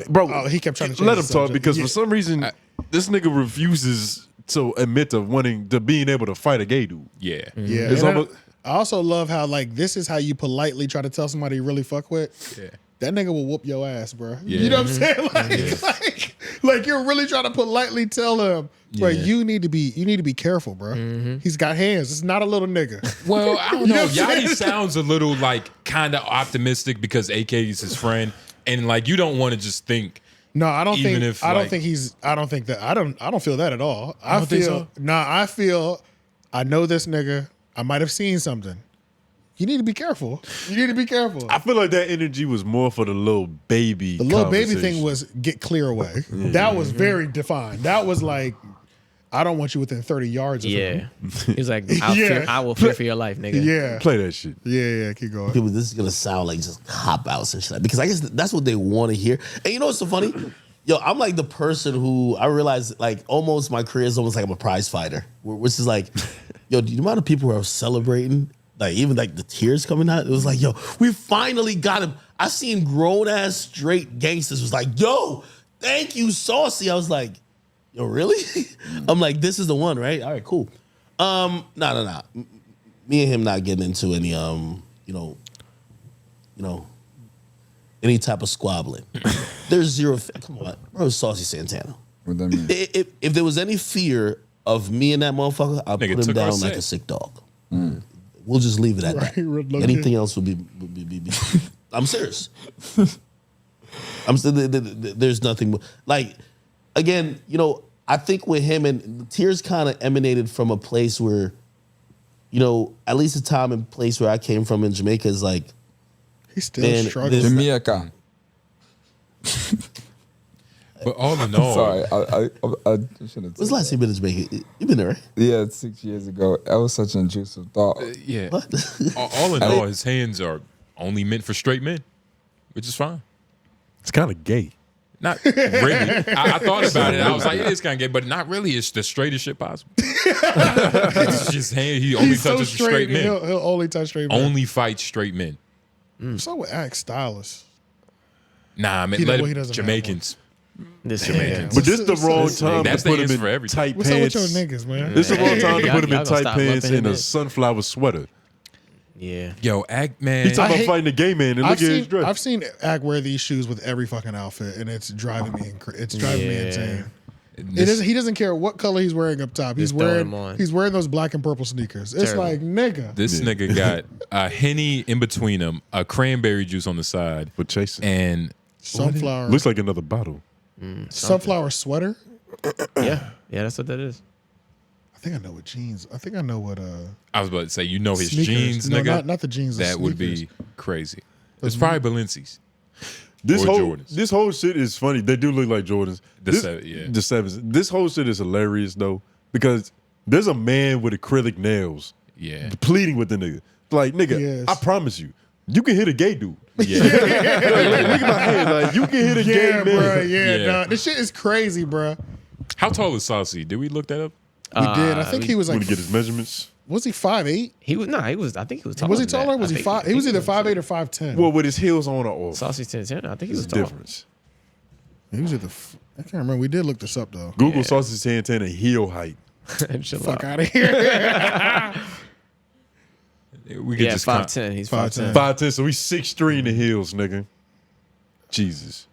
Bro, he kept trying to let change him the talk subject. because Yeah. for some reason, this nigga refuses to admit to being able to fight a gay dude. Yeah. Yeah. It's And almost, I also love how like this is how you politely try to tell somebody you really fuck with. Yeah. That nigga will whoop your ass, bro. Yeah. You know what I'm saying? Like you're really trying to politely tell him, bro, you need to be careful, bro. He's got hands. It's not a little nigga. Well, I don't You know. what I'm Yachty saying? sounds a little like kind of optimistic because AK is his friend, and like you don't want to just think. No, I don't Even think. if, I don't like- think he's. I don't think that. I don't feel that at all. I don't think feel. so? Nah, I feel. I know this nigga. I might have seen something. You need to be careful. You need to be careful. I feel like that energy was more for the little baby. The little baby conversation. thing was get clear away. That was very defined. That was like, I don't want you within 30 yards of him. He's like, Yeah. I will fear for your life, nigga. Yeah. Play that shit. Yeah, keep going. People, this is gonna sound like just cop outs and shit. Because I guess that's what they want to hear. And you know what's so funny? Yo, I'm like the person who I realize like almost my career is almost like I'm a prize fighter, which is like, yo, the amount of people who are celebrating, like even like the tears coming out, it was like, yo, we finally got him. I seen grown ass straight gangsters was like, yo, thank you, Saucy. I was like, yo, really? I'm like, this is the one, right? All right, cool. No. Me and him not getting into any any type of squabbling. There's zero. Come on, bro, Saucy Santana. What that mean? If there was any fear of me and that motherfucker, I'd Nigga put him took our down like set. a sick dog. We'll just leave it at Right, low that. key. Anything else would be. I'm serious. I'm still. There's nothing like. Again, I think with him and the tears kind of emanated from a place where, at least the time and place where I came from in Jamaica is like. He's still struggling. Jamaica. But all in all, Sorry, I shouldn't. When's the last time you been to Jamaica? You been there, right? Yeah, 6 years ago. That was such an intrusive thought. yeah. All in all, his hands are only meant for straight men, which is fine. It's kind of gay. Not really. I thought about it. I was like, it is kind of gay, but not really. It's the straightest shit possible. It's just hand. He only He's so touches straight men. He'll only touch straight men. Only fights straight men. So with Axe Stylist. Nah, man. He Let doesn't have Jamaicans. This Jamaicans. But this is the wrong time That's to the put answer him for in everything. tight What's up with pants. your niggas, man? This is the wrong time to put him y'all in gonna tight stop pants lumping and him a in. sunflower sweater. Yeah. Yo, Act man. He talking I about hate- fighting a gay man and look at his dress. I've seen Act wear these shoes with every fucking outfit, and it's driving me. It's driving me insane. He doesn't care what color he's wearing up top. He's Just throw wearing them on. he's wearing those black and purple sneakers. It's Terrible. like nigga. This nigga got a Henny in between them, a cranberry juice on the side, for chasing, and Sunflower. Looks like another bottle. Sunflower sweater. Yeah, that's what that is. I think I know what jeans. I think I know what. I was about to say, you know his Sneakers. jeans, No, nigga. not the jeans, the That would be crazy. It's probably Balenci's. This Or whole Jordans. this whole shit is funny. They do look like Jordans. The This- seven- yeah. the sevens. This whole shit is hilarious though because there's a man with acrylic nails. Yeah. Pleading with the nigga. Like nigga, Yes. I promise you, you can hit a gay dude. Yeah. Like, look at my hand. Like you can hit a gay Yeah, man. bro. Yeah, Yeah. nah, this shit is crazy, bro. How tall is Saucy? Did we look that up? We did. I think he was Want like. to get his measurements? Was he 5'8"? He was I think he was taller. Was he than that. taller? Was I he think- five? I He was think either 5'8" or 5'10". Well, with his heels on or off. Saucy Santana. I think he There's was a tall. difference. He was either. I can't remember. We did look this up though. Google Saucy Santana heel height. Chill Fuck out. out of here. We could Yeah, just 5'10". He's 5'10". 5'10", so he's 6'3" in the heels, nigga. Jesus.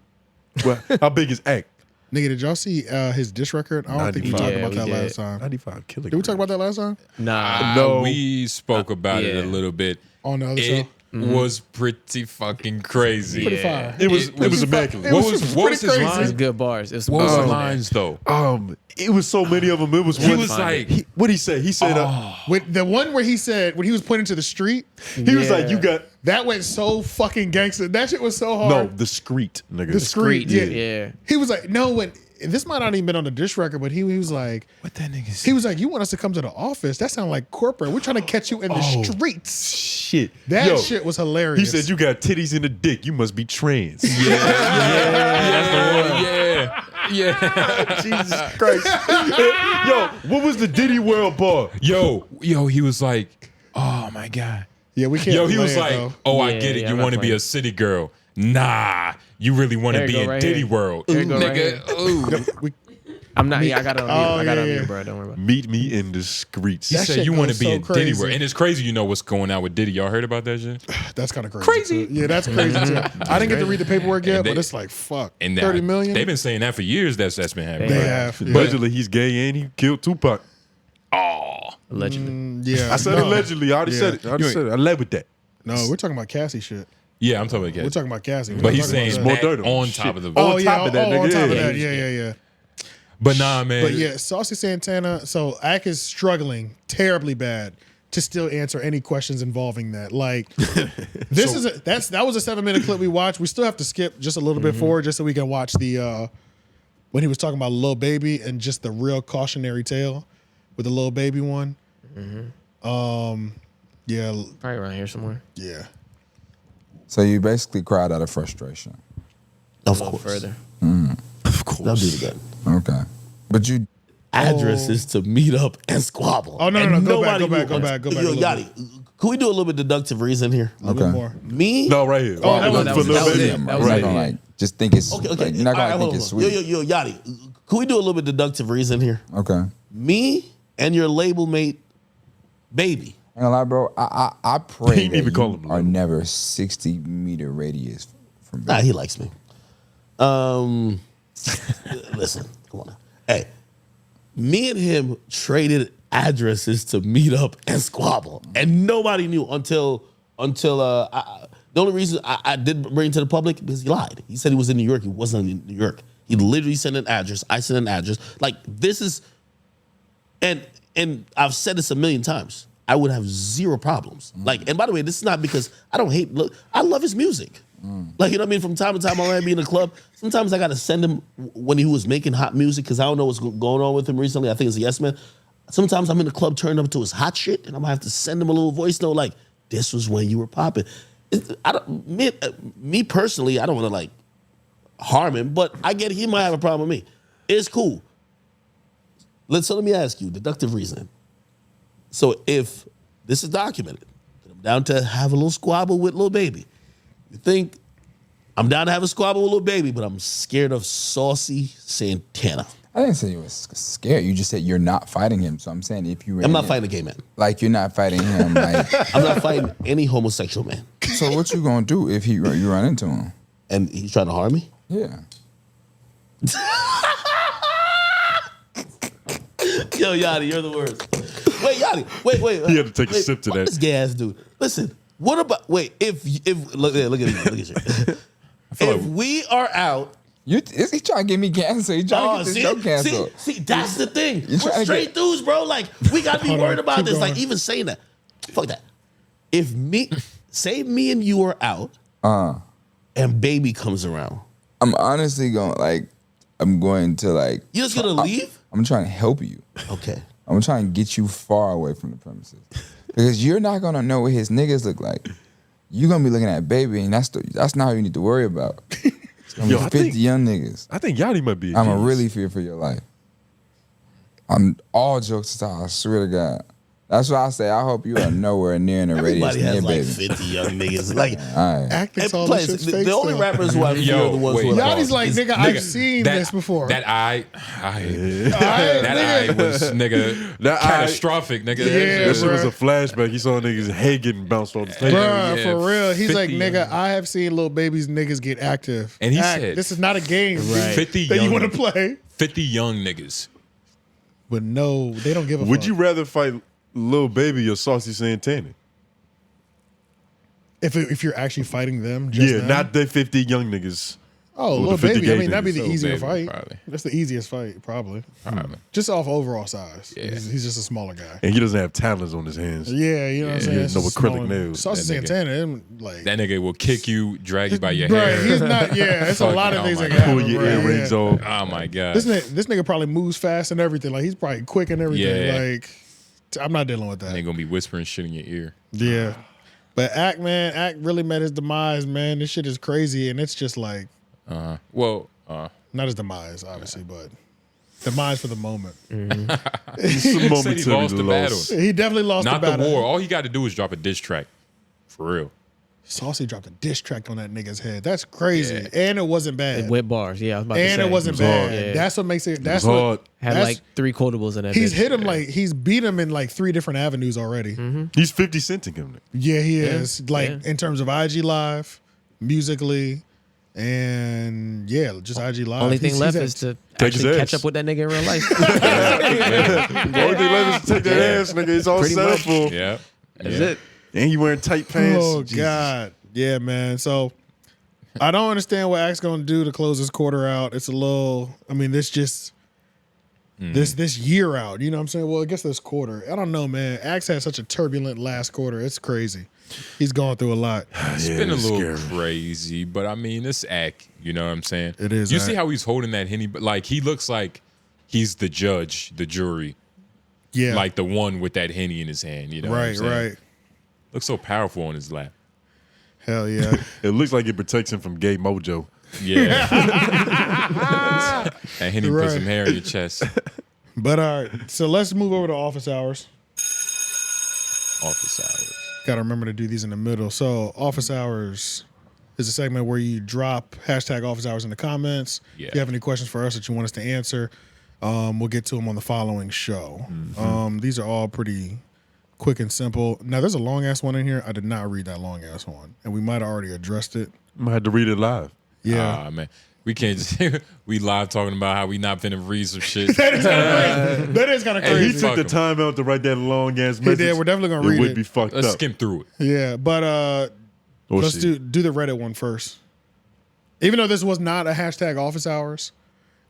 Well, how big is Act? Nigga, did y'all see his dish record? I don't think we 95. talked Yeah, about we that did. last time. 95 kilograms. Did we talk about that last time? Nah. No. We spoke about it Yeah. a little bit. On the other It show? was pretty fucking crazy. Pretty fire. It was immaculate. What was pretty his crazy. It was line? good bars. It was What was the bars. lines though? It was so many of them. It was He one. was like, What'd he say? He said, With the one where he said when he was pointing to the street, he was like, you got that went so fucking gangster. That shit was so hard. no discreet, nigga. Discreet, yeah. Yeah. He was like, no, when this might not even been on the dish record, but he was like, what that nigga He was like, you want us to come to the office? That sound like corporate. We're trying to catch you in the streets. Shit. That shit was hilarious. He said, you got titties in a dick. You must be trans. Yeah. Jesus Christ. Yo, what was the Diddy World bar? Yo, he was like, oh my God. Yeah, we can't. Yo, he was play like, it, oh, I get it. You want to be a city girl. Nah, you really want to be in Diddy World. Nigga, ooh. I'm not. Yeah, I got it on mute. I got it on mute, bro. Don't worry about it. Meet me in the streets. He said you want to be in Diddy World. And it's crazy, you know what's going on with Diddy. Y'all heard about that shit? That's kind of crazy. Yeah, that's crazy too. I didn't get to read the paperwork yet, but it's like, fuck. And 30 million? They've been saying that for years. That's been happening. They have. Yeah. Allegedly, he's gay and he killed Tupac. Oh. Allegedly. Yeah. I said allegedly. I already said it. I led with that. No, we're talking about Cassie shit. Yeah, I'm talking about Cassie. We're talking about Cassie. But he's saying that. more dirt on top of the on top of that. Yeah. But nah, man. But yeah, Saucy Santana. So Ak is struggling terribly bad to still answer any questions involving that. Like this that was a 7-minute clip we watched. We still have to skip just a little bit forward just so we can watch the when he was talking about Lil Baby and just the real cautionary tale with the Lil Baby one. Yeah, probably around here somewhere. Yeah. So you basically cried out of frustration. Of course. Further. Of course. I'll do it again. Okay. But you addresses to meet up and squabble. Oh no, go back. Yo, Yachty, can we do a little bit deductive reason here? A little bit more. Me? No, right here. that was it. Right. Like, just think it's okay. Like, you're not gonna think it's sweet. Yo, Yachty, can we do a little bit deductive reason here? Okay. Me and your label mate, Baby. I'm gonna lie, bro. I pray He that even call you him are never 60-meter radius from. Nah, he likes me. Listen, come on now. Hey, me and him traded addresses to meet up and squabble, and nobody knew until the only reason I did bring it to the public because he lied. He said he was in New York. He wasn't in New York. He literally sent an address. I sent an address. Like this is, and I've said this a million times. I would have zero problems. Like, and by the way, this is not because I don't hate. Look, I love his music. Like, you know what I mean? From time to time, I might be in a club. Sometimes I got to send him when he was making hot music because I don't know what's going on with him recently. I think it's a Yes Man. Sometimes I'm in the club turned up to his hot shit, and I'm gonna have to send him a little voice note like, "This was when you were popping." Me personally, I don't want to like harm him, but I get he might have a problem with me. It's cool. So let me ask you, deductive reasoning. So if this is documented, I'm down to have a little squabble with Lil Baby. You think I'm down to have a squabble with Lil Baby, but I'm scared of Saucy Santana. I didn't say you was scared. You just said you're not fighting him. So I'm saying if you I'm not fighting a gay man. Like you're not fighting him. Like I'm not fighting any homosexual man. So what you gonna do if you run into him? And he's trying to harm me? Yeah. Yo, Yachty, you're the worst. Wait, Yachty, wait. He had to take a sip to that. This gay ass dude. Listen, what about if look at you. If we are out. Is he trying to get me canceled? He trying to get this show canceled. See, that's the thing. We're straight dudes, bro. Like, we gotta be worried about this. Like, even saying that. Fuck that. If say me and you are out, and Baby comes around. I'm honestly going to You just gonna leave? I'm trying to help you. Okay. I'm trying to get you far away from the premises. Because you're not gonna know what his niggas look like. You're gonna be looking at Baby, and that's not how you need to worry about. Yo, 50 young niggas. I think Yachty might be I'm a really fear for your life. I'm all jokes aside, I swear to God. That's why I say I hope you are nowhere near in the radius Everybody has near like Baby. 50 young niggas. Like, acting tall plus, the only rappers who I fear are the ones who are Yachty's like, nigga, I've seen this before. That eye was catastrophic, nigga. Yeah, that shit was a flashback. He saw niggas' head getting bounced off the stage. Bruh, for real. He's like, nigga, I have seen Lil Baby's niggas get active. And he said, this is not a game. Right. 50 that young, you want to play. 50 young niggas. But no, they don't give a fuck. Would you rather fight Lil Baby or Saucy Santana? If you're actually fighting them, Not the 50 young niggas. Oh, Lil Baby. I mean, that'd be the Lil easier Baby, fight. probably. That's the easiest fight, probably. Just off overall size. Yeah. He's just a smaller guy. And he doesn't have talons on his hands. Yeah, you know what I'm saying? No It's just acrylic smaller. nails. Saucy That nigga. Santana, him, like That nigga will kick you, drag you by your Right, hair. he's not. Yeah, it's a lot of things that can Pull happen. your right, earrings yeah. off. Oh my god. This nigga probably moves fast and everything. Like he's probably quick and everything. Yeah. Like I'm not dealing with that. They gonna be whispering shit in your ear. Yeah. But Act really met his demise, man. This shit is crazy, and it's just like not his demise, obviously, but demise for the moment. He said he lost the battle. He definitely lost Not the battle. the war. All he got to do is drop a diss track. For real. Saucy dropped a diss track on that nigga's head. That's crazy, and it wasn't bad. With bars, yeah. I was about to And say. it wasn't was hard. bad. Yeah. That's what makes it. That's was what hard. Had that's- like 3 quotables in that. He's bitch. hit him like he's beat him in like 3 different avenues already. He's 50 centing him. Yeah, he is. Like yeah. in terms of IG Live, musically, and yeah, just IG Live. Only thing He's left at- is to Take his actually ass. catch up with that nigga in real life. The only thing left is to take that ass, nigga. It's all Pretty set up much. for. Yeah. That's it. And you wearing tight pants. Oh Jesus. God, yeah, man. So I don't understand what Act's gonna do to close this quarter out. It's a little. I mean, this just this year out. You know what I'm saying? Well, I guess this quarter. I don't know, man. Axe had such a turbulent last quarter. It's crazy. He's going through a lot. It's been a little crazy, but I mean, it's Act. You know what I'm saying? It is. You see how he's holding that Henny? But like, he looks like he's the judge, the jury. Yeah. Like the one with that Henny in his hand. You know what I'm Right, saying? right. Looks so powerful on his lap. Hell yeah. It looks like it protects him from gay mojo. Yeah. And Henny Right. put some hair in your chest. But all right, so let's move over to office hours. Office hours. Got to remember to do these in the middle. So office hours is a segment where you drop hashtag office hours in the comments. Yeah. If you have any questions for us that you want us to answer, we'll get to them on the following show. These are all pretty quick and simple. Now, there's a long ass one in here. I did not read that long ass one, and we might have already addressed it. I might have to read it live. Yeah. Ah, man. We can't just, we live talking about how we not finna read some shit. That is kind of crazy. That is kind of Hey, crazy. He took the time out to write that long ass message. did. We're definitely gonna read It would it. be fucked Let's up. skim through it. Yeah, but Or let's she. do the Reddit one first. Even though this was not a hashtag office hours,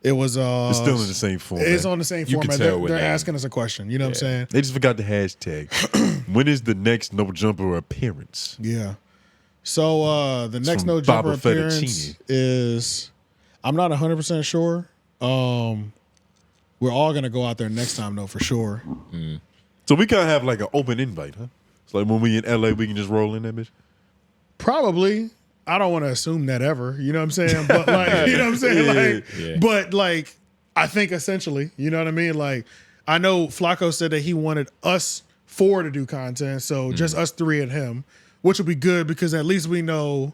it was. It's still in the same format. It's on the same You can format. tell They're, what they're they- asking us a question. You know what I'm saying? They just forgot the hashtag. When is the next no jumper appearance? Yeah. So the next from No Jumper Baba appearance Fettuccine. is, I'm not 100% sure. We're all gonna go out there next time though, for sure. So we kind of have like an open invite, huh? It's like when we in LA, we can just roll in that bitch. Probably. I don't want to assume that ever. You know what I'm saying? But like, you know what I'm saying? Like, Yeah. but like, I think essentially, you know what I mean? Like, I know Flacco said that he wanted us 4 to do content, so just us 3 and him, which will be good because at least we know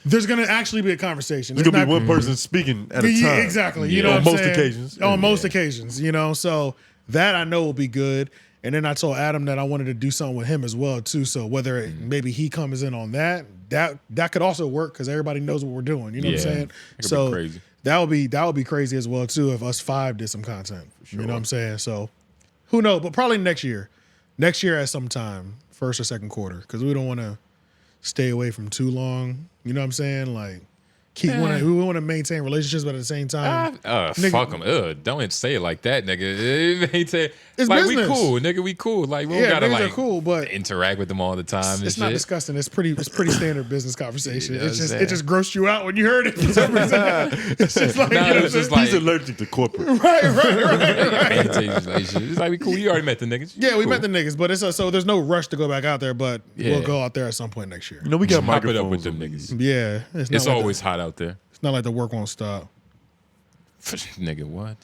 there's gonna actually be a conversation. There's gonna be one person speaking at a Yeah, time. exactly. You Yeah. know, On what I'm most saying? occasions. On most occasions, you know. So that I know will be good. And then I told Adam that I wanted to do something with him as well too. So whether maybe he comes in on that could also work because everybody knows what we're doing. You know what I'm Yeah. saying? That could be So crazy. that would be crazy as well too if us 5 did some content. You know what I'm saying? So who knows? But probably next year. Next year at some time, first or second quarter, because we don't want to stay away from too long. You know what I'm saying? Like we want to maintain relationships, but at the same time, nigga, Fuck them. Don't say it like that, nigga. It's like business. we cool, nigga. We cool. Like we don't yeah, gotta niggas like are cool, but interact with them all the time. it's and not shit. disgusting. It's pretty standard business conversation. Yeah, It's just I'm it just grossed you out when you heard it. For some reason. It's just like, Nah, you know it's just He's like allergic to corporate. right. It's like we cool. You already met the niggas. Yeah, we Cool. met the niggas, but it's so there's no rush to go back out there. But Yeah. we'll go out there at some point next year. You know, we got Just mop it microphones up with them on niggas. Yeah, It's not like always hot out there. it's not like the work won't stop. Nigga, what?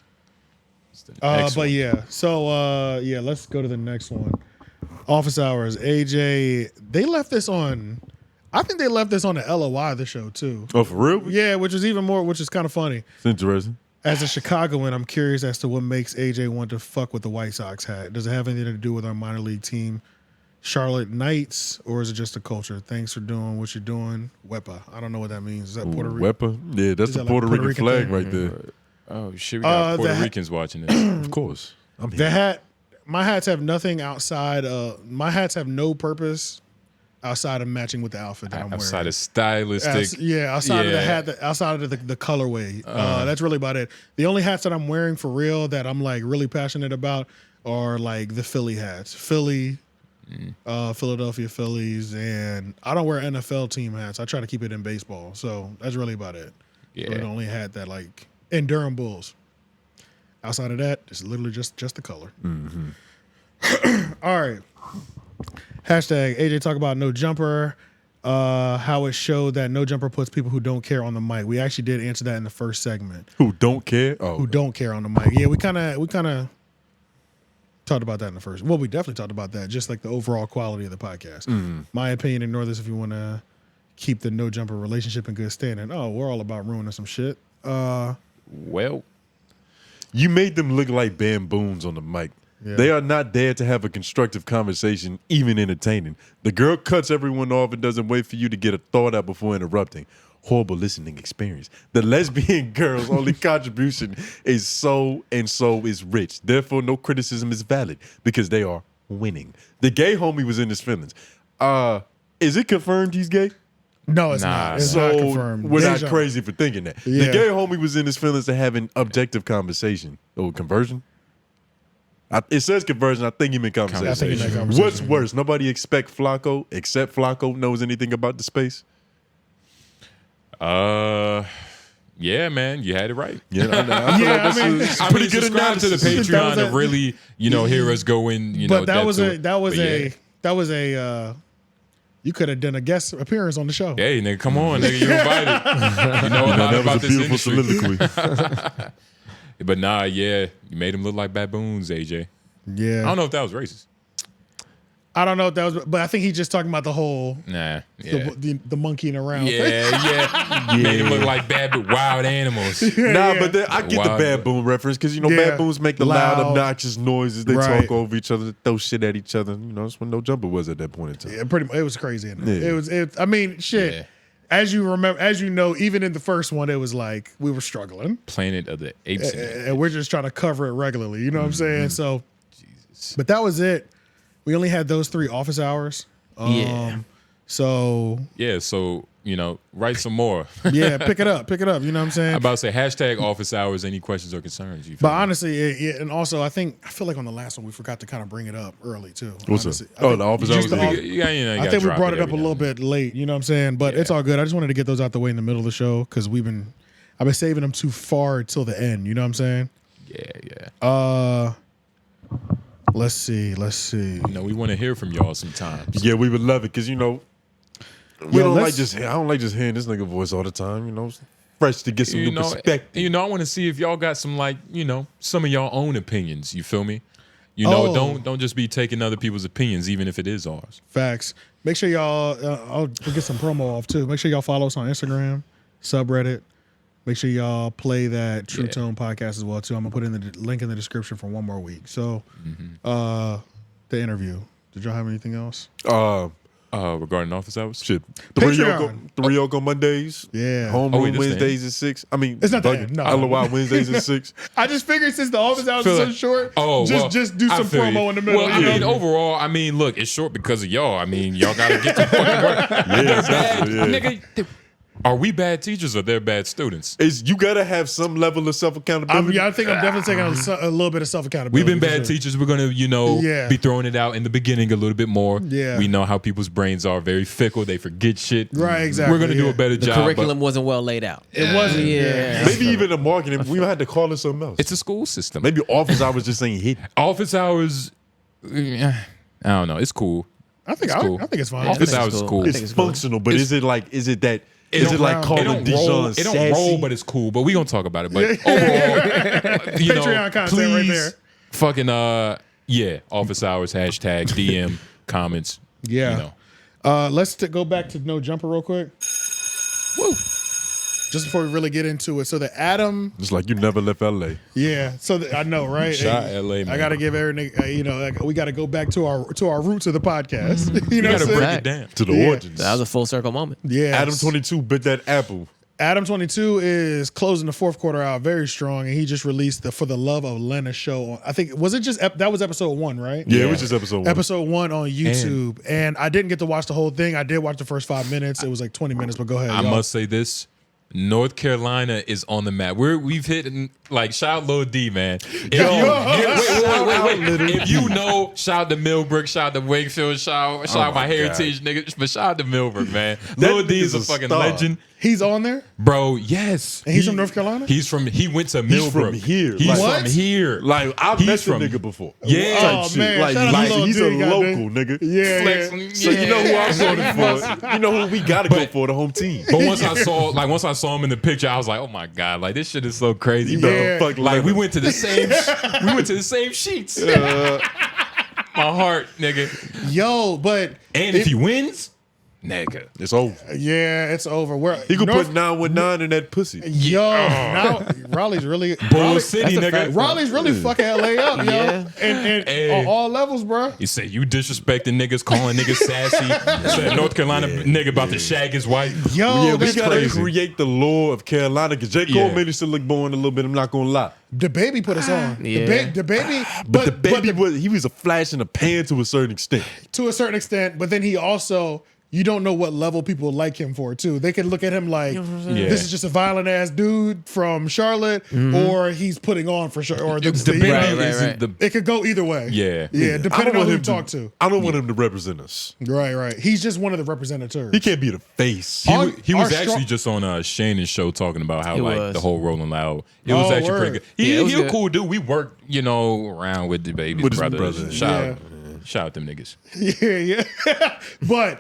It's the But next one. yeah, so yeah, let's go to the next one. Office hours. AJ, they left this on. I think they left this on the LOI the show too. Oh, for real? Yeah, which is kind of funny. It's interesting. As a Chicagoan, I'm curious as to what makes AJ want to fuck with the White Sox hat. Does it have anything to do with our minor league team, Charlotte Knights, or is it just a culture? Thanks for doing what you're doing, Wepa. I don't know what that means. Is that Puerto Rico? Weapon? Yeah, that's Is the that like Puerto Puerto Rican Rican flag thing? right there. Oh shit, we got Puerto the- Ricans watching this. Of course. The hat. My hats have nothing outside. My hats have no purpose outside of matching with the outfit that I'm wearing. Outside of stylistic. Outside of the hat, outside of the colorway. That's really about it. The only hats that I'm wearing for real that I'm like really passionate about are like the Philly hats. Philadelphia Phillies, and I don't wear NFL team hats. I try to keep it in baseball. So that's really about it. Yeah. Really the only hat that like, and Durham Bulls. Outside of that, it's literally just the color. All right. Hashtag AJ talk about no jumper. How it showed that no jumper puts people who don't care on the mic. We actually did answer that in the first segment. Who don't care? Oh, who don't care on the mic. Yeah, we kind of talked about that in the first. Well, we definitely talked about that. Just like the overall quality of the podcast. My opinion. Ignore this if you want to keep the no jumper relationship in good standing. Oh, we're all about ruining some shit. Well, you made them look like bamboons on the mic. Yeah. They are not there to have a constructive conversation, even entertaining. The girl cuts everyone off and doesn't wait for you to get a thought out before interrupting. Horrible listening experience. The lesbian girl's only contribution is so and so is rich. Therefore, no criticism is valid because they are winning. The gay homie was in his feelings. Is it confirmed he's gay? No, it's not. It's not confirmed. We're not crazy for thinking that. Yeah. The gay homie was in his feelings to have an objective conversation. Oh, conversion? It says conversion. I think he meant conversation. I think he meant conversation. What's worse? Nobody except Flacco knows anything about the space? Yeah, man, you had it right. Yeah, I feel like that's a pretty good subscribe to the analysis. Patreon to really, hear us go in. But that was a. You could have done a guest appearance on the show. Hey, nigga, come on, nigga, you invited. You know a lot about this industry. Soliloquy. But nah, yeah, you made them look like baboons, AJ. Yeah, I don't know if that was racist. I don't know if that was, but I think he's just talking about the whole the monkeying around. Yeah. Made them look like wild animals. But I get the baboon reference because baboons make the loud, obnoxious noises. They Right. talk over each other, throw shit at each other. That's when no jumper was at that point in time. Yeah, pretty much. It was crazy. In there. Yeah. I mean, shit. Yeah. As you remember, as you know, even in the first one, it was like we were struggling. Planet of the Apes. And we're just trying to cover it regularly. You know what I'm saying? So, but that was it. We only had those 3 office hours. So write some more. Yeah, pick it up. You know what I'm saying? I'm about to say hashtag office hours. Any questions or concerns? But honestly, and also I feel like on the last one we forgot to kind of bring it up early too. What's honestly. up? The office hours. I think we brought it up a little bit late. You know what I'm saying? But it's all good. I just wanted to get those out the way in the middle of the show because I've been saving them too far till the end. You know what I'm saying? Yeah. Let's see. We want to hear from y'all sometimes. Yeah, we would love it because I don't like just hearing this nigga voice all the time. It's fresh to get some new perspective. I want to see if y'all got some some of y'all own opinions. You feel me? Don't just be taking other people's opinions, even if it is ours. Facts. Make sure y'all. I'll get some promo off too. Make sure y'all follow us on Instagram, subreddit. Make sure y'all play that True Tone podcast as well too. I'm gonna put in the link in the description for one more week. So, the interview. Did y'all have anything else? Regarding office hours? Shit. The Ryoko Mondays. Yeah. Homeroom Wednesdays at 6. I mean, it's not that. No. LOI Wednesdays at 6. I just figured since the office hours is so short, just do some promo in the middle. Well, overall, look, it's short because of y'all. Y'all gotta get to fucking work. Yeah, exactly. Yeah. Nigga, are we bad teachers or they're bad students? You gotta have some level of self accountability. I think I'm definitely taking a little bit of self accountability. We've been bad teachers. We're gonna, be throwing it out in the beginning a little bit more. Yeah. We know how people's brains are very fickle. They forget shit. Right, exactly. We're gonna do a better job. The curriculum wasn't well laid out. It wasn't. Yeah. Maybe even the marketing. We had to call it something else. It's a school system. Maybe office hours just ain't hit. Office hours. I don't know. It's cool. I think it's fine. Office hours is cool. It's functional, but is it like calling Dejon It don't roll, but it's cool. But we gonna talk about it. But overall, Patreon content right there. Fucking office hours, hashtag DM comments. Yeah. Let's go back to No Jumper real quick. Woo. Just before we really get into it, so the Adam, it's like you never left LA. Yeah, so I know, right? Shot LA, man. I gotta give everything. We gotta go back to our roots of the podcast. You know, gotta break it down to the origins. That was a full circle moment. Yeah, Adam22 bit that apple Adam22 is closing the fourth quarter out very strong, and he just released the For the Love of Lena show. I think, was it just, that was episode 1, right? Yeah, it was just episode 1. Episode 1 on YouTube. And I didn't get to watch the whole thing. I did watch the first 5 minutes. It was like 20 minutes, but go ahead. I must say this. North Carolina is on the map. We've hit, like, shout out Lil D, man. Wait. If you know, shout out to Millbrook, shout out to Wakefield, shout out my heritage nigga, but shout out to Millbrook, man. Lil D is a fucking legend. He's on there? Bro, yes. And he's from North Carolina? He went to Millbrook. He's from here. He's from here. Like, I've met the nigga before. Yeah. Oh, man. Like he's a local nigga. Yeah. So you know who I'm voting for. You know who we gotta go for, the home team. But once I saw him in the picture, I was like, oh my God, like this shit is so crazy, bro. Yeah. Like we went to the same sheets. My heart, nigga. Yo, but if he wins, nigga, it's over. Yeah, it's over. He could put 919 in that pussy. Yo, now Raleigh's really Bull City, nigga. Raleigh's really fucking LA up, yo. Yeah. And on all levels, bro. You say you disrespecting niggas, calling niggas sassy. Said North Carolina nigga about to shag his wife. Yo, we gotta crazy. create the lore of Carolina because J. Cole made us to look born a little bit. I'm not gonna lie. The baby put us on. Yeah. The baby, But the baby he was a flash in the pan to a certain extent. To a certain extent, but then he also. You don't know what level people like him for, too. They can look at him like, this is just a violent ass dude from Charlotte, or he's putting on for sure. Or it could go either way. Yeah. Depending on who you talk to. I don't want him to represent us. Right. He's just one of the representatives. He can't be the face. He was actually just on Shannon's show talking about how the whole Rolling Loud. It was actually pretty good. He a cool dude. We worked, around with the baby's brothers. Shout out them niggas. Yeah. But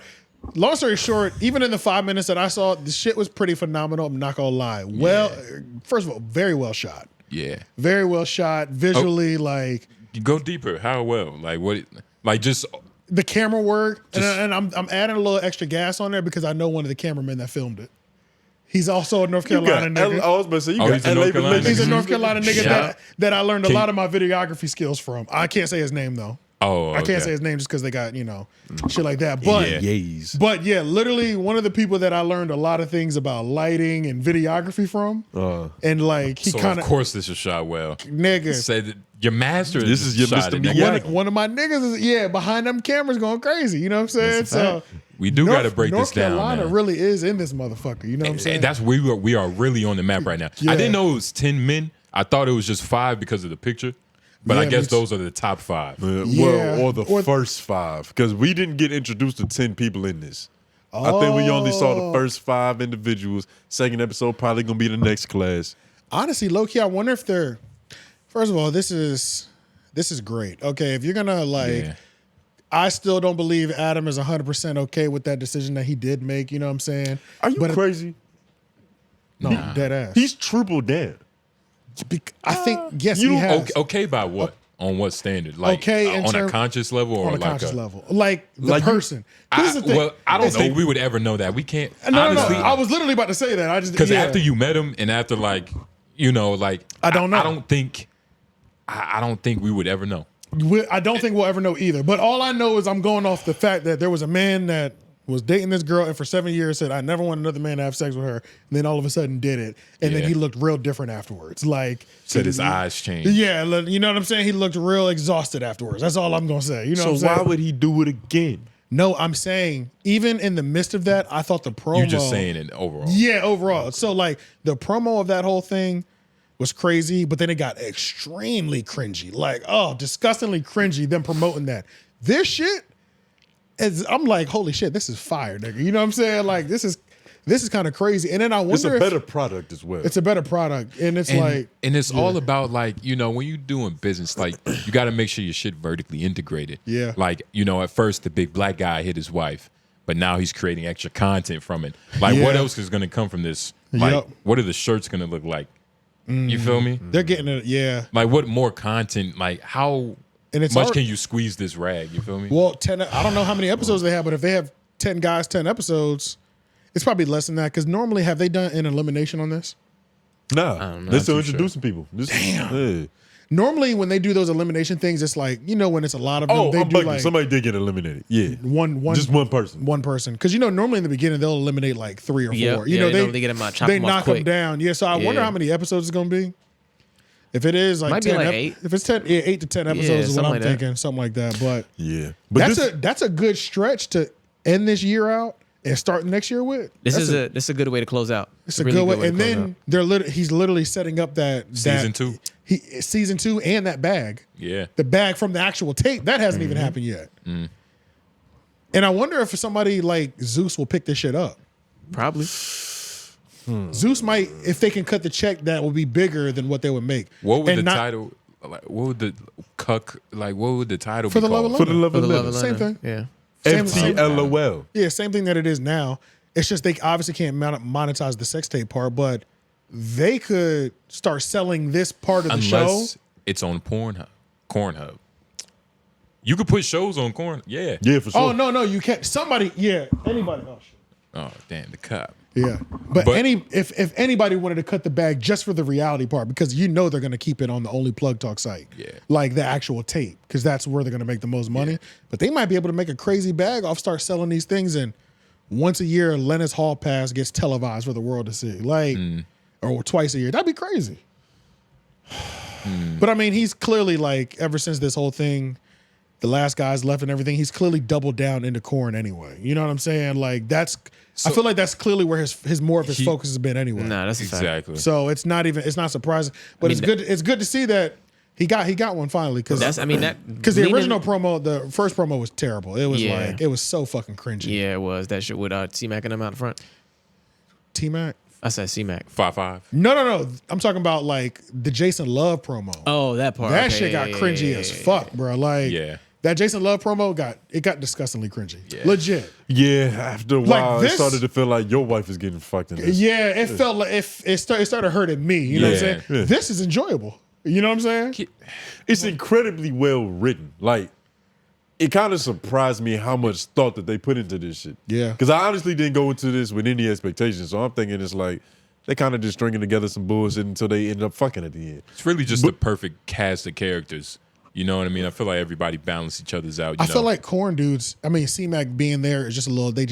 long story short, even in the 5 minutes that I saw, the shit was pretty phenomenal. I'm not gonna lie. Well, first of all, very well shot. Yeah. Very well shot. Visually, like. You go deeper. How well? Like what? Like just the camera work, and I'm adding a little extra gas on there because I know one of the cameramen that filmed it. He's also a North Carolina nigga. I was about to say, he's a North Carolina nigga. He's a North Carolina nigga that I learned a lot of my videography skills from. I can't say his name though. Oh, okay. I can't say his name just because they got, shit like that. But yeah, literally one of the people that I learned a lot of things about lighting and videography from. And like he kind of course this is shot well. Nigga. Said your master. This is your Mr. Miyagi. One of my niggas is behind them cameras going crazy. You know what I'm saying? So we do got to break this down. North Carolina man. really is in this motherfucker. You know what I'm saying? And that's where we are really on the map right now. Yeah. I didn't know it was 10 men. I thought it was just 5 because of the picture. But I guess those are the top 5. Or the first 5. Because we didn't get introduced to 10 people in this. I think we only saw the first 5 individuals. Second episode probably going to be the next class. Honestly, low-key, I wonder if they're... First of all, this is great. Okay, if you're going to I still don't believe Adam is 100% okay with that decision that he did make. You know what I'm saying? Are you crazy? No, dead ass. He's triple dead. I think yes, he has. Okay, by what? On what standard? Like okay, on a conscious level or on a like conscious level, like the person. This is the thing. Well, I don't think we would ever know that. We can't. Honestly, I was literally about to say that. I just because after you met him and after I don't know. I don't think we would ever know. I don't think we'll ever know either. But all I know is I'm going off the fact that there was a man that was dating this girl and for 7 years said, I never want another man to have sex with her. And then all of a sudden did it. And then he looked real different afterwards. Like said his eyes changed. Yeah, you know what I'm saying? He looked real exhausted afterwards. That's all I'm going to say. You know so what I'm saying? why would he do it again? No, I'm saying even in the midst of that, I thought the promo. You're just saying it overall. Yeah, overall. So the promo of that whole thing was crazy, but then it got extremely cringy. Disgustingly cringy, them promoting that. This shit, I'm like, holy shit, this is fire, nigga. You know what I'm saying? Like, this is kind of crazy. And then I wonder it's a better product as well. It's a better product. And it's all about when you're doing business, you got to make sure your shit vertically integrated. Yeah. At first the big black guy hit his wife, but now he's creating extra content from it. What else is going to come from this? What are the shirts going to look like? You feel me? They're getting it, yeah. What more content? How much can you squeeze this rag? You feel me? Well, 10. I don't know how many episodes they have, but if they have 10 guys, 10 episodes, it's probably less than that. Because normally, have they done an elimination on this? Nah, they're still introducing people. Damn. Normally, when they do those elimination things, it's like, when it's a lot of them, Oh, they I'm do bugging. like Somebody did get eliminated. Yeah. just one person. One person. Because, normally in the beginning, they'll eliminate like 3 or 4. Yep. They normally get them out, chop they them off knock quick. them down. Yeah, so I wonder how many episodes it's going to be. If it is like Might be 10, like 8. If it's 10, 8 to 10 episodes is what something I'm like that. thinking. Something like that. But Yeah. But that's a good stretch to end this year out and start next year with. This is a good way to close out. It's a really good way. And then he's literally setting up that Season 2. Season 2 and that bag. Yeah. The bag from the actual tape. That hasn't even happened yet. Mm. And I wonder if somebody like Zeus will pick this shit up. Probably. Zeus might, if they can cut the check, that will be bigger than what they would make. What would And the not- title? Like, what would the cuck? Like, what would the title For be the love called? of Lena. For the love of Lena. Same thing. Yeah. Same- FTLOL. Yeah, same thing that it is now. It's just they obviously can't monetize the sex tape part, but they could start selling this part of the show. Unless it's on Cornhub. You could put shows on Corn. Yeah. Yeah, for sure. Oh no, you can't. Somebody, anybody. Oh shit. Oh damn, the cop. Yeah, but if anybody wanted to cut the bag just for the reality part, because they're going to keep it on the Only Plug Talk site, like the actual tape, because that's where they're going to make the most money. But they might be able to make a crazy bag off, start selling these things, and once a year, Lena's Hall Pass gets televised for the world to see, or twice a year. That'd be crazy. But I mean, he's clearly like, ever since this whole thing, the last guys left and everything, he's clearly doubled down into Corn anyway. You know what I'm saying? Like I feel like that's clearly where his more of his focus has been anyway. Nah, that's exactly. So it's not surprising, but it's good. It's good to see that he got one finally, because the original promo, the first promo was terrible. It was it was so fucking cringy. Yeah, it was. That shit with T-Mac and them out front. T-Mac? I said C-Mac. 5'5". No. I'm talking about like the Jason Love promo. Oh, that part. That Okay, shit got cringy as fuck, bro. Like that Jason Love promo got disgustingly cringy. Legit. Yeah, after a while, this- it started to feel like your wife is getting fucked in this. Yeah, it felt like it started hurting me. You know what I'm saying? Yeah. This is enjoyable. You know what I'm saying? It's incredibly well written. Like, it kind of surprised me how much thought that they put into this shit. Yeah. Because I honestly didn't go into this with any expectations. So I'm thinking it's like, they kind of just stringing together some bullshit until they end up fucking at the end. It's really just the perfect cast of characters. You know what I mean? I feel like everybody balanced each other's out. I feel like Corn dudes, I mean, C-Mac being there is just a little, they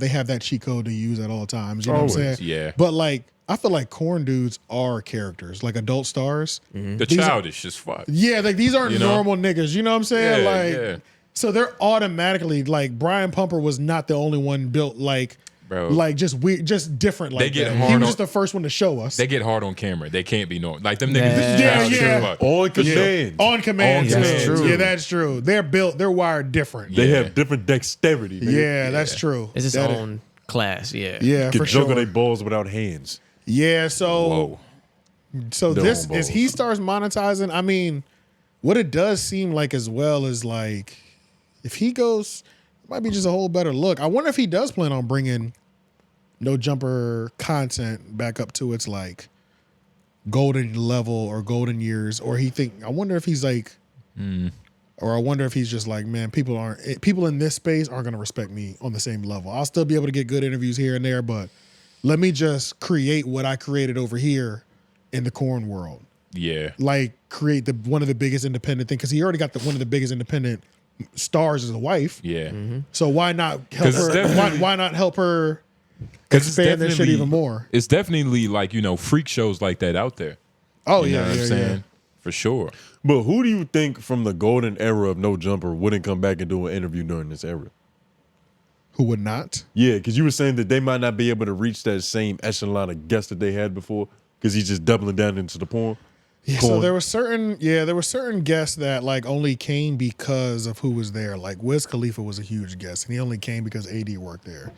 have that cheat code to use at all times. You know what I'm saying? Yeah. But like, I feel like Corn dudes are characters, like adult stars. The childish as fuck. Yeah, like these aren't normal niggas. You know what I'm saying? So they're automatically like, Brian Pumper was not the only one built like, bro, like just weird, just different. Like they get that. hard He was on- just the first one to show us. They get hard on camera. They can't be normal. Like them niggas is childish as fuck. On command. On command. On That's command. true. Yeah, that's true. They're wired different. They have different dexterity. nigga. Yeah, that's true. It's its That is- own class. Yeah. Yeah, Can for juggle sure. their balls without hands. Yeah, so Their this own as he starts monetizing, I mean, what it does seem like as well is like, if he goes, it might be just a whole better look. I wonder if he does plan on bringing No Jumper content back up to its like golden level or golden years, or I wonder if he's like, or I wonder if he's just like, man, people in this space aren't gonna respect me on the same level. I'll still be able to get good interviews here and there, but let me just create what I created over here in the Corn world. Yeah. Like create one of the biggest independent thing, because he already got one of the biggest independent stars as a wife. Yeah. So why not help her? Why not help her expand that shit even more? It's definitely like, freak shows like that out there. Oh, You know yeah, what I'm yeah, saying? yeah. For sure. But who do you think from the golden era of No Jumper wouldn't come back and do an interview during this era? Who would not? Yeah, because you were saying that they might not be able to reach that same echelon of guests that they had before because he's just doubling down into the porn. Yeah, so there were certain guests that like only came because of who was there. Like Wiz Khalifa was a huge guest, and he only came because AD worked there.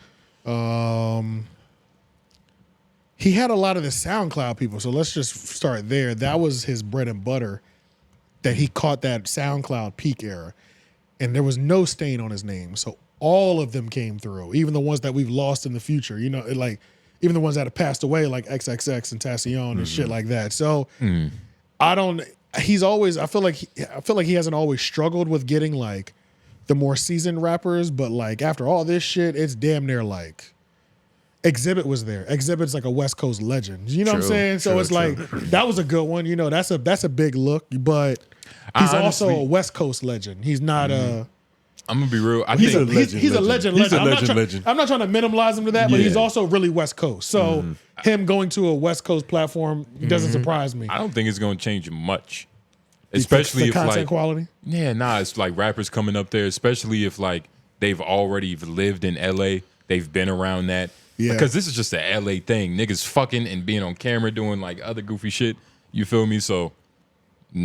He had a lot of the SoundCloud people, so let's just start there. That was his bread and butter, that he caught that SoundCloud peak era, and there was no stain on his name. So all of them came through, even the ones that we've lost in the future. Like even the ones that have passed away, like XXX and Tassion and shit like that. So. He's always, I feel like he hasn't always struggled with getting like the more seasoned rappers, but like after all this shit, it's damn near like Exhibit was there. Exhibit's like a West Coast legend. You know what I'm True, saying? So true, it's true. like that was a good one. You know, that's a big look, but he's also a West Coast legend. He's not a. I'm gonna be real. He's a legend. He's a legend. He's a legend. legend. I'm not trying to minimize him to that, but Yeah. he's also really West Coast. So him going to a West Coast platform doesn't surprise me. I don't think it's gonna change much, The especially if content like quality. Yeah, it's like rappers coming up there, especially if like they've already lived in LA, they've been around that. Yeah. Because this is just a LA thing, niggas fucking and being on camera doing like other goofy shit. You feel me? So,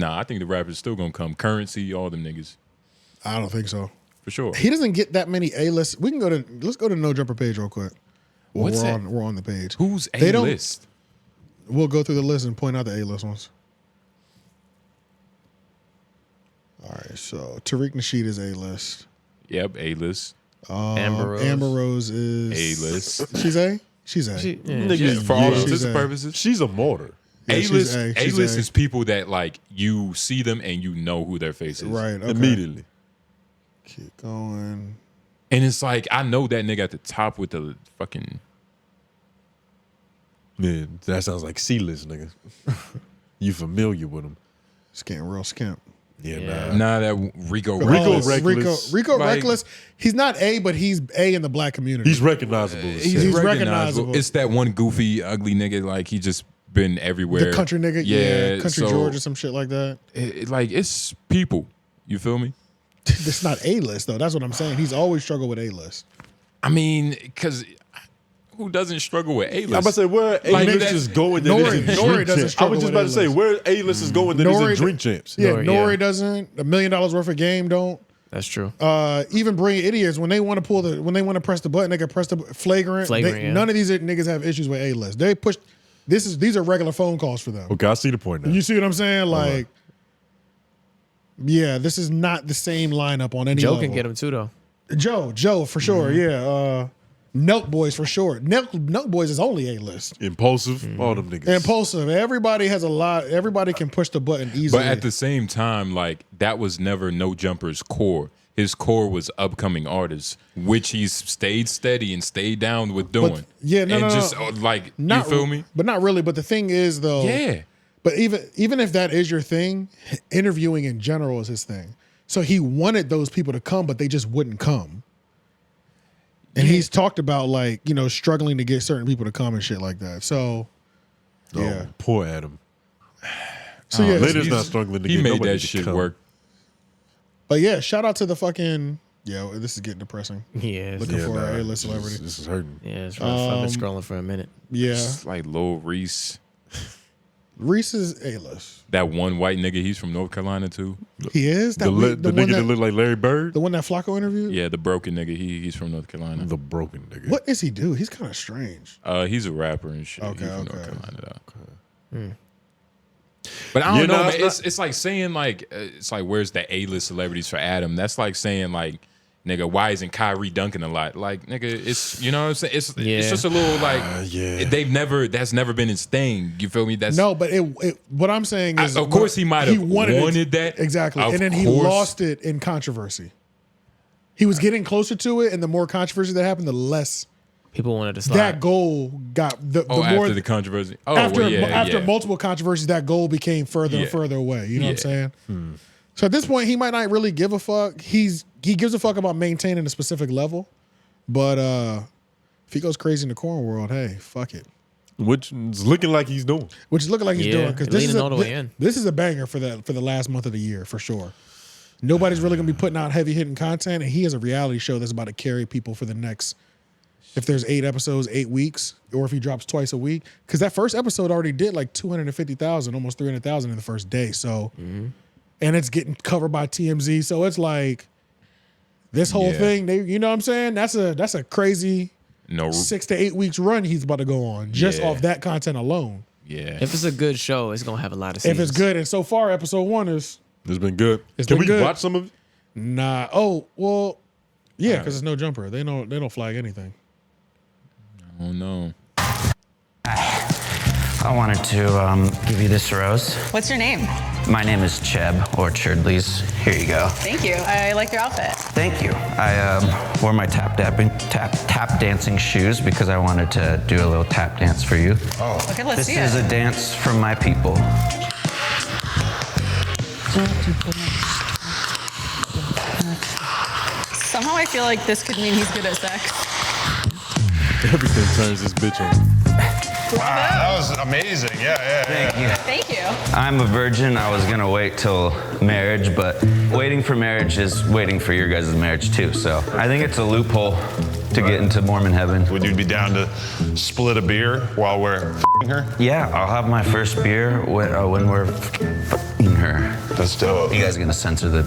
I think the rappers still gonna come. Currency, all them niggas. I don't think so. For sure. He doesn't get that many A-list. Let's go to No Jumper page real quick. Well, What's we're on the page. Who's They don't- A-list? We'll go through the list and point out the A-list ones. All right, so Tariq Nasheed is A-list. Yep, A-list. Amber Rose is A-list. She's A? She's A. Yeah, for all she's intents and A. purposes. She's a martyr. Yeah, she's A-list, A. She's A-list A. is people that like you see them and you know who their face is. Right, okay. Immediately. Keep going. And it's like, I know that nigga at the top with the fucking... Man, that sounds like C-list, nigga. You familiar with him. It's getting real skimp. Yeah, Nah, that Rico Reckless. Rico Like- Reckless. He's not A, but he's A in the black community. He's recognizable. He's recognizable. recognizable. It's that one goofy, ugly nigga, like he just been everywhere. The country nigga. Yeah, Country so George or some shit like that. Like, it's people. You feel me? It's not A-list, though. That's what I'm saying. He's always struggled with A-list. I mean, because who doesn't struggle with A-list? I'm about to say where Like, A-list that's- is going. Nori Nori doesn't doesn't. I struggle was just with about to say A-list. where A-list is going. That isn't Drink Champs. Yeah, Nori, Nori doesn't. $1 million worth of game don't. That's true. Even Brilliant Idiots, when they want to press the button, they can press the flagrant. Yeah. None of these niggas have issues with A-list. They push. These are regular phone calls for them. Okay, I see the point now. You see what I'm saying? Like, yeah, this is not the same lineup on any Joe level. can get him too, though. Joe for sure. Yeah. Nelk Boys for sure. Nelk Boys is only A-list. Impulsive, all them niggas. Impulsive. Everybody has a lot. Everybody can push the button easily. But at the same time, like, that was never No Jumper's core. His core was upcoming artists, which he's stayed steady and stayed down with doing. Like, you feel me? But not really. But the thing is, though. Yeah. But even if that is your thing, interviewing in general is his thing. So he wanted those people to come, but they just wouldn't come. And he's talked about, like, struggling to get certain people to come and shit like that. So, yeah. Poor Adam. So, yeah. Lena's not struggling to He get made nobody that to shit come. work. But yeah, shout out to the fucking. Yeah, this is getting depressing. Yeah. Looking for an A-list celebrity. This is hurting. Yeah, it's rough. I've been scrolling for a minute. Yeah. It's like Lil Reese. Reese is A-list. That one white nigga, he's from North Carolina too. He is? The nigga that looked like Larry Bird? The one that Flacco interviewed? Yeah, the broken nigga. He's from North Carolina. The broken nigga. What does he do? He's kind of strange. He's a rapper and shit. Okay, He's from okay. North Carolina though. But I don't know, man. It's like saying like it's like where's the A-list celebrities for Adam? That's like saying like, nigga, why isn't Kyrie dunking a lot? Like, nigga, it's you know what I'm saying? It's just a little like that's never been his thing. You feel me? That's No, but what I'm saying is, of course he might have wanted that. Exactly. Of And then he course. lost it in controversy. He was getting closer to it, and the more controversy that happened, the less people wanted to slide. that goal got the more after the controversy. Oh, after well, yeah. multiple controversies, that goal became further and Yeah. further away. You know what I'm Yeah. saying? So at this point, he might not really give a fuck. He gives a fuck about maintaining a specific level, but if he goes crazy in the corn world, hey, fuck it. Which is looking like he's doing. Which is looking like he's doing because leaning all the way in. this is a banger for the last month of the year for sure. Nobody's really gonna be putting out heavy hitting content, and he has a reality show that's about to carry people for the next. If there's 8 episodes, 8 weeks, or if he drops twice a week, because that first episode already did like 250,000, almost 300,000 in the first day. So, and it's getting covered by TMZ. So it's like this whole thing. You know what I'm saying? That's a crazy 6 to 8 weeks run he's about to go on just off that content alone. Yeah. If it's a good show, it's gonna have a lot of If seasons. it's good, and so far episode 1 is. It's been good. It's Can been we good. watch some of it? Nah. Oh well, yeah, because it's no jumper. They don't flag anything. Oh no. I wanted to give you this rose. What's your name? My name is Cheb, or Churdleys. Here you go. Thank you. I like your outfit. Thank you. I wore my tap dancing shoes because I wanted to do a little tap dance for you. Oh. Okay, let's see it. This is a dance from my people. Somehow I feel like this could mean he's good at sex. Everything turns this bitch on. Wow, that was amazing. Yeah. Thank you. Thank you. I'm a virgin. I was gonna wait till marriage, but waiting for marriage is waiting for your guys' marriage too. So I think it's a loophole to get into Mormon heaven. Would you be down to split a beer while we're f***ing her? Yeah, I'll have my first beer when we're f***ing her. That's dope. You guys are gonna censor the...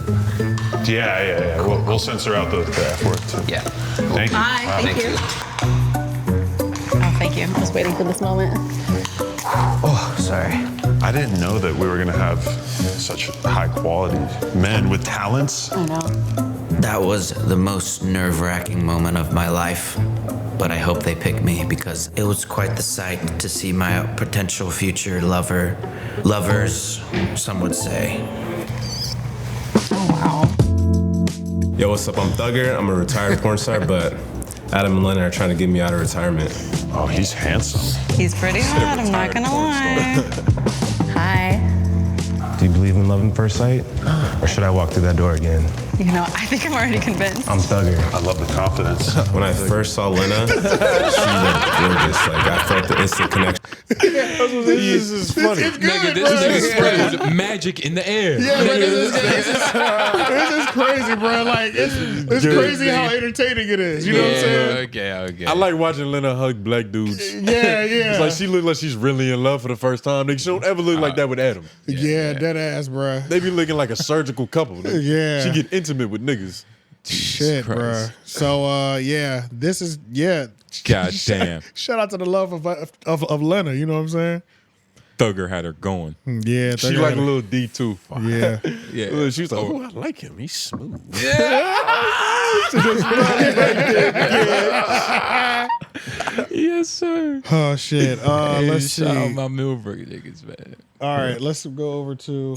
Yeah. We'll censor out the F word too. Yeah. Thank you. Hi, thank you. Oh, thank you. I was waiting for this moment. Oh, sorry. I didn't know that we were gonna have such high quality men with talents. I know. That was the most nerve-wracking moment of my life, but I hope they pick me because it was quite the sight to see my potential future lovers, some would say. Oh, wow. Yo, what's up? I'm Thugger. I'm a retired porn star, but Adam and Lena are trying to get me out of retirement. Oh, he's handsome. He's pretty hot, I'm not gonna lie. Hi. Do you believe in love at first sight? Or should I walk through that door again? You know, I think I'm already convinced. I'm Thugger. I love the confidence. When I first saw Lena, she looked gorgeous. Like, I felt the instant connection. This is funny. It's good, Nigga, this nigga sprayed magic in the air. Yeah, this is crazy, bro. Like, it's crazy how entertaining it is. You know what I'm saying? Okay. I like watching Lena hug black dudes. Yeah. It's like she look like she's really in love for the first time. Nigga, she don't ever look like that with Adam. Yeah, dead ass, bro. They be looking like a surgical couple. Nigga. Yeah. She get intimate with niggas. Shit, bro. So, this is, God damn. Shout out to the love of Lena, you know what I'm saying? Thugger had her going. Yeah. She like a little D too. Yeah. Yeah. She was like, oh, I like him. He's smooth. Yes, sir. Oh, shit. Let's see. Shout out my Milberg niggas, man. All right, let's go over to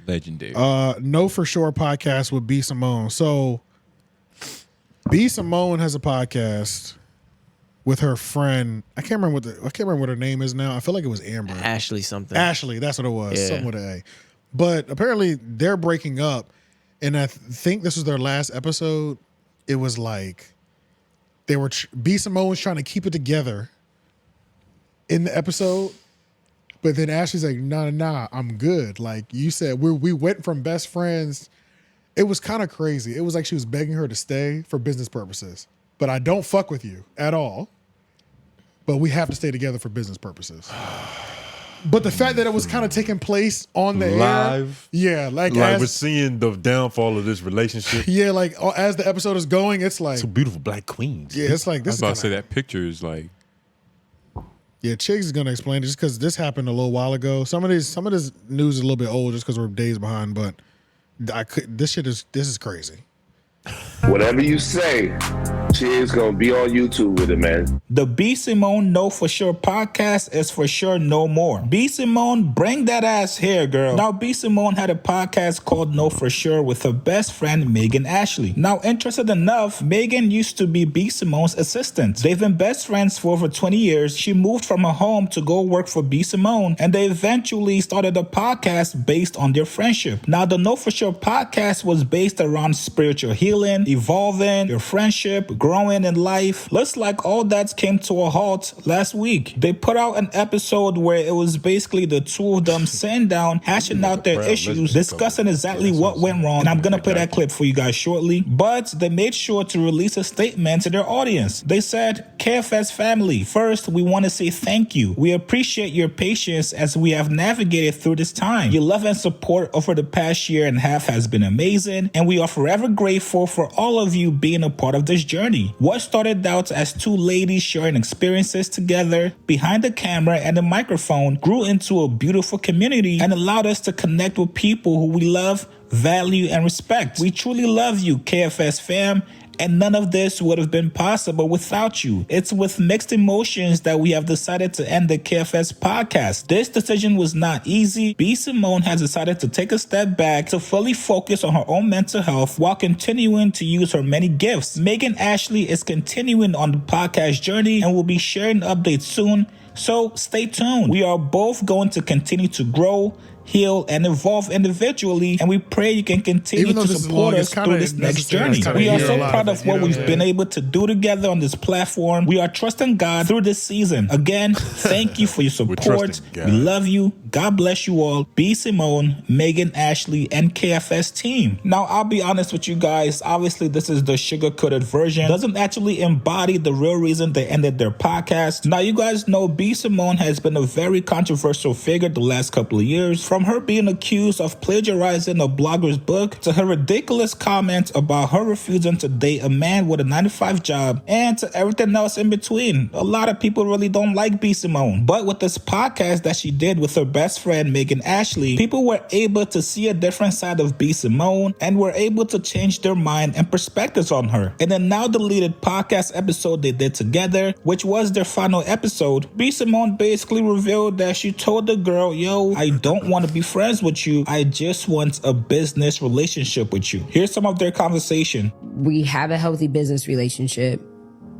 Legendary. Know For Sure podcast with B. Symone. So B. Symone has a podcast with her friend. I can't remember what her name is now. I feel like it was Amber. Ashley something. Ashley, that's what it was. Yeah. Something with an A. But apparently they're breaking up, and I think this was their last episode. It was like they were B. Symone was trying to keep it together in the episode. But then Ashley's like, nah, I'm good. Like you said, we went from best friends. It was kind of crazy. It was like she was begging her to stay for business purposes. But I don't fuck with you at all. But we have to stay together for business purposes. But the fact that it was kind of taking place on the live, air, like we're seeing the downfall of this relationship. Yeah, like as the episode is going, it's like some beautiful black queens. Yeah, it's like this. I was about to say that picture is like. Yeah, Chiggs is gonna explain it just because this happened a little while ago. Some of this news is a little bit old just because we're days behind. But this is crazy. Whatever you say, Chiggs gonna be on YouTube with it, man. The B. Symone Know For Sure podcast is for sure no more. B. Symone, bring that ass here, girl. Now, B. Symone had a podcast called Know For Sure with her best friend, Megan Ashley. Now, interested enough, Megan used to be B. Symone's assistant. They've been best friends for over 20 years. She moved from her home to go work for B. Symone, and they eventually started a podcast based on their friendship. Now, the Know For Sure podcast was based around spiritual healing, evolving, your friendship, growing in life. Looks like all that came to a halt last week. They put out an episode where it was basically the two of them sitting down, hashing out their issues, discussing exactly what went wrong. And I'm gonna play that clip for you guys shortly. But they made sure to release a statement to their audience. They said, KFS family, first, we want to say thank you. We appreciate your patience as we have navigated through this time. Your love and support over the past year and a half has been amazing, and we are forever grateful for all of you being a part of this journey. What started out as two ladies sharing experiences together behind the camera and the microphone grew into a beautiful community and allowed us to connect with people who we love, value, and respect. We truly love you, KFS fam, and none of this would have been possible without you. It's with mixed emotions that we have decided to end the KFS podcast. This decision was not easy. B. Symone has decided to take a step back to fully focus on her own mental health while continuing to use her many gifts. Megan Ashley is continuing on the podcast journey and will be sharing updates soon, so stay tuned. We are both going to continue to grow, heal, and evolve individually, and we pray you can continue to support us through this next journey. We are so proud of what we've been able to do together on this platform. We are trusting God through this season. Again, thank you for your support. We love you. God bless you all. B. Symone, Megan Ashley, and KFS team. Now, I'll be honest with you guys. Obviously, this is the sugar-coated version. Doesn't actually embody the real reason they ended their podcast. Now, you guys know B. Symone has been a very controversial figure the last couple of years. From her being accused of plagiarizing a blogger's book to her ridiculous comments about her refusing to date a man with a 9-to-5 job and to everything else in between. A lot of people really don't like B. Symone. But with this podcast that she did with her best friend Megan Ashley, people were able to see a different side of B. Symone and were able to change their mind and perspectives on her. In the now deleted podcast episode they did together, which was their final episode, B. Symone basically revealed that she told the girl, yo, I don't want to be friends with you. I just want a business relationship with you. Here's some of their conversation. We have a healthy business relationship.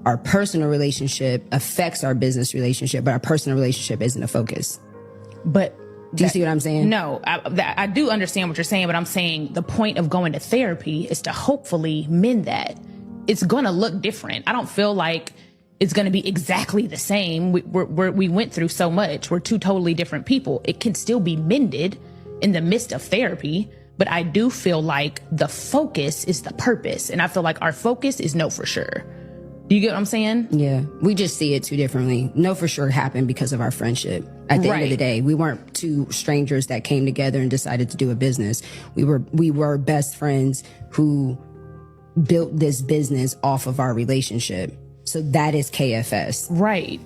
Our personal relationship affects our business relationship, but our personal relationship isn't a focus. But do you see what I'm saying? No, I do understand what you're saying, but I'm saying the point of going to therapy is to hopefully mend that. It's going to look different. I don't feel like it's going to be exactly the same. We went through so much. We're two totally different people. It can still be mended in the midst of therapy, but I do feel like the focus is the purpose. And I feel like our focus is know for sure. Do you get what I'm saying? Yeah, we just see it too differently. Know for sure happened because of our friendship. At the end of the day, we weren't two strangers that came together and decided to do a business. We were best friends who built this business off of our relationship. So that is KFS. Right.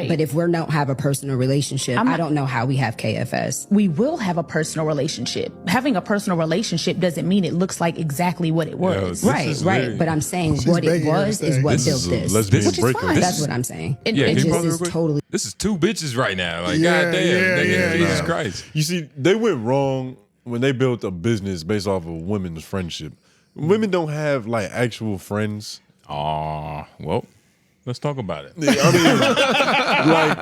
But if we don't have a personal relationship, I don't know how we have KFS. We will have a personal relationship. Having a personal relationship doesn't mean it looks like exactly what it was. Right. But I'm saying what it was is what built this. Which is fine. That's what I'm saying. It just is totally. This is two bitches right now. Like, goddamn, Jesus Christ. You see, they went wrong when they built a business based off of women's friendship. Women don't have like actual friends. Well. Let's talk about it. I mean, like,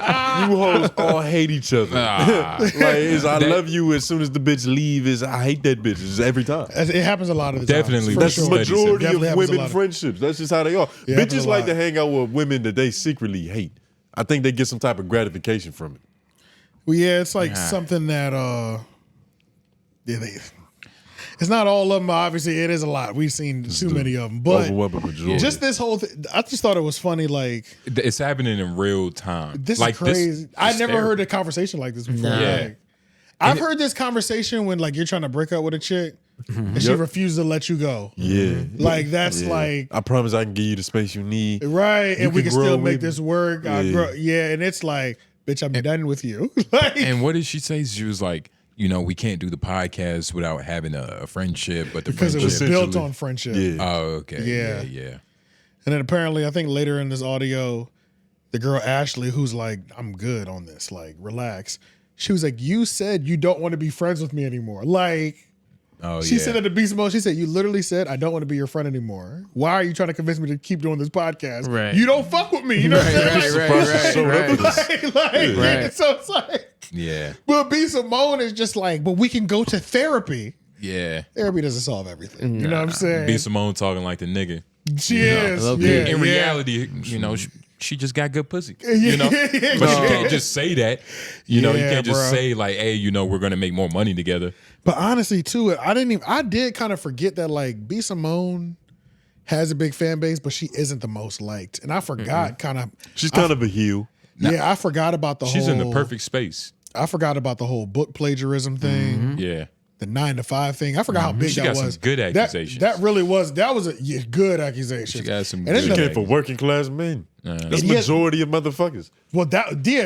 you hoes all hate each other. I love you as soon as the bitch leave is I hate that bitch. It's every time. It happens a lot of the Definitely. time. That's the majority of women of friendships. That's just how they are. Bitches like to hang out with women that they secretly hate. I think they get some type of gratification from it. Well, yeah, it's like something that it's not all of them. Obviously, it is a lot. We've seen too many of them. But just this whole thing, I just thought it was funny. Like, it's happening in real time. This like, is crazy. I never heard a conversation like this before. Like, I've heard this conversation when like you're trying to break up with a chick and she refuses to let you go. Yeah. Like, that's like, I promise I can give you the space you need. Right. You and we can still make with this work. And it's like, bitch, I'm done with you. And what did she say? She was like, you know, we can't do the podcast without having a friendship, but because it was built on friendship. Oh, okay. Yeah. And then apparently, I think later in this audio, the girl Ashley, who's like, I'm good on this, like, relax. She was like, you said you don't want to be friends with me anymore. Like, she said that to B. Symone. She said, you literally said, I don't want to be your friend anymore. Why are you trying to convince me to keep doing this podcast? Right. You don't fuck with me. You know what I'm saying? Right. So it's like, but B. Symone is just like, but we can go to therapy. Yeah. Therapy doesn't solve everything. You know what I'm saying? B. Symone talking like the nigga. She is. In reality, you know, she just got good pussy. You know? But you can't just say that. You know, you can't just say like, hey, you know, we're gonna make more money together. But honestly, too, I did kind of forget that like B. Symone has a big fan base, but she isn't the most liked. And I forgot She's kind of a heel. Yeah, I forgot about the whole. She's in the perfect space. I forgot about the whole book plagiarism thing. Yeah. The 9-to-5 thing. I forgot how big she that got was. Some good accusations. That really was. That was a good accusation. She got some. And she came for working class men. That's the majority of motherfuckers. Well,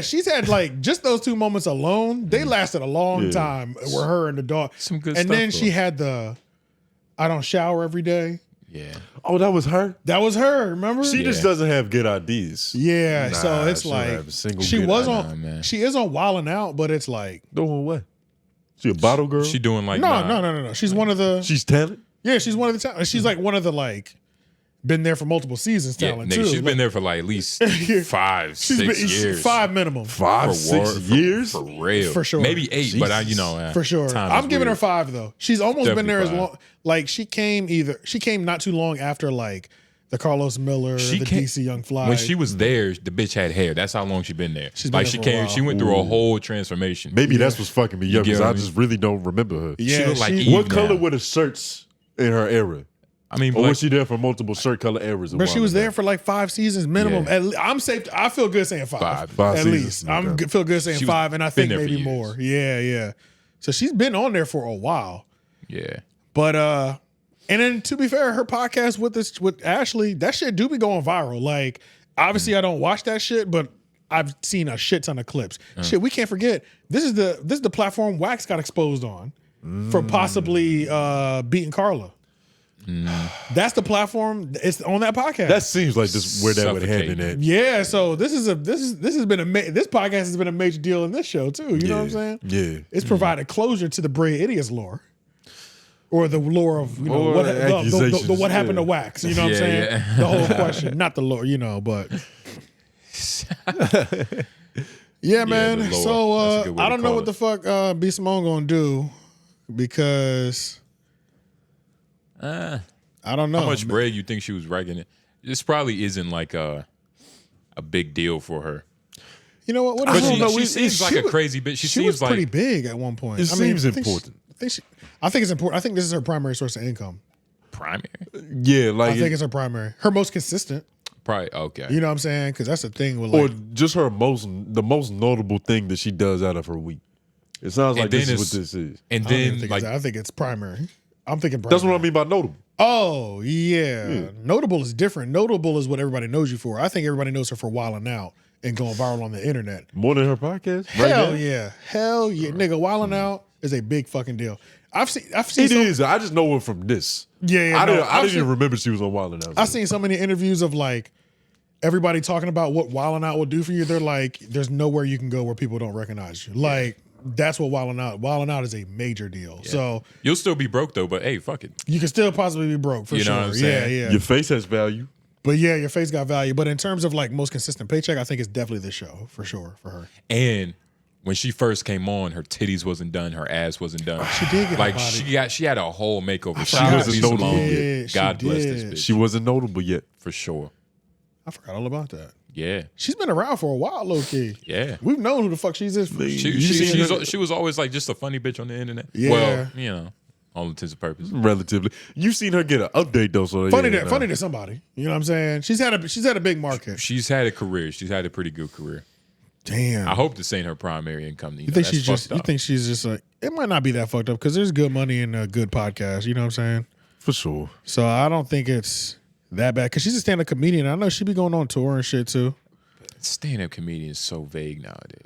she's had like just those two moments alone. They lasted a long time. With her and the dog. Some good and stuff. then she had the, I don't shower every day. Yeah. Oh, that was her? That was her, remember? She just doesn't have good ideas. Yeah, Nah, so it's she don't like have a single she good was idea. on she is on Wildin' Out, but it's like doing what? She a bottle girl? She doing like no. She's one of the She's talent? Yeah, she's one of the talent. She's like one of the like been there for multiple seasons talent nigga, too. she's been there for like at least 5, 6 years. 5 minimum. 5, 6 years? For real. For sure. Maybe 8, but for sure. I'm giving her 5 though. She's almost been there as long. Like she came not too long after like the Carlos Miller, the DC Young Fly. When she was there, the bitch had hair. That's how long she been there. She's been like there she for a came, while. she went through a whole transformation. Maybe that's what's fucking me up get because what I I mean? just really don't remember her. Yeah, she looked like she- Eve What color now. were the shirts in her era? I mean, Or but was she there for multiple shirt color eras? But she was there for like 5 seasons minimum. Yeah. I'm safe. I feel good saying 5. Five at seasons, least. okay. Feel good saying She 5, and I been think there for maybe years. more. Yeah. So she's been on there for a while. yeah. But and then to be fair, her podcast with Ashley, that shit do be going viral. Like obviously I don't watch that shit, but I've seen a shit ton of clips. Shit, we can't forget this is the platform Wax got exposed on for possibly beating Carla. That's the platform. It's on that podcast. That seems like just where that would happen at. Yeah, so this has been this podcast has been a major deal in this show too. You know what I'm saying? Yeah. It's provided closure to the Bray Idiots lore. Or the lore of Or the what happened to yeah. Wax. You know what I'm saying? Yeah. The whole question. Not the lore, but yeah, man. the lore. So That's a good way I to don't know call what the fuck B Symone gonna do because I don't know. How much bread you think she was raking it? This probably isn't like a big deal for her. You know what? But she seems like a crazy bitch. She seems was like pretty big at one point. It seems important. I think it's important. I think this is her primary source of income. primary. Yeah, like I think it's her primary. Her most consistent. Probably okay. You know what I'm saying? Because that's the thing with or like, just the most notable thing that she does out of her week. It sounds like this is what this is. And I don't even then think I think it's primary. I'm thinking primary. That's what I mean by notable. Oh yeah. Notable is different. Notable is what everybody knows you for. I think everybody knows her for wilding out and going viral on the internet. More than her podcast? Hell yeah. Hell yeah. Nigga, wilding out is a big fucking deal. I've seen It is. I just know her from this. Yeah, I no, didn't I've even seen- remember she was on Wild 'N Out. I've seen so many interviews of like everybody talking about what Wildin' Out will do for you. They're like, there's nowhere you can go where people don't recognize you. Like, that's what Wildin' Out is a major deal. Yeah. So you'll still be broke though, but hey, fuck it. you can still possibly be broke for You know sure. what I'm saying? Yeah. Your face has value. But yeah, your face got value. But in terms of like most consistent paycheck, I think it's definitely this show for sure for her. And when she first came on, her titties wasn't done, her ass wasn't done. She did get like a body. she had a whole makeover. She wasn't notable Yeah, yet. she God bless this did. bitch She wasn't notable yet. for sure. I forgot all about that. Yeah, She's been around for a while, low key. yeah. We've known who the fuck she is. She was always like just a funny bitch on the internet. Yeah. Well, you know, all intents and purposes. Relatively. You've seen her get an update though. So funny yeah, to somebody. You know what I'm saying? She's had a big market. She's had a career. She's had a pretty good career. Damn. I hope this ain't her primary income. You think she's just? You think she's just like? It might not be that fucked up because there's good money in a good podcast. You know what I'm saying? For sure. So I don't think it's that bad because she's a stand-up comedian. I know she be going on tour and shit too. Stand-up comedian is so vague nowadays.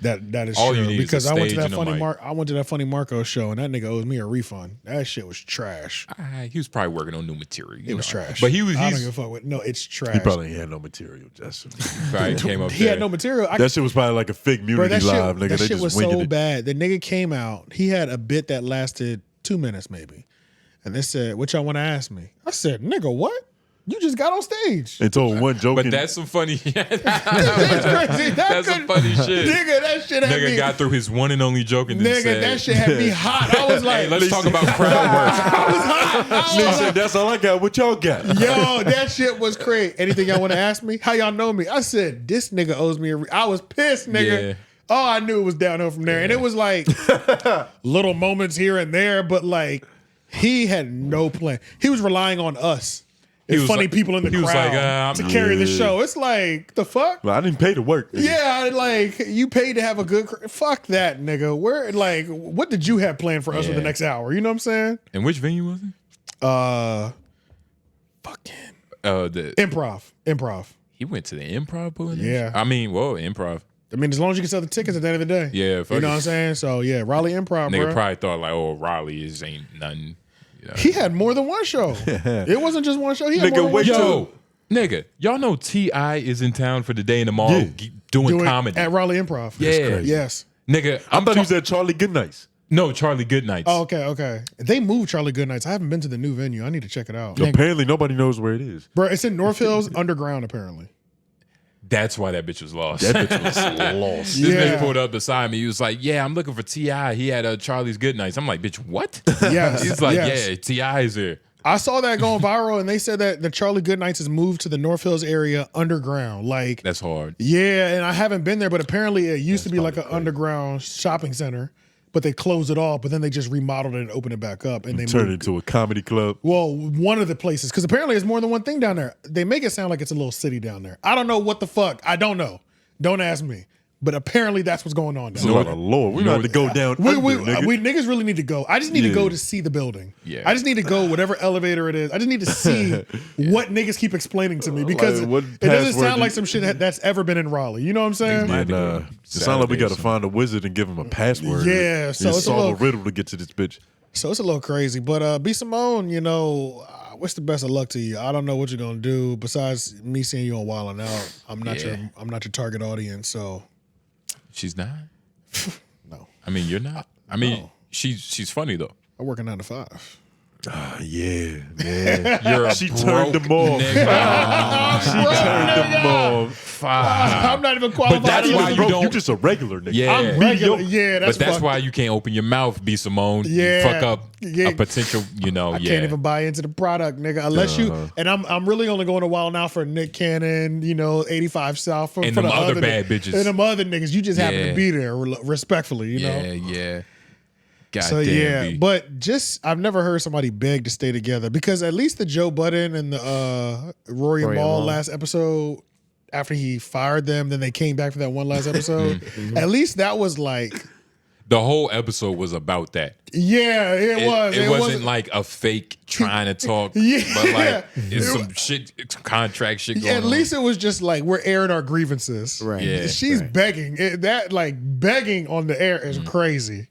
That is All true you need is because a I went to stage that and a funny mic. I went to that funny Marco show and that nigga owes me a refund. That shit was trash. He was probably working on new material. It was trash. But he was. I don't He's give a fuck with. No, it's trash. He probably ain't had no material, Justin. probably came up. He had no material. That shit was probably like a Figmunity Bro, that shit, live, nigga. that They shit was just winged so it. bad. The nigga came out. He had a bit that lasted 2 minutes maybe, and they said, "What y'all want to ask me?" I said, "Nigga, what? You just got on stage." And told one joke. But that's some funny. That's That's some funny shit. Nigga, that shit had Nigga me. got through his one and only joke and then Nigga, said, that shit had me hot. I was like, "Hey, let's talk about crowd work." I was hot. I Nigga was said, like, that's all I got. What y'all got? yo, that shit was crazy. Anything y'all want to ask me? How y'all know me? I said, this nigga owes me I was pissed, nigga. Yeah. Oh, I knew it was downhill from there. And it was like little moments here and there, but like he had no plan. He was relying on us. He It's was funny like- people in the he was crowd like, to carry the yeah. show. It's like, the fuck? Well, I didn't pay to work. Yeah, like you paid to have a good. Fuck that, nigga. Where, like, what did you have planned for us for the Yeah. next hour? You know what I'm saying? And which venue was it? The Improv. He went to the improv pulling. Yeah. I mean, whoa, improv. I mean, as long as you can sell the tickets at the end of the day. Yeah, fuck You know it. what I'm saying? So yeah, Raleigh Improv, Nigga bro. probably thought like, oh, Raleigh ain't nothing. You know? He had more than one show. It wasn't just one show. He had more than one show. Nigga, y'all know T.I. is in town for the day in the mall doing comedy. At Raleigh Improv. Yeah. Yes. Nigga, I thought he was at Charlie Goodnights. No, Charlie Goodnights. Oh, okay. They moved Charlie Goodnights. I haven't been to the new venue. I need to check it out. Apparently, nobody knows where it is. Bro, it's in North Hills, underground, apparently. That's why that bitch was lost. That bitch was lost. This bitch pulled up beside me. He was like, yeah, I'm looking for T.I. He had Charlie's Goodnights. I'm like, bitch, what? Yes. He's like, yes. yeah, T.I. is here. I saw that going viral, and they said that the Charlie Goodnights has moved to the North Hills area underground. Like, that's hard. Yeah, and I haven't been there, but apparently it used to be like an underground shopping center, but they closed it off, but then they just remodeled it and opened it back up. And they turned moved it into a comedy club. Well, one of the places, because apparently there's more than one thing down there. They make it sound like it's a little city down there. I don't know what the fuck. I don't know. Don't ask me. But apparently that's what's going on down there. Lord, Lord, we got to go down. We niggas really need to go. I just need to go to see the building. Yeah. I just need to go whatever elevator it is. I just need to see what niggas keep explaining to me because it doesn't sound like some shit that's ever been in Raleigh. You know what I'm saying? And, it sounds like we got to find a wizard and give him a password. Yeah, so it's solve a riddle to get to this bitch. So it's a little crazy. But B. Symone, you know, I wish the best of luck to you. I don't know what you're gonna do besides me seeing you on Wild 'N Out. I'm not your target audience. So she's not. No, I mean you're not. I mean she's funny though. I work a 9 to 5. Yeah, man. You're a she turned them off. She turned them off. I'm not even qualified. But that's why you don't. You're just a regular nigga. Yeah, I'm regular. Yeah, but that's why you can't open your mouth, B. Symone. Yeah, you fuck up a potential. You know, I can't even buy into the product, nigga, unless you. And I'm really only going to Wild now for Nick Cannon, you know, 85 South, and for them the other bad bitches, and them other niggas. You just happen to be there, respectfully, you know. Yeah. God so damn, B. But I've never heard somebody beg to stay together because at least the Joe Budden and the Rory and Mal last episode, after he fired them, then they came back for that one last episode. At least that was like the whole episode was about that. Yeah, it was. It wasn't like a fake trying to talk. But like it's some shit, contract shit going on. At least it was just like we're airing our grievances. Right. Yeah, she's begging. That like begging on the air is crazy.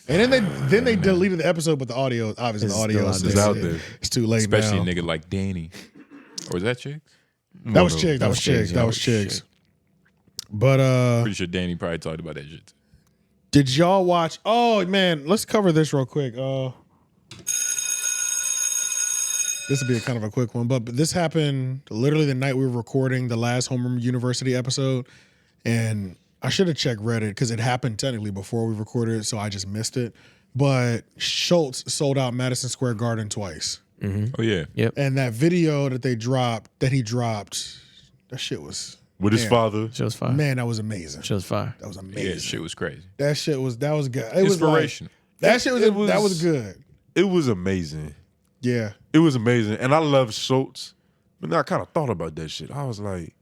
And then they deleted the episode, but the audio, obviously, the audio is out there. It's too late, especially now. a nigga like Danny. Or was that Chicks? That was Chicks. That was Chicks. But pretty sure Danny probably talked about that shit. Did y'all watch? Oh man, let's cover this real quick. This would be a kind of a quick one, but this happened literally the night we were recording the last Homeroom University episode, and I should have checked Reddit because it happened technically before we recorded it, so I just missed it. But Schulz sold out Madison Square Garden twice. Mm-hmm. Oh yeah, yep. And that video that he dropped, that shit was with his father. Shit was fire. Man, that was amazing. Shit was fire. That was amazing. Yeah, shit was crazy. That was good. It inspirational. That was good. It was amazing. Yeah, it was amazing, and I love Schulz. But then I kind of thought about that shit. I was like,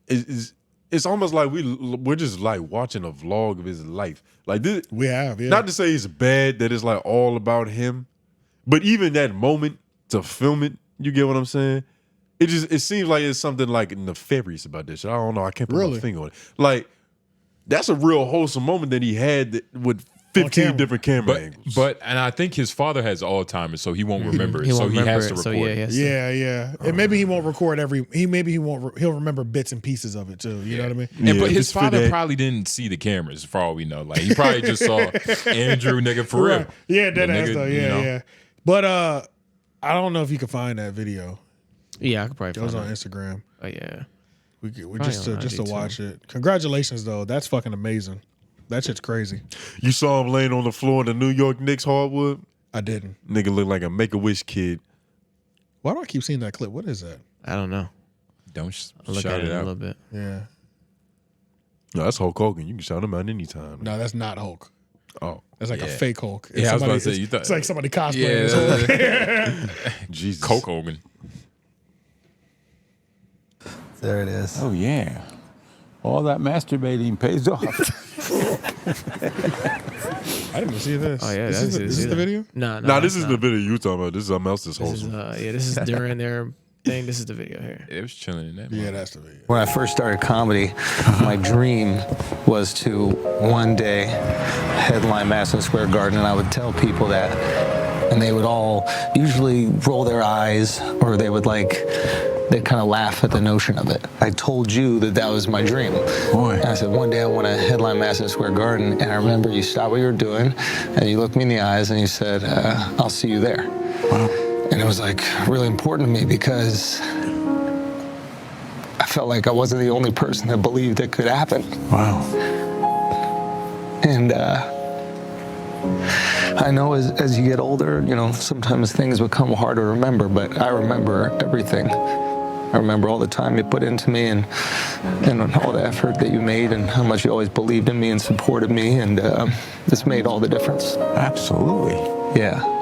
it's almost like we're just like watching a vlog of his life. Like this, we have, yeah. Not to say it's bad that it's like all about him, but even that moment to film it, you get what I'm saying? It seems like it's something like nefarious about this shit. I don't know. I can't put my finger on it. Like that's a real wholesome moment that he had with 15 different camera angles. And I think his father has Alzheimer's, so he won't remember it. So he has to record it. Yeah. And maybe he won't record he'll remember bits and pieces of it too. You know what I mean? Yeah, but his father probably didn't see the cameras for all we know. Like he probably just saw Andrew nigga for real. Yeah, that ass though. Yeah. But I don't know if you can find that video. Yeah, I could probably find it. It was on Instagram. Oh yeah. We just to watch it. Congratulations though. That's fucking amazing. That shit's crazy. You saw him laying on the floor in the New York Knicks hardwood? I didn't. Nigga look like a Make-A-Wish kid. Why do I keep seeing that clip? What is that? I don't know. Don't look shout at it out a little bit. Yeah. No, that's Hulk Hogan. You can shout him out anytime. No, that's not Hulk. Oh. That's like a fake Hulk. Yeah, I was about to say, you thought it's like somebody cosplaying this Hulk. Jesus. Coke Hogan. There it is. Oh, yeah. All that masturbating pays off. I didn't even see this. Oh yeah, this is the video. No, this is the video you talking about. This is something else. This wholesome. This is during their think this is the video here. It was chilling in that. Yeah, that's the video. When I first started comedy, my dream was to one day headline Madison Square Garden, and I would tell people that, and they would all usually roll their eyes, or they would they'd kind of laugh at the notion of it. I told you that was my dream. Boy. And I said, one day I want to headline Madison Square Garden, and I remember you stopped what you were doing, and you looked me in the eyes, and you said, I'll see you there. Wow. And it was really important to me because I felt like I wasn't the only person that believed it could happen. Wow. And I know as you get older, sometimes things become hard to remember, but I remember everything. I remember all the time you put into me and all the effort that you made and how much you always believed in me and supported me, and this made all the difference. Absolutely. Yeah.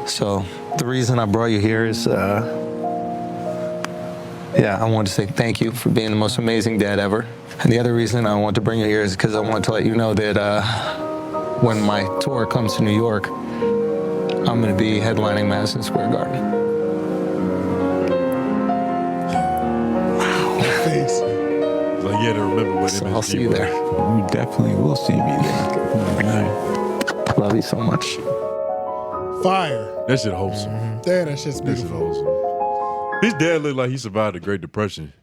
So the reason I brought you here is, I wanted to say thank you for being the most amazing dad ever. And the other reason I want to bring you here is because I want to let you know that when my tour comes to New York, I'm going to be headlining Madison Square Garden. Wow. Face. Like, yeah, to remember what So I'll see you there. You definitely will see me there. Love you so much. Fire. That shit wholesome. Damn, that shit's beautiful. His dad looked like he survived the Great Depression.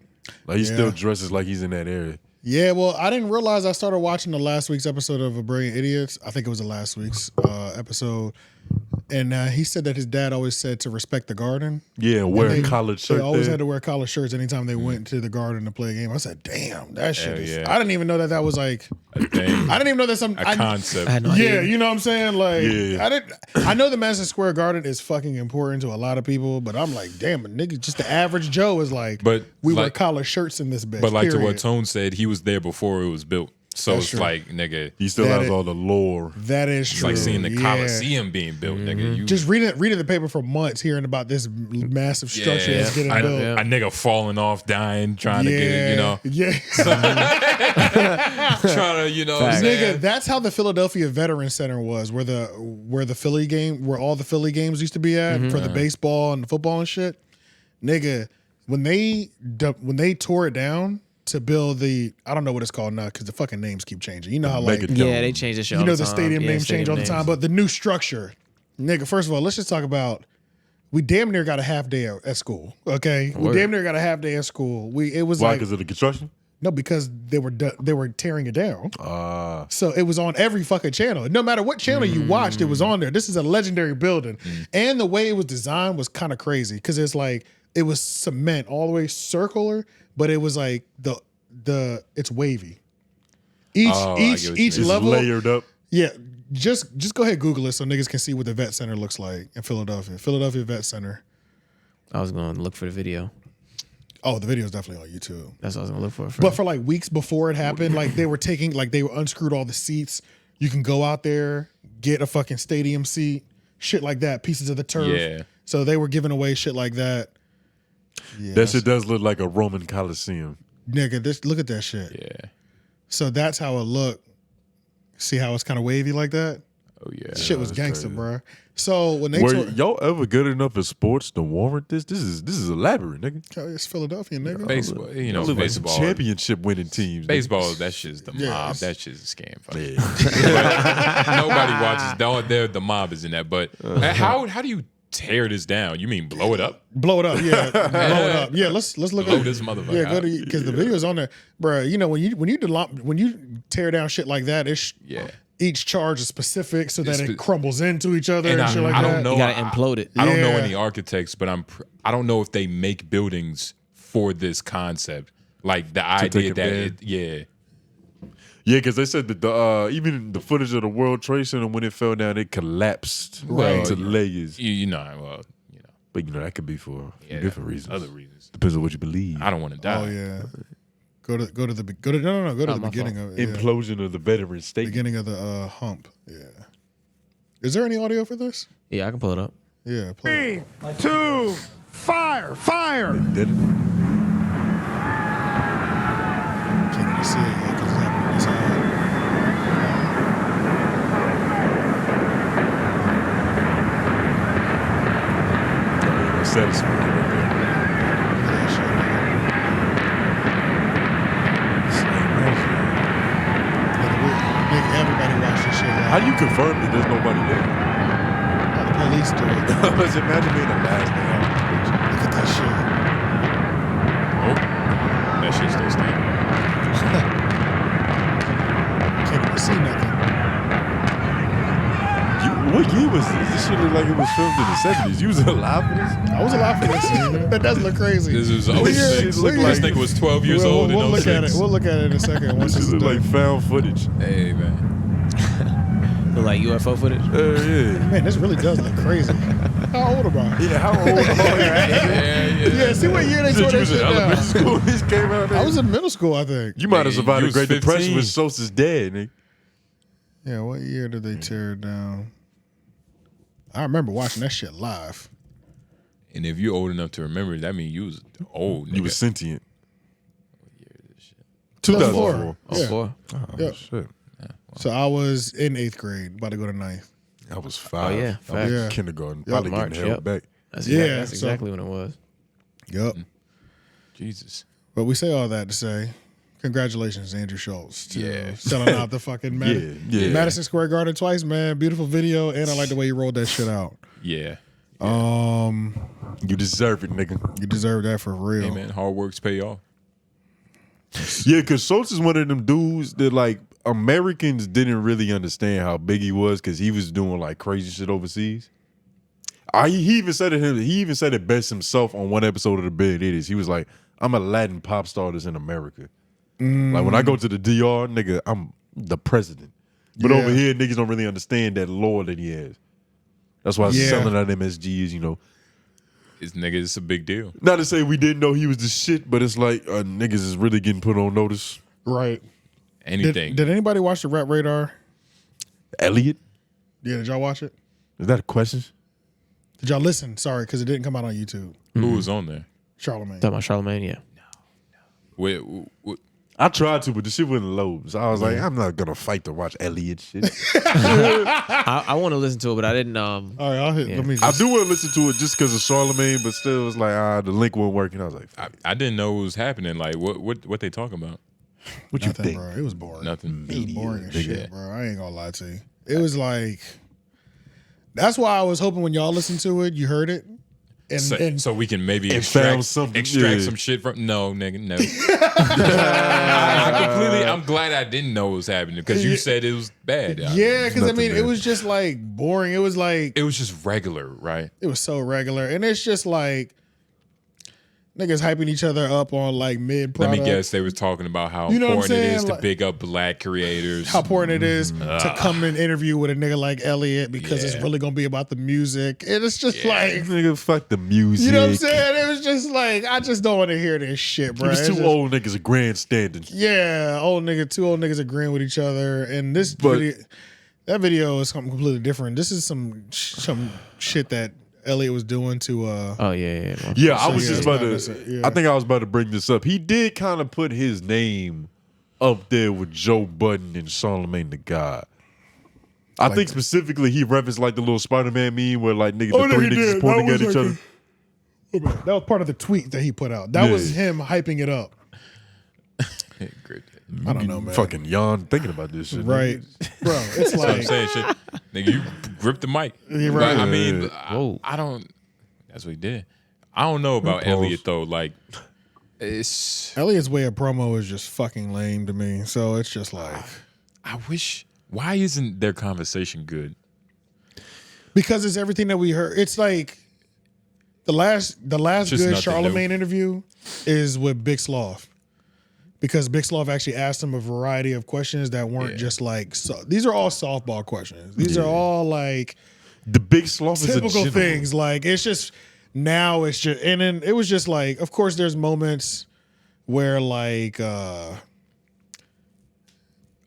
Like he still dresses like he's in that area. Yeah, well, I didn't realize I started watching the last week's episode of A Brilliant Idiots. I think it was the last week's episode. And he said that his dad always said to respect the garden. Yeah, wear a collared shirt. They always there. had to wear collared shirts anytime they went to the garden to play a game. I said, damn, that shit is... yeah. I didn't even know that was like... I didn't even know that's something... A concept. Yeah, you know what I'm saying? Like, I know the Madison Square Garden is fucking important to a lot of people, but I'm like, damn, a nigga, just the average Joe is like, we wear collared shirts in this bitch. But like period. to what Tone said, he was there before it was built. So That's it's true. like, nigga. He still has all the lore. That is It's true. like seeing the Coliseum being built, nigga. You, Just reading the paper for months, hearing about this massive structure that's getting built. A nigga falling off, dying, trying to get it, you know. Yeah. Trying to, you know what I'm saying? Nigga, that's how the Philadelphia Veterans Center was, where all the Philly games used to be at for the baseball and the football and shit. Nigga, when they tore it down to build I don't know what it's called now because the fucking names keep changing. You know how they change the shit. You know all the time. stadium names change all the names. time, but the new structure, nigga. First of all, let's just talk about. We damn near got a half day at school. Okay, we damn near got a half day at school. It was Why? like Because of the construction? no, because they were tearing it down. So it was on every fucking channel. No matter what channel you watched, it was on there. This is a legendary building, and the way it was designed was kind of crazy because it's like it was cement all the way circular. But it was like it's wavy. Each level layered up. Yeah, just go ahead Google it so niggas can see what the vet center looks like in Philadelphia. Philadelphia Vet Center. I was going to look for the video. Oh, the video is definitely on YouTube. That's what I was going to look for. But for like weeks before it happened, like they were unscrewed all the seats. You can go out there, get a fucking stadium seat, shit like that, pieces of the turf. Yeah. So they were giving away shit like that. Yeah, that shit does look like a Roman Coliseum. Nigga, look at that shit. Yeah. So that's how it looked. See how it's kind of wavy like that? Oh yeah. Shit was gangster, bro. So when they Were y'all ever good enough at sports to warrant this? This is elaborate, nigga. It's Philadelphia, nigga. Baseball, you know, Look baseball. like championship winning teams. Baseball, that shit's the mob. Yes. That shit's a scam. Nobody watches. The mob is in that. But how do you tear this down? You mean blow it up? Blow it up, yeah. Blow it up. Yeah, let's look Blow at this motherfucker. Yeah, go to because the video's on there, bro. You know when you tear down shit like that, each charge is specific so that it crumbles into each other and shit like that. I don't know. You gotta implode it. I don't know any architects, but I don't know if they make buildings for this concept. Like the idea that Yeah, because they said that even the footage of the World Trade Center when it fell down, it collapsed into layers. But that could be for different reasons. Other reasons. Depends on what you believe. I don't want to die. Oh yeah. Go to the beginning of it. Implosion of the veteran state. Beginning of the hump. Yeah. Is there any audio for this? Yeah, I can pull it up. Yeah, play. 3, 2, fire! Did it? Can't even see it yet because it's happening inside. Satisfying right there. confirmed that there's nobody there. The police do it. Let's imagine being the last thing out. Look at that shit. Oh, that shit's still standing. Can't even see nothing. What year was this? This shit looked like it was filmed in the 70s. You was alive for this? I was alive for this. That does look crazy. This was What year- this what year- nigga was 12 years old. We'll in look at it. 06. We'll look at it in a second. Once This it's look done. like found footage. Hey man. Look like UFO footage. Yeah. Man, this really does look crazy. How old am I? Yeah, how old are you? Yeah, see what year they Shit, tore you that was in shit down. elementary school. This came out. I was in middle school, I think. You might have survived you the Great was Depression 15. with Schulz's dad, nigga. Yeah, what year did they tear it down? I remember watching that shit live. And if you're old enough to remember, that means you was old. You was sentient. 2004. 2004. Yeah. Oh, Yeah. shit. So I was in 8th grade, about to go to 9th. I was 5. Oh, yeah. I was Facts. in kindergarten. Yep. Probably March, getting held back. That's Yeah, that's so- exactly when it was. Yep. Jesus. But we say all that to say, congratulations, Andrew Schulz, to Yeah. selling out the fucking Yeah. Madison Square Garden twice, man. Beautiful video, and I like the way you rolled that shit out. Yeah. You deserve it, nigga. You deserve that for real. Hey man, hard works pay off. Yeah, because Schulz is one of them dudes that, like, Americans didn't really understand how big he was because he was doing, like, crazy shit overseas. He even said it best himself on one episode of The Bed It Is. He was like, I'm a Latin pop star that's in America. Like, when I go to the DR, nigga, I'm the president. But Yeah. over here, niggas don't really understand that lore that he has. That's why selling out MSG is, It's nigga, it's a big deal. not to say we didn't know he was the shit, but it's like niggas is really getting put on notice. Right. Anything. Did anybody watch the Rap Radar? Elliot? Yeah, did y'all watch it? Is that a question? Did y'all listen? Sorry, because it didn't come out on YouTube. Who was on there? Charlamagne. Talking about Charlamagne, yeah. Wait, I tried to, but the shit wasn't low. So I was like, I'm not gonna fight to watch Elliot shit. I want to listen to it, but I didn't. All right, I'll hit. Yeah. Let me. I do want to listen to it just because of Charlamagne, but still, it was like, the link wasn't working. I was like, I didn't know what was happening. Like, what they talking about? what you Nothing, think? bro. It was boring. Nothing. It was boring as nigga. shit, bro. I ain't gonna lie to you. It was like. That's why I was hoping when y'all listened to it, you heard it. And So we can maybe found extract something, some shit from. No, nigga, no. I'm glad I didn't know what was happening because you said it was bad. yeah, because I mean, Nothing it was just like boring. It was like It was just regular, right? it was so regular, and it's just like niggas hyping each other up on like mid Let product. me guess, they was talking about how You know what I'm important it is saying? to Like- big up black creators. How important it is to come and interview with a nigga like Elliot because it's Yeah. really gonna be about the music. And it's just like, Nigga, fuck the music. you know what I'm saying? It was just like, I just don't want to hear this shit, bro. It was It's two just- old niggas are grandstanding. Yeah, two old niggas agreeing with each other. And this But- video, that video is something completely different. This is some shit that Elliot was doing to Oh yeah. Yeah, I was yeah, just it's about not to. necessary- yeah. I think I was about to bring this up. He did kind of put his name up there with Joe Budden and Charlamagne the God. I think specifically he referenced like the little Spider-Man meme where like niggas, the three niggas pointing at each other. That was part of the tweet that he put out. That was him hyping it up. I don't know, man. Fucking yawn thinking about this shit. Right, bro. It's That's what I'm like saying. Shit. Nigga, you gripped the mic. You're right. But, I mean, I don't. That's what he did. I don't know about Pause. Elliot though. Like, it's. Elliot's way of promo is just fucking lame to me. So it's just like, I wish. Why isn't their conversation good? because it's everything that we heard. It's like the last Just good nothing Charlamagne interview is with Big Sloth. Because Big Sloth actually asked him a variety of questions that weren't just like, these are all softball questions. These are all like The Big Sloth is a typical general. things. Like it's just, now it's just, and then it was just like, of course there's moments where like,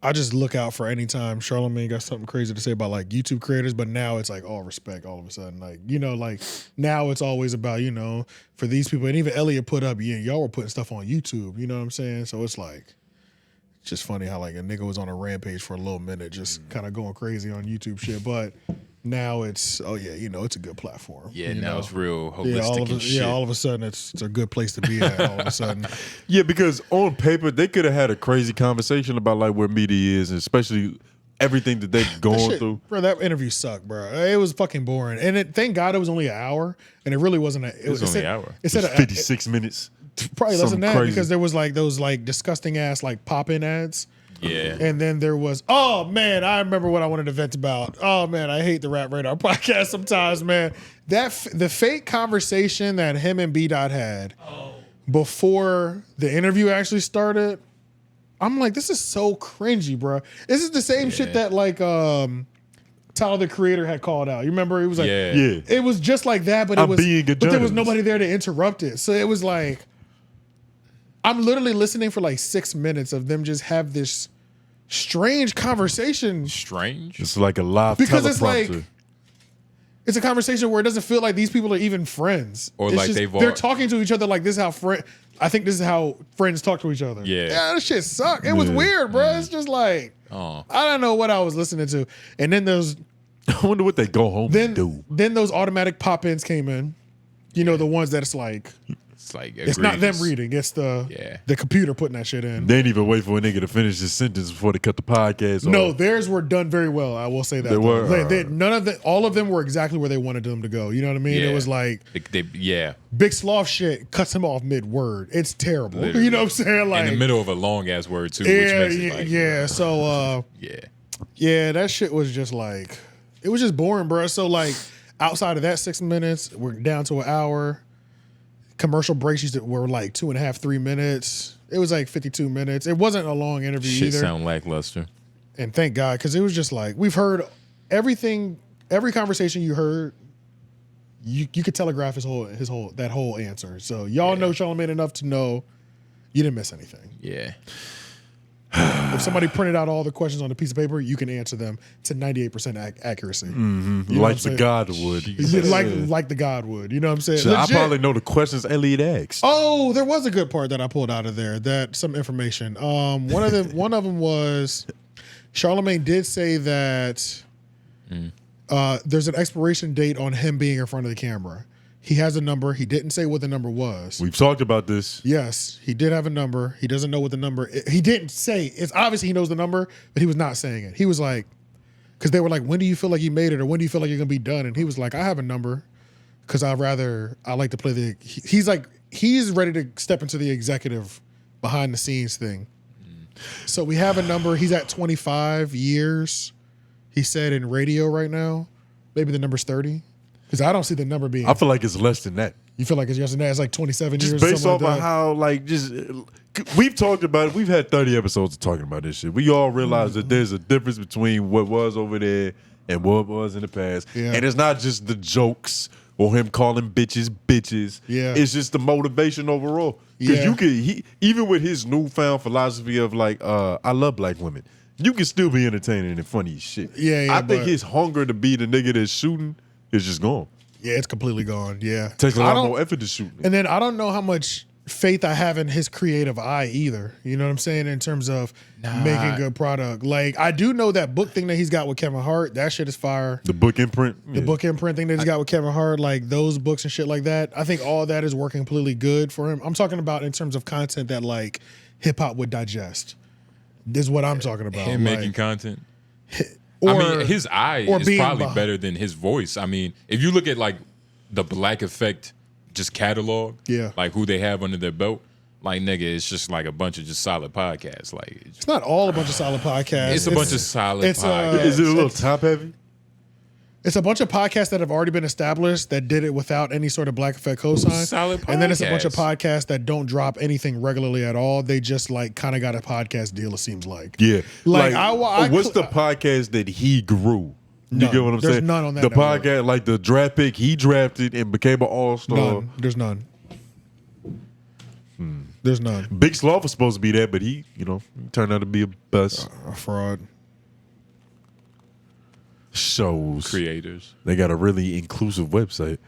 I just look out for any time Charlamagne got something crazy to say about like YouTube creators, but now it's like all respect all of a sudden. Like, you know, like now it's always about, you know, for these people, and even Elliot put up, yeah, y'all were putting stuff on YouTube, you know what I'm saying? So it's like, it's just funny how like a nigga was on a rampage for a little minute, just kind of going crazy on YouTube shit, but now it's, oh yeah, you know, it's a good platform. Yeah, you now know? it's real holistic and shit. Yeah, all of a sudden it's a good place to be at all of a sudden. Yeah, because on paper they could have had a crazy conversation about like where media is, and especially everything that they've gone through. Bro, that interview sucked, bro. It was fucking boring. And thank God it was only an hour. And it really wasn't. It was only an hour. It said 56 minutes. Probably less than that because there was like those like disgusting ass like pop-in ads. Yeah. And then there was, oh man, I remember what I wanted to vent about. Oh man, I hate the Rap Radar podcast sometimes, man. The fake conversation that him and B-Dot had before the interview actually started, I'm like, this is so cringy, bro. This is the same shit that like Tyler the Creator had called out. You remember? It was like, it was just like that, but there was nobody there to interrupt it. So it was like, I'm literally listening for like 6 minutes of them just have this strange conversation. Strange? It's like a live because teleprompter. It's a conversation where it doesn't feel like these people are even friends. Or it's like just, they're talking to each other like this is how I think this is how friends talk to each other. Yeah, this shit sucked. It was weird, bro. It's just like I don't know what I was listening to. And then there's I wonder what they go home and do. Then those automatic pop-ins came in. You know, the ones that it's like it's not them reading. It's the computer putting that shit in. They didn't even wait for a nigga to finish his sentence before they cut the podcast off. No, theirs were done very well. I will say that. They were. None of all of them were exactly where they wanted them to go. You know what I mean? Yeah. It was like Big Sloth shit cuts him off mid-word. It's terrible. Literally. You know what I'm saying? Like in the middle of a long ass word too. Yeah, which makes it like, So that shit was just like it was just boring, bro. So like outside of that 6 minutes, we're down to an hour. Commercial breaks were like 2.5, 3 minutes. It was like 52 minutes. It wasn't a long interview shit either. Sound lackluster. And thank God, because it was just like we've heard everything, every conversation you heard, you could telegraph his whole answer. So y'all know Charlamagne enough to know you didn't miss anything. Yeah. If somebody printed out all the questions on a piece of paper, you can answer them to 98% accuracy. Mm-hmm. You know Like the God would. Like the God would. You know what I'm saying? So I probably know the questions Elliot asked. Oh, there was a good part that I pulled out of there. That some information. One of them was Charlamagne did say that there's an expiration date on him being in front of the camera. He has a number. He didn't say what the number was. We've talked about this. Yes, he did have a number. He doesn't know what the number is. He didn't say. It's obvious he knows the number, but he was not saying it. He was like, because they were like, when do you feel like you made it? Or when do you feel like you're going to be done? And he was like, I have a number because I like to play he's ready to step into the executive behind the scenes thing. So we have a number. He's at 25 years. He said in radio right now. Maybe the number's 30. Because I don't see the number being. I feel like it's less than that. You feel like it's less than that? It's like 27 just years. Based off like of how, we've talked about it. We've had 30 episodes of talking about this shit. We all realize that there's a difference between what was over there and what was in the past. Yeah. And it's not just the jokes or him calling bitches. Yeah. It's just the motivation overall. Because you could, even with his newfound philosophy of like, I love black women, you can still be entertaining and funny as shit. I think his hunger to be the nigga that's shooting is just gone. Yeah, it's completely gone. Yeah. Takes a lot more effort to shoot. And then I don't know how much faith I have in his creative eye either. You know what I'm saying? In terms of making good product. Like, I do know that book thing that he's got with Kevin Hart, that shit is fire. The book imprint? The book imprint thing that he's got with Kevin Hart, like those books and shit like that. I think all that is working completely good for him. I'm talking about in terms of content that like hip hop would digest. This is what I'm talking about. Him making content. I mean, his eye is probably better than his voice. I mean, if you look at like the Black Effect just catalog, like who they have under their belt, like nigga, it's just like a bunch of just solid podcasts. Like it's not all a bunch of solid podcasts. It's a bunch of solid podcasts. Is it a little top heavy? It's a bunch of podcasts that have already been established that did it without any sort of Black Effect cosign. Solid podcasts. And then it's a bunch of podcasts that don't drop anything regularly at all. They just like kind of got a podcast deal, it seems like. Yeah. Like what's the podcast that he grew? You get what I'm saying? There's none on that The network. podcast, like the draft pick he drafted and became an all-star. None. There's none. There's none. Big Sloth was supposed to be there, but he turned out to be a bust. A fraud. Shows. Creators. They got a really inclusive website.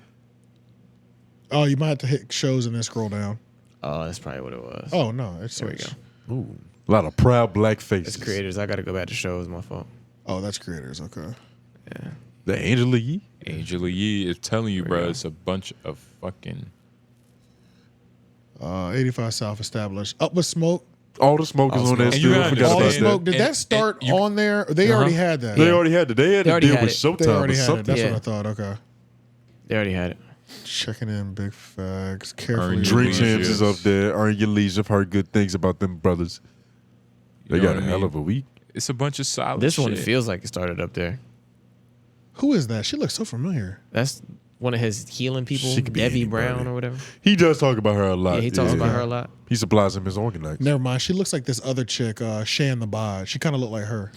Oh, you might have to hit shows and then scroll down. Oh, that's probably what it was. Oh, no. It's there we go. Ooh. A lot of proud black faces. It's creators. I got to go back to shows. My fault. Oh, that's creators. Okay. Yeah. The Angela Yee? Angela Yee is telling you, bro, it's a bunch of fucking 85 South established. Up with Smoke. All the smoke is on there still. All the smoke. Did that start on there? They already had that. They already had it. They had to deal with Showtime. They already had it. something. That's what I thought. Okay. They already had it. Checking in, big facts. Carefully. Drink Champs is up there. Earn Your Leisure. I've heard good things about them brothers. They got a hell of a week. It's a bunch of solid This one shit. feels like it started up there. Who is that? She looks so familiar. That's one of his healing people, She could be Debbie anybody. Brown or whatever. He does talk about her a lot. Yeah, he talks about her a lot. He supplies him his organites. Never mind. She looks like this other chick, Shan the Bod. She kind of looked like her.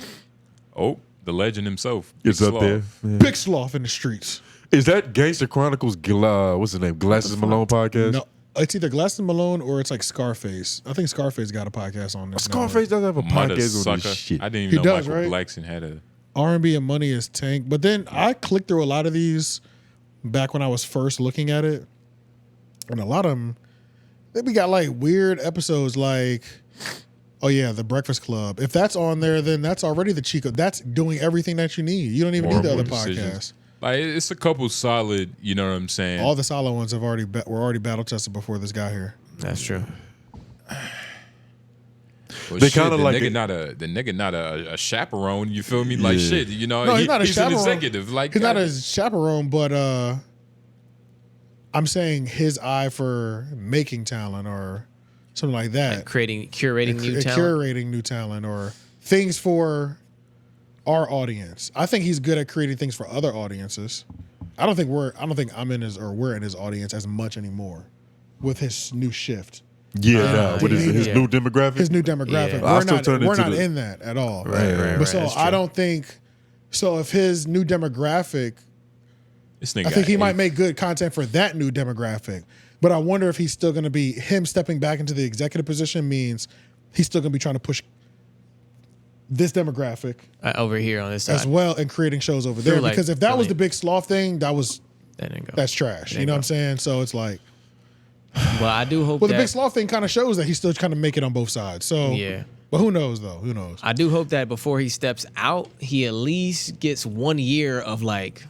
Oh, the legend himself. It's Big up there. Sloth. Big Sloth in the streets. Is that Gangster Chronicles? What's his name? Glasses Malone podcast. No, it's either Glasses Malone or it's like Scarface. I think Scarface got a podcast on this. Scarface does have a Mother podcast on sucker. this shit. I didn't He even know does, Michael right? Blackson had a. R&B and Money is Tank. But then I clicked through a lot of these back when I was first looking at it. And a lot of them, we got like weird episodes like, oh yeah, The Breakfast Club. If that's on there, then that's already the Chico. That's doing everything that you need. You don't even need the other podcasts. Like it's a couple solid, you know what I'm saying? All the solid ones were already battle tested before this got here. That's true. Well, They shit, kinda the like nigga not a chaperone. You feel me? Like Yeah. shit, you know. No, he's not a he's chaperone. an executive. Like he's not a chaperone, but I'm saying his eye for making talent or something like that. Like curating new talent. Curating new talent or things for our audience. I think he's good at creating things for other audiences. I don't think I'm in his or we're in his audience as much anymore with his new shift. Yeah, with his new demographic. His new demographic. Yeah. We're not in that at all. Right. But so I don't think so. If his new demographic, I think he might make good content for that new demographic. But I wonder if he's still going to be him stepping back into the executive position means he's still going to be trying to push this demographic over here on this side as well and creating shows over there. Because if that was the Big Sloth thing, that's trash. You know what I'm saying? So it's like. Well, I do hope the Big Sloth thing kind of shows that he's still trying to make it on both sides. So yeah. But who knows though? Who knows? I do hope that before he steps out, he at least gets 1 year of like,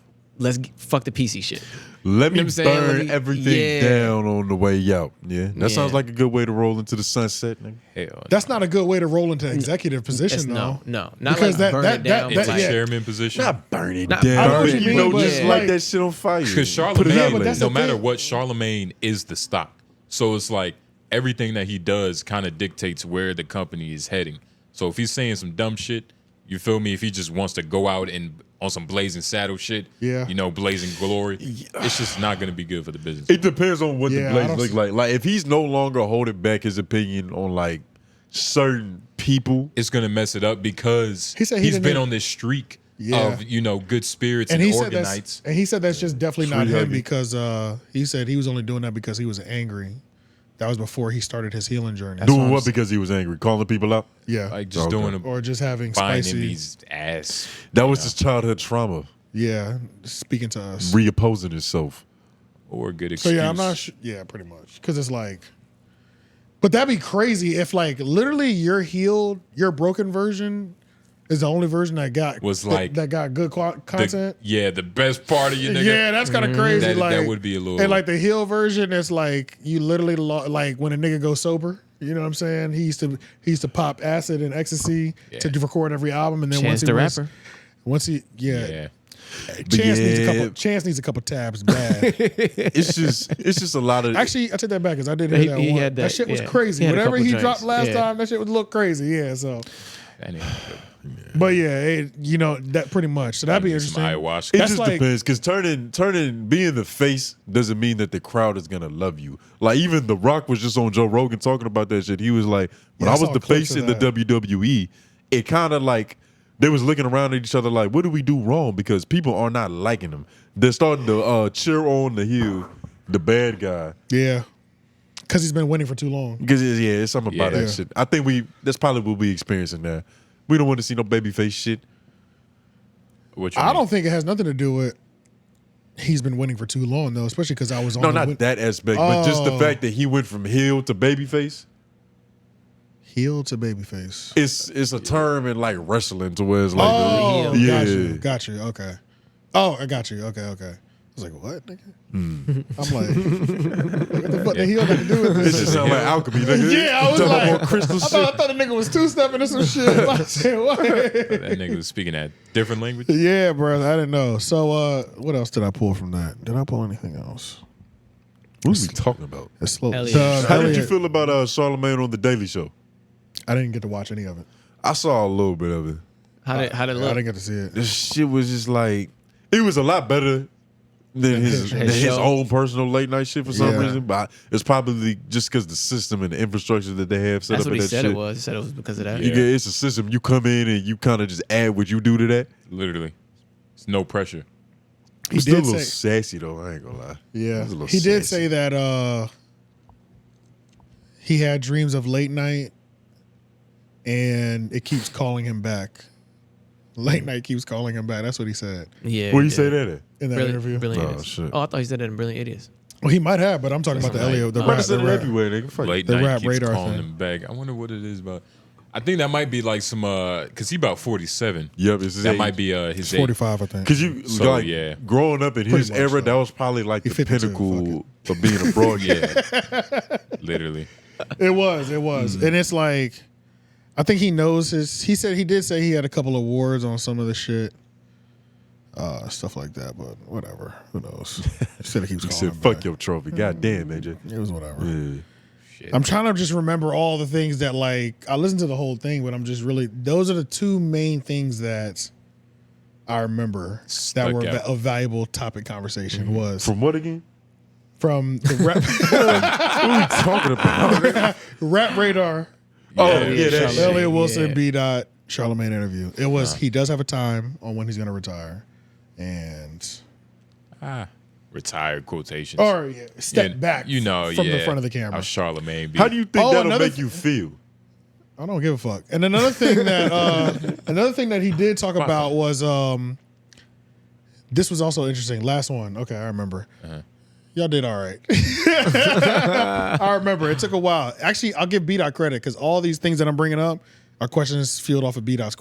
fuck the PC shit. Let me You know what I'm saying? burn everything down on the way out. Yeah, that Yeah. sounds like a good way to roll into the sunset, nigga. Hell, That's not a good way to roll into executive position though. No, not because like burn it down. Into chairman position. Not burn it Not down. burn But it, you know, but just yeah. light that shit on fire. Because Put it out Charlamagne, there. no matter what, Charlamagne is the stock. So it's like everything that he does kind of dictates where the company is heading. So if he's saying some dumb shit, you feel me? If he just wants to go out and on some blazing saddle shit, yeah, you know, blazing glory, it's just not going to be good for the business. It depends on what Yeah, the I blaze don't look like. Like if he's no longer holding back his opinion on like certain people, it's going to mess it up because He said he he's didn't been even- on this streak Yeah. of, you know, good spirits And and, he said organites. he said that's just definitely not Sweet him huggy. because he said he was only doing that because he was angry. That was before he started his healing journey. doing what because he was angry, calling people out. Yeah, Like just Okay. doing a or just having finding spicy. these ass. That was his childhood trauma, Yeah, speaking to us. reopposing himself. Or a good So excuse. yeah, I'm not. Yeah, pretty much because it's like, but that'd be crazy if like literally your healed, your broken version is the only version that got that got good content. The best part of your nigga. Yeah, that's kind of crazy. That, like that would be a little. And like the heal version, it's like you literally like when a nigga goes sober. You know what I'm saying? He used to pop acid and ecstasy to record every album, and then Chance the Rapper. Once he yeah. Chance needs a couple tabs bad. It's just a lot of. Actually, I take that back because I did hear that he one. had That shit was yeah. crazy. He had a Whatever couple he joints. dropped last Yeah. time, that shit would look crazy. Yeah, so. That ain't good. But yeah, you know that pretty much. So that'd be interesting. Ayahuasca. It That's just like- depends because being the face doesn't mean that the crowd is gonna love you. Like even The Rock was just on Joe Rogan talking about that shit. He was like, when Yeah, I I was saw the clips face of in the that. WWE, it kind of like they was looking around at each other like, what do we do wrong? Because people are not liking him. They're starting to cheer on the heel, the bad guy. Yeah, because he's been winning for too long. Because it's something about Yeah. that shit. I think that's probably what we experiencing now. We don't want to see no babyface shit. I don't think it has nothing to do with he's been winning for too long though, especially because I was on. No, the not win- that aspect, but just the Oh. fact that he went from heel to babyface. heel to babyface. It's a term in like wrestling to where it's like, Oh, yeah, got you. Okay. Oh, I got you. Okay. was like, what, nigga? I'm like, what the fuck the hell got to do with this? This just sound like alchemy, nigga. Yeah, I was Talking like, about crystal I thought the nigga was two-stepping or some shit. I said, what? That nigga was speaking that different language. Yeah, bro, I didn't know. So, what else did I pull from that? Did I pull anything else? What are we talking about? It's slow. How did you feel about Charlamagne on The Daily Show? I didn't get to watch any of it. I saw a little bit of it. How did it look? I didn't get to see it. This shit was just like, it was a lot better than his own personal late night shit for some reason. But it's probably just because the system and the infrastructure that they have set That's up what in he that said shit. it was. He said it was because of that. It's a system. You come in and you kind of just add what you do to that. Literally. It's no pressure. He's still a little sassy though, I ain't gonna lie. Yeah. He did say that he had dreams of late night and it keeps calling him back. Late night keeps calling him back. That's what he said. Yeah. Where you say that at? In that interview. Brilliant Oh, Idiots. shit. Oh, I thought he said that in Brilliant Idiots. Well, he might have, but I'm talking about the Elliot, the rap, said it everywhere, nigga. Fuck Late the night rap keeps radar calling thing. him back. I wonder what it is about. I think that might be like some because he about 47. Yep, it's his that age. might be his age. 45, I think. Because you So, like yeah. growing up in his Pretty much, era, so. that was probably like He the 52, pinnacle of being a broadcast. Literally. It was. And it's like, I think he knows he did say he had a couple of awards on some of the shit. Stuff like that, but whatever. Who knows? He said he keeps He calling said, him fuck back. your trophy. God damn, AJ. It was whatever. Yeah. I'm trying to just remember all the things that, like, I listened to the whole thing, but I'm just really, those are the two main things that I remember that were a valuable topic conversation was. From what again? From the rap. What are we talking about? Rap radar. That shit. Elliot Wilson, B. Dot, Charlamagne interview. It was, he does have a time on when he's going to retire. And. Retired quotations. Or step back you know, from the front of the camera. How Charlamagne be. How do you think that'll make you feel? I don't give a fuck. And another thing that he did talk about was this was also interesting. Last one. Okay, I remember. Y'all did all right. I remember. It took a while. Actually, I'll give B-Dot credit because all these things that I'm bringing up are questions fueled off of B-Dot's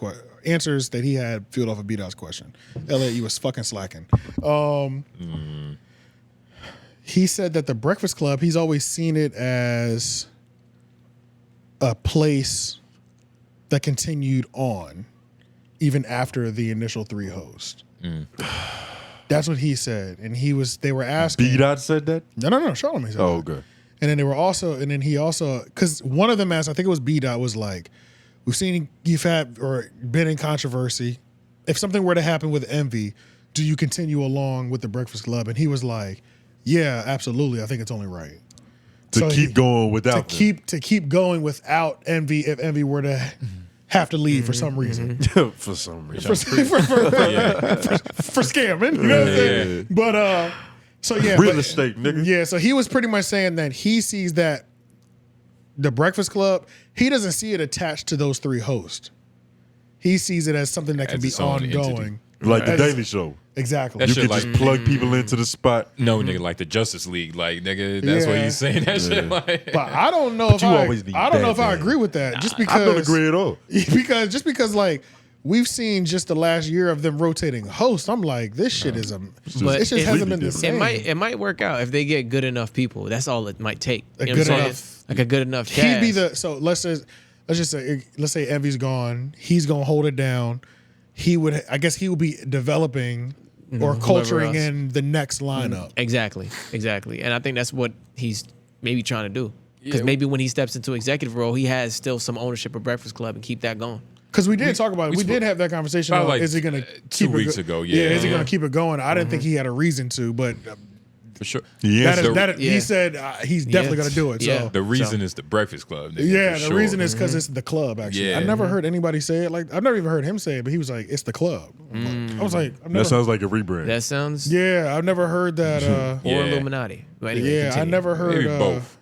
answers that he had fueled off of B-Dot's question. Elliot, you was fucking slacking. He said that the Breakfast Club, he's always seen it as a place that continued on even after the initial three hosts. That's what he said. And they were asking. B-Dot said that? No, Charlamagne said that. Oh, okay. And then he also, because one of them asked, I think it was B-Dot, was like, we've seen you've had or been in controversy. If something were to happen with Envy, do you continue along with the Breakfast Club? And he was like, yeah, absolutely. I think it's only right. To keep going without to keep going without Envy if Envy were to have to leave for some reason. For some reason. For scamming. You know what I'm saying? But so yeah. Real estate, nigga. Yeah, so he was pretty much saying that he sees that the Breakfast Club, he doesn't see it attached to those three hosts. He sees it as something that can be ongoing. Like the Daily Show. Exactly. You can just plug people into the spot. No, nigga, like the Justice League. Like, nigga, that's what he's saying. That shit. Like. But I don't know if I agree with that. Just because I don't agree at all. Because like we've seen just the last year of them rotating hosts. I'm like, this shit is But it just hasn't been the same. It might work out if they get good enough people. That's all it might take. Like a good enough cast. He'd be let's say Envy's gone. He's gonna hold it down. He would be developing or culturing in the next lineup. Exactly. And I think that's what he's maybe trying to do. Because maybe when he steps into executive role, he has still some ownership of Breakfast Club and keep that going. Because we did talk about it. We did have that conversation. Like is he going to keep 2 weeks ago? Yeah. Is he going to keep it going? I didn't think he had a reason to, but for sure. He said he's definitely going to do it. So the reason is the Breakfast Club. Nigga, yeah, the reason is because it's the club. Actually, I never heard anybody say it. Like I've never even heard him say it, but he was like, "It's the club." I was like, that sounds like a rebrand. That sounds. Yeah, I've never heard that. Or Illuminati. But anyway, I never heard maybe both.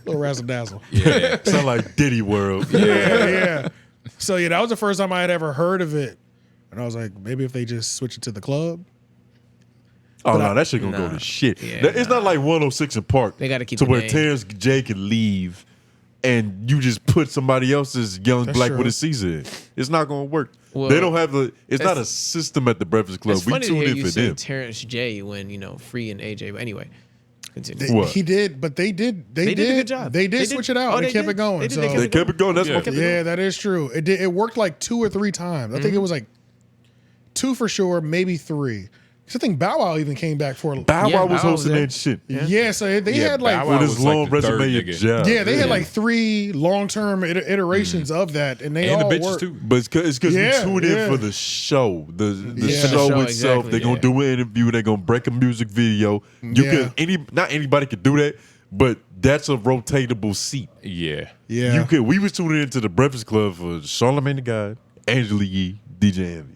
Little razzle dazzle. Yeah, sound like Diddy World. Yeah. So yeah, that was the first time I had ever heard of it, and I was like, maybe if they just switch it to the club. Oh no, that shit gonna go to shit. It's not like 106 in Park. They got to keep to the where name. Terrence J can leave and you just put somebody else's young That's black true. with a Caesar in. It's not gonna work. Well, They don't have it's not a system at the Breakfast Club. It's We funny to tune hear in you for say them. Terrence J when Free and AJ. But anyway, continue. He did, but they did a good job. They They did did- switch it out. oh, They they kept did? it going. They did, So they kept it going. That's my yeah, that is true. It worked like 2 or 3 times. I think it was like 2 for sure, maybe 3. Because I think Bow Wow even came back for Bow Wow was hosting that shit. Yeah, so they had like with his long resume and job. Yeah, they had like 3 long-term iterations of that, and they all worked. But it's because we tune in for the show. The show itself. They're gonna do an interview. They're gonna break a music video. You can not anybody could do that, but that's a rotatable seat. Yeah. You could. We was tuning into the Breakfast Club for Charlamagne the God, Angela Yee, DJ Envy.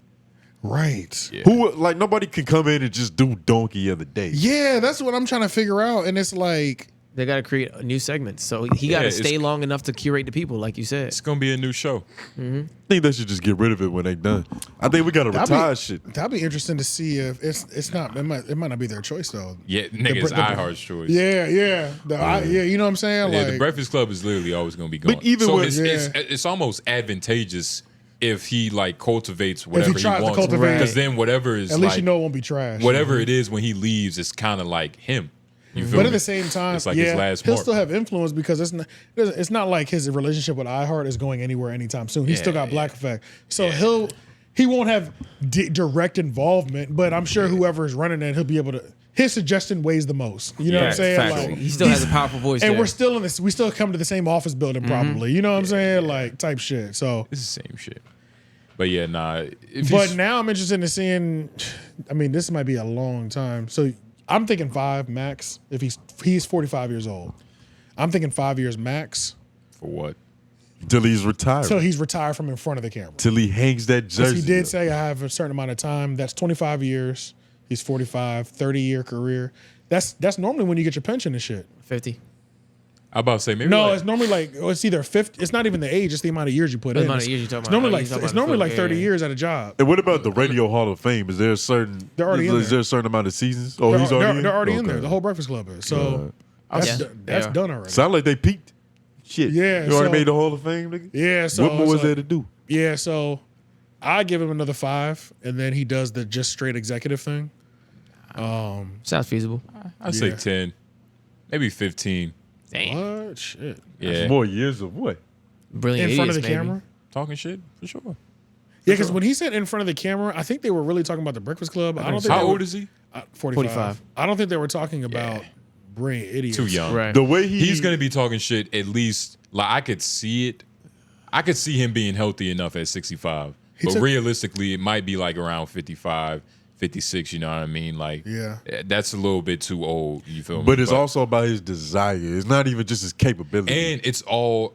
Right. Yeah. Who like nobody can come in and just do Donkey of the Day. Yeah, that's what I'm trying to figure out, and it's like They got to create a new segments, so he got to stay long enough to curate the people, like you said. It's gonna be a new show. I think they should just get rid of it when they done. I think we gotta retire shit. That'd be interesting to see if it's not. It might not be their choice though. Yeah, nigga, it's iHeart's choice. Yeah. You know what I'm saying? Yeah, Like the Breakfast Club is literally always gonna be going. But even so when- it's almost advantageous if he like cultivates whatever he tries to wants, cultivate. because then whatever is At least like, you know it won't be trash. whatever it is when he leaves, it's kind of like him. You feel But me? at the same time, it's like his last he'll mark. still have influence because it's not like his relationship with iHeart is going anywhere anytime soon. He's still got Black Effect, so he won't have direct involvement. But I'm sure whoever is running it, he'll be able to. His suggestion weighs the most. You know what I'm saying? Factual. Like, He still has a powerful voice, and there. we're still in this. We still come to the same office building, probably. You know what I'm saying? Like type shit. So it's the same shit. But yeah, nah. But now I'm interested in seeing. I mean, this might be a long time. So I'm thinking 5 max. If he's 45 years old, I'm thinking 5 years max. For what? Till he's retired. So he's retired from in front of the camera. Till he hangs that Because jersey. he did say I have a certain amount of time. That's 25 years. He's 45, 30-year career. That's normally when you get your pension and shit. 50. I about to say maybe. No, like, it's normally like it's either 50. It's not even the age; it's the amount of years you put The in. amount of years you're talking It's normally about. like You're talking it's about normally the like 30 years at a job. And what about the Radio Hall of Fame? Is there a certain? They're already in Is there a certain amount of seasons? Oh, They're, he's already. they're already in Okay. there. The whole Breakfast Club is. So that's done already. Sound like they peaked. Shit. Yeah, You already so- made the Hall of Fame, nigga. Yeah. So what more is so- there to do? Yeah. So I give him another 5, and then he does the just straight executive thing. Sounds feasible. I'd say 10, maybe 15. Damn. What shit? Yeah. That's more years of what? Brilliant In front of the idiots, maybe. camera. Talking shit for sure. Yeah, because when he said in front of the camera, I think they were really talking about the Breakfast Club. I don't think How they were- old is he? 45. I don't think they were talking about brilliant idiots. Too young. Right. The way He's gonna be talking shit at least. Like I could see it. I could see him being healthy enough at 65. But realistically, it might be like around 55, 56. You know what I mean? Like, that's a little bit too old. You feel me? But it's also about his desire. It's not even just his capability. and it's all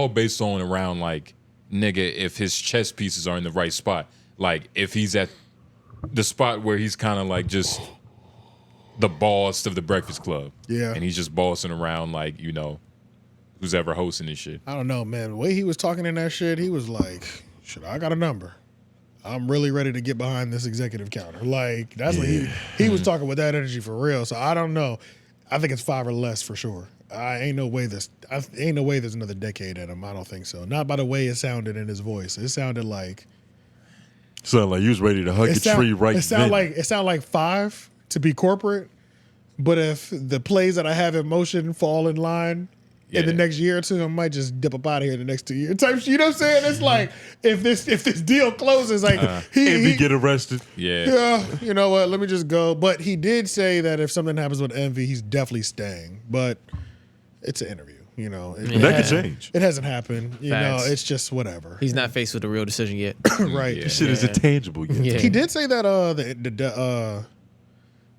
based on around like nigga if his chess pieces are in the right spot. Like if he's at the spot where he's kind of like just the boss of the Breakfast Club. Yeah. And he's just bossing around like, who's ever hosting this shit. I don't know, man. The way he was talking in that shit, he was like, shit, I got a number. I'm really ready to get behind this executive counter. Like, that's what he was talking with that energy for real. So I don't know. I think it's 5 or less for sure. Ain't no way there's another decade in him. I don't think so. Not by the way it sounded in his voice. It sounded like Sound like you was ready to hug a tree right it sound then. like 5 to be corporate, but if the plays that I have in motion fall in line in the next year or two, I might just dip up out of here the next 2 years. Type, you know what I'm saying? It's like if this deal closes, like Envy get arrested. yeah, you know what? Let me just go. But he did say that if something happens with Envy, he's definitely staying. But it's an interview, you know. That could change. It hasn't happened. You Facts. know, it's just whatever. He's not faced with a real decision yet. Right. This shit is intangible yet. Yeah. He did say that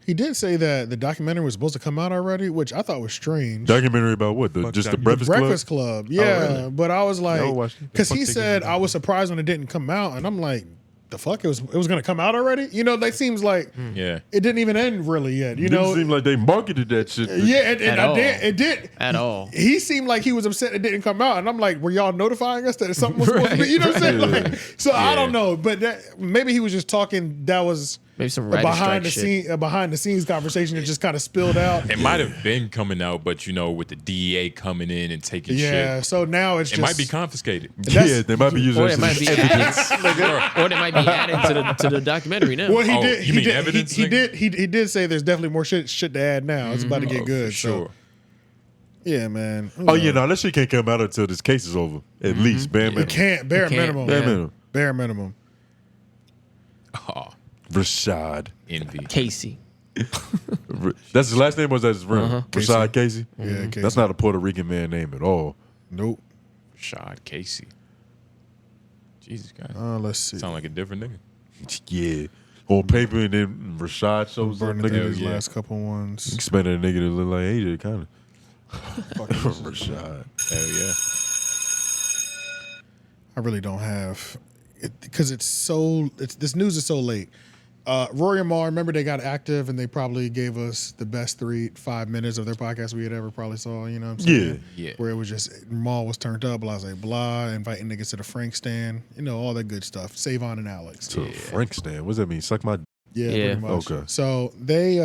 he did say that the documentary was supposed to come out already, which I thought was strange. Documentary about what? Just the Breakfast Club? Breakfast Club. Yeah. Oh, really? But I was like, Y'all watched it? because The he fuck said they I was surprised when it didn't come out, and I'm like, the fuck, it was gonna come out already? You know, that seems like it didn't even end really yet. You Didn't know, seem like they marketed that shit. yeah, it did. At all. He seemed like he was upset it didn't come out, and I'm like, were y'all notifying us that something was supposed to be? You know what I'm saying? Like, so I don't know, but maybe he was just talking. That was Maybe some behind the scenes conversation that just kind of spilled out. It might have been coming out, but with the DEA coming in and taking shit. Yeah, so now it might be confiscated. Yeah, they might be using it might be or they might be added to the documentary now. Well, you mean evidence? He did say there's definitely more shit to add now. It's about to get good. Sure. So. Yeah, man. Oh, yeah, no, that shit can't come out until this case is over. At least, bare minimum. It can't. Bare minimum. Bare minimum. Bare minimum. Oh. Rashad. Envy. Casey. That's his last name, or was that his real? Rashad Casey? Yeah, Casey. That's not a Puerto Rican man name at all. Nope. Rashad Casey. Jesus, guys. Let's see. Sound like a different nigga. Yeah. On paper, and then Rashad shows up. Burning through these last couple ones. Expecting a nigga to look like AJ, kind of. Rashad. Hell yeah. I really don't have it because this news is so late. Rory and Mal, remember they got active and they probably gave us the best 3-5 minutes of their podcast we had ever probably saw, you know what I'm saying? Yeah. Where it was just, Mal was turned up, blah, blah, blah, inviting niggas to the Frank stand, you know, all that good stuff. Savon and Alex. To the Frank stand? What does that mean? Suck my Yeah, pretty much. Okay. So they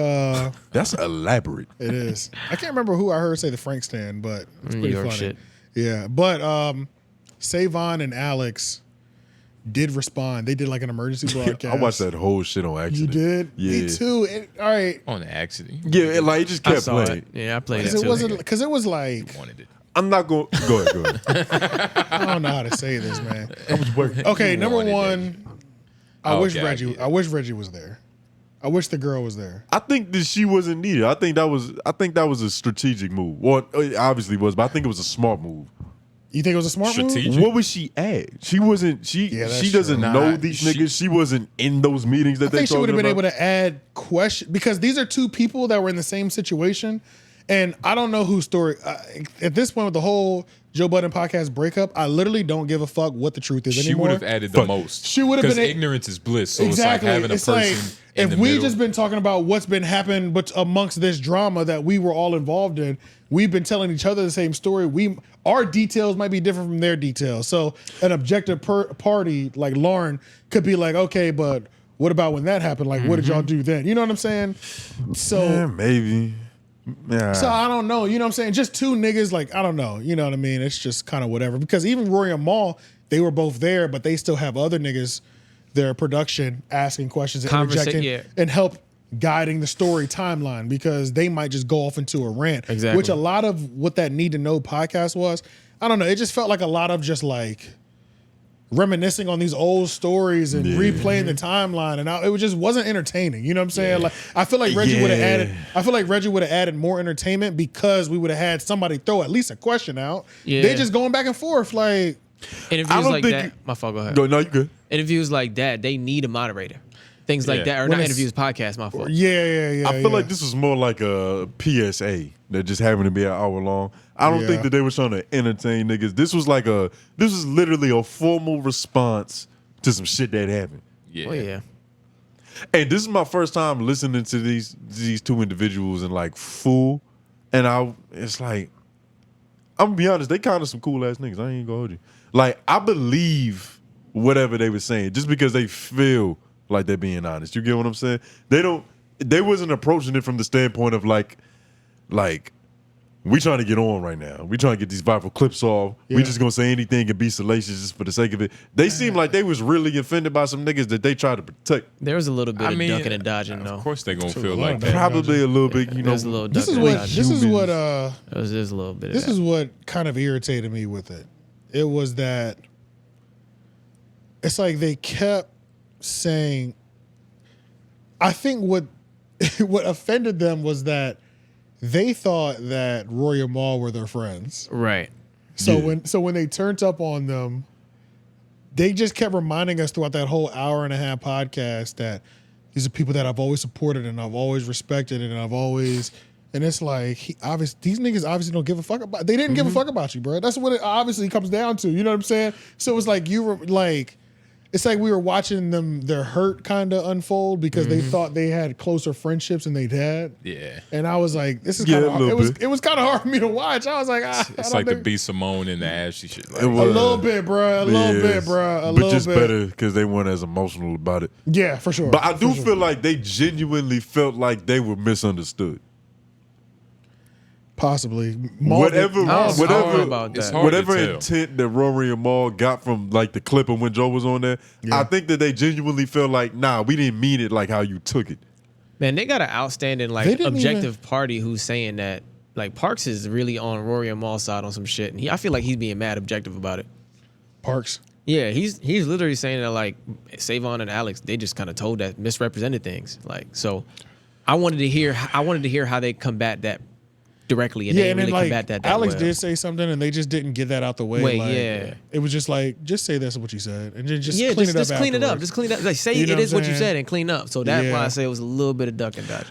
That's elaborate. It is. I can't remember who I heard say the Frank stand, but it's New pretty York funny. shit. Yeah. But Savon and Alex did respond. They did like an emergency broadcast. I watched that whole shit on You accident. did? Yeah. Me too. All right. On accident. Yeah, like it just kept saw playing. it. Yeah, I played it Because too. it wasn't because it was like Wanted it. I'm not going. Go ahead. I don't know how to say this, man. I was working. Okay, number wanted one, I Oh, wish okay, I Reggie. get it. I wish Reggie was there. I wish the girl was there. I think that she wasn't needed. I think that was a strategic move. Well, it obviously was, but I think it was a smart move. You think it was a smart move? Strategic. What was she at? She wasn't. She that's she doesn't true. know these niggas. She wasn't in those meetings that I think they she would talking have been about. able to add question because these are two people that were in the same situation, and I don't know whose story. At this point, with the whole Joe Budden podcast breakup, I literally don't give a fuck what the truth is She anymore. would have added the most. She would have been because ignorance is bliss. So exactly. it's like having a It's person like, in if the we middle. just been talking about what's been happening, but amongst this drama that we were all involved in, we've been telling each other the same story. Our details might be different from their details. So an objective party like Lauren could be like, okay, but what about when that happened? Like, what did y'all do then? You know what I'm saying? So Yeah, maybe. Yeah. so I don't know. You know what I'm saying? Just two niggas, like, I don't know. You know what I mean? It's just kind of whatever. Because even Rory and Mal, they were both there, but they still have other niggas, their production, asking questions and interjecting and help guiding the story timeline because they might just go off into a rant. Exactly. Which a lot of what that Need to Know podcast was, I don't know. It just felt like a lot of just like reminiscing on these old stories and replaying the timeline, and it just wasn't entertaining. You know what I'm saying? Like I feel like Reggie would have added. I feel like Reggie would have added more entertainment because we would have had somebody throw at least a question out. Yeah. They just going back and forth like Interviews like that. My fault. Go ahead. No, you good. Interviews like that, they need a moderator. Things like that, or When not it's- interviews, podcast. My fault. Yeah. I feel like this was more like a PSA that just happened to be an hour long. I don't think that they were trying to entertain niggas. This was literally a formal response to some shit that happened. Yeah. Oh yeah. And this is my first time listening to these two individuals in like full, and it's like, I'm gonna be honest, they kind of some cool ass niggas. I ain't gonna hold you. Like I believe whatever they were saying just because they feel like they're being honest. You get what I'm saying? They wasn't approaching it from the standpoint of like we trying to get on right now. We trying to get these viral clips off. We just gonna say anything and be salacious just for the sake of it. They seem like they was really offended by some niggas that they tried to protect. There was a little bit of ducking and dodging, though. Of course they gonna feel like that. Probably a little bit, you know. There's a little this ducking is and what dodging. this is what There's a little bit. this of that. is what kind of irritated me with it. It was that it's like they kept saying. I think what offended them was that they thought that Rory and Mal were their friends. Right. So when they turned up on them, they just kept reminding us throughout that whole hour and a half podcast that these are people that I've always supported and I've always respected and and it's like these niggas obviously don't give a fuck about. They didn't give a fuck about you, bro. That's what it obviously comes down to. You know what I'm saying? So it was like you were like. it's like we were watching their hurt kind of unfold because they thought they had closer friendships than they'd had. Yeah. And I was like, this is kind of hard. It was kind of hard for me to watch. I was like, it's like the B Symone and the Ashley shit. Like, a little bit, bro. A little bit, bro. But just better because they weren't as emotional about it. Yeah, for sure. But I do feel like they genuinely felt like they were misunderstood. Possibly. Whatever whatever intent that Rory and Maul got from like the clip of when Joe was on there, I think that they genuinely felt like, nah, we didn't mean it like how you took it. Man, they got an outstanding objective party who's saying that like Parks is really on Rory and Maul's side on some shit, and I feel like he's being mad objective about it. Parks. Yeah, he's literally saying that like Savon and Alex, they just kind of told that misrepresented things. Like, so I wanted to hear how they combat that directly, and they really combat that. Alex did say something, and they just didn't get that out the way. It was just like, just say that's what you said, and then just clean it up. Just clean it up. Like, say it is what you said, and clean up. So that's why I say it was a little bit of duck and dodge.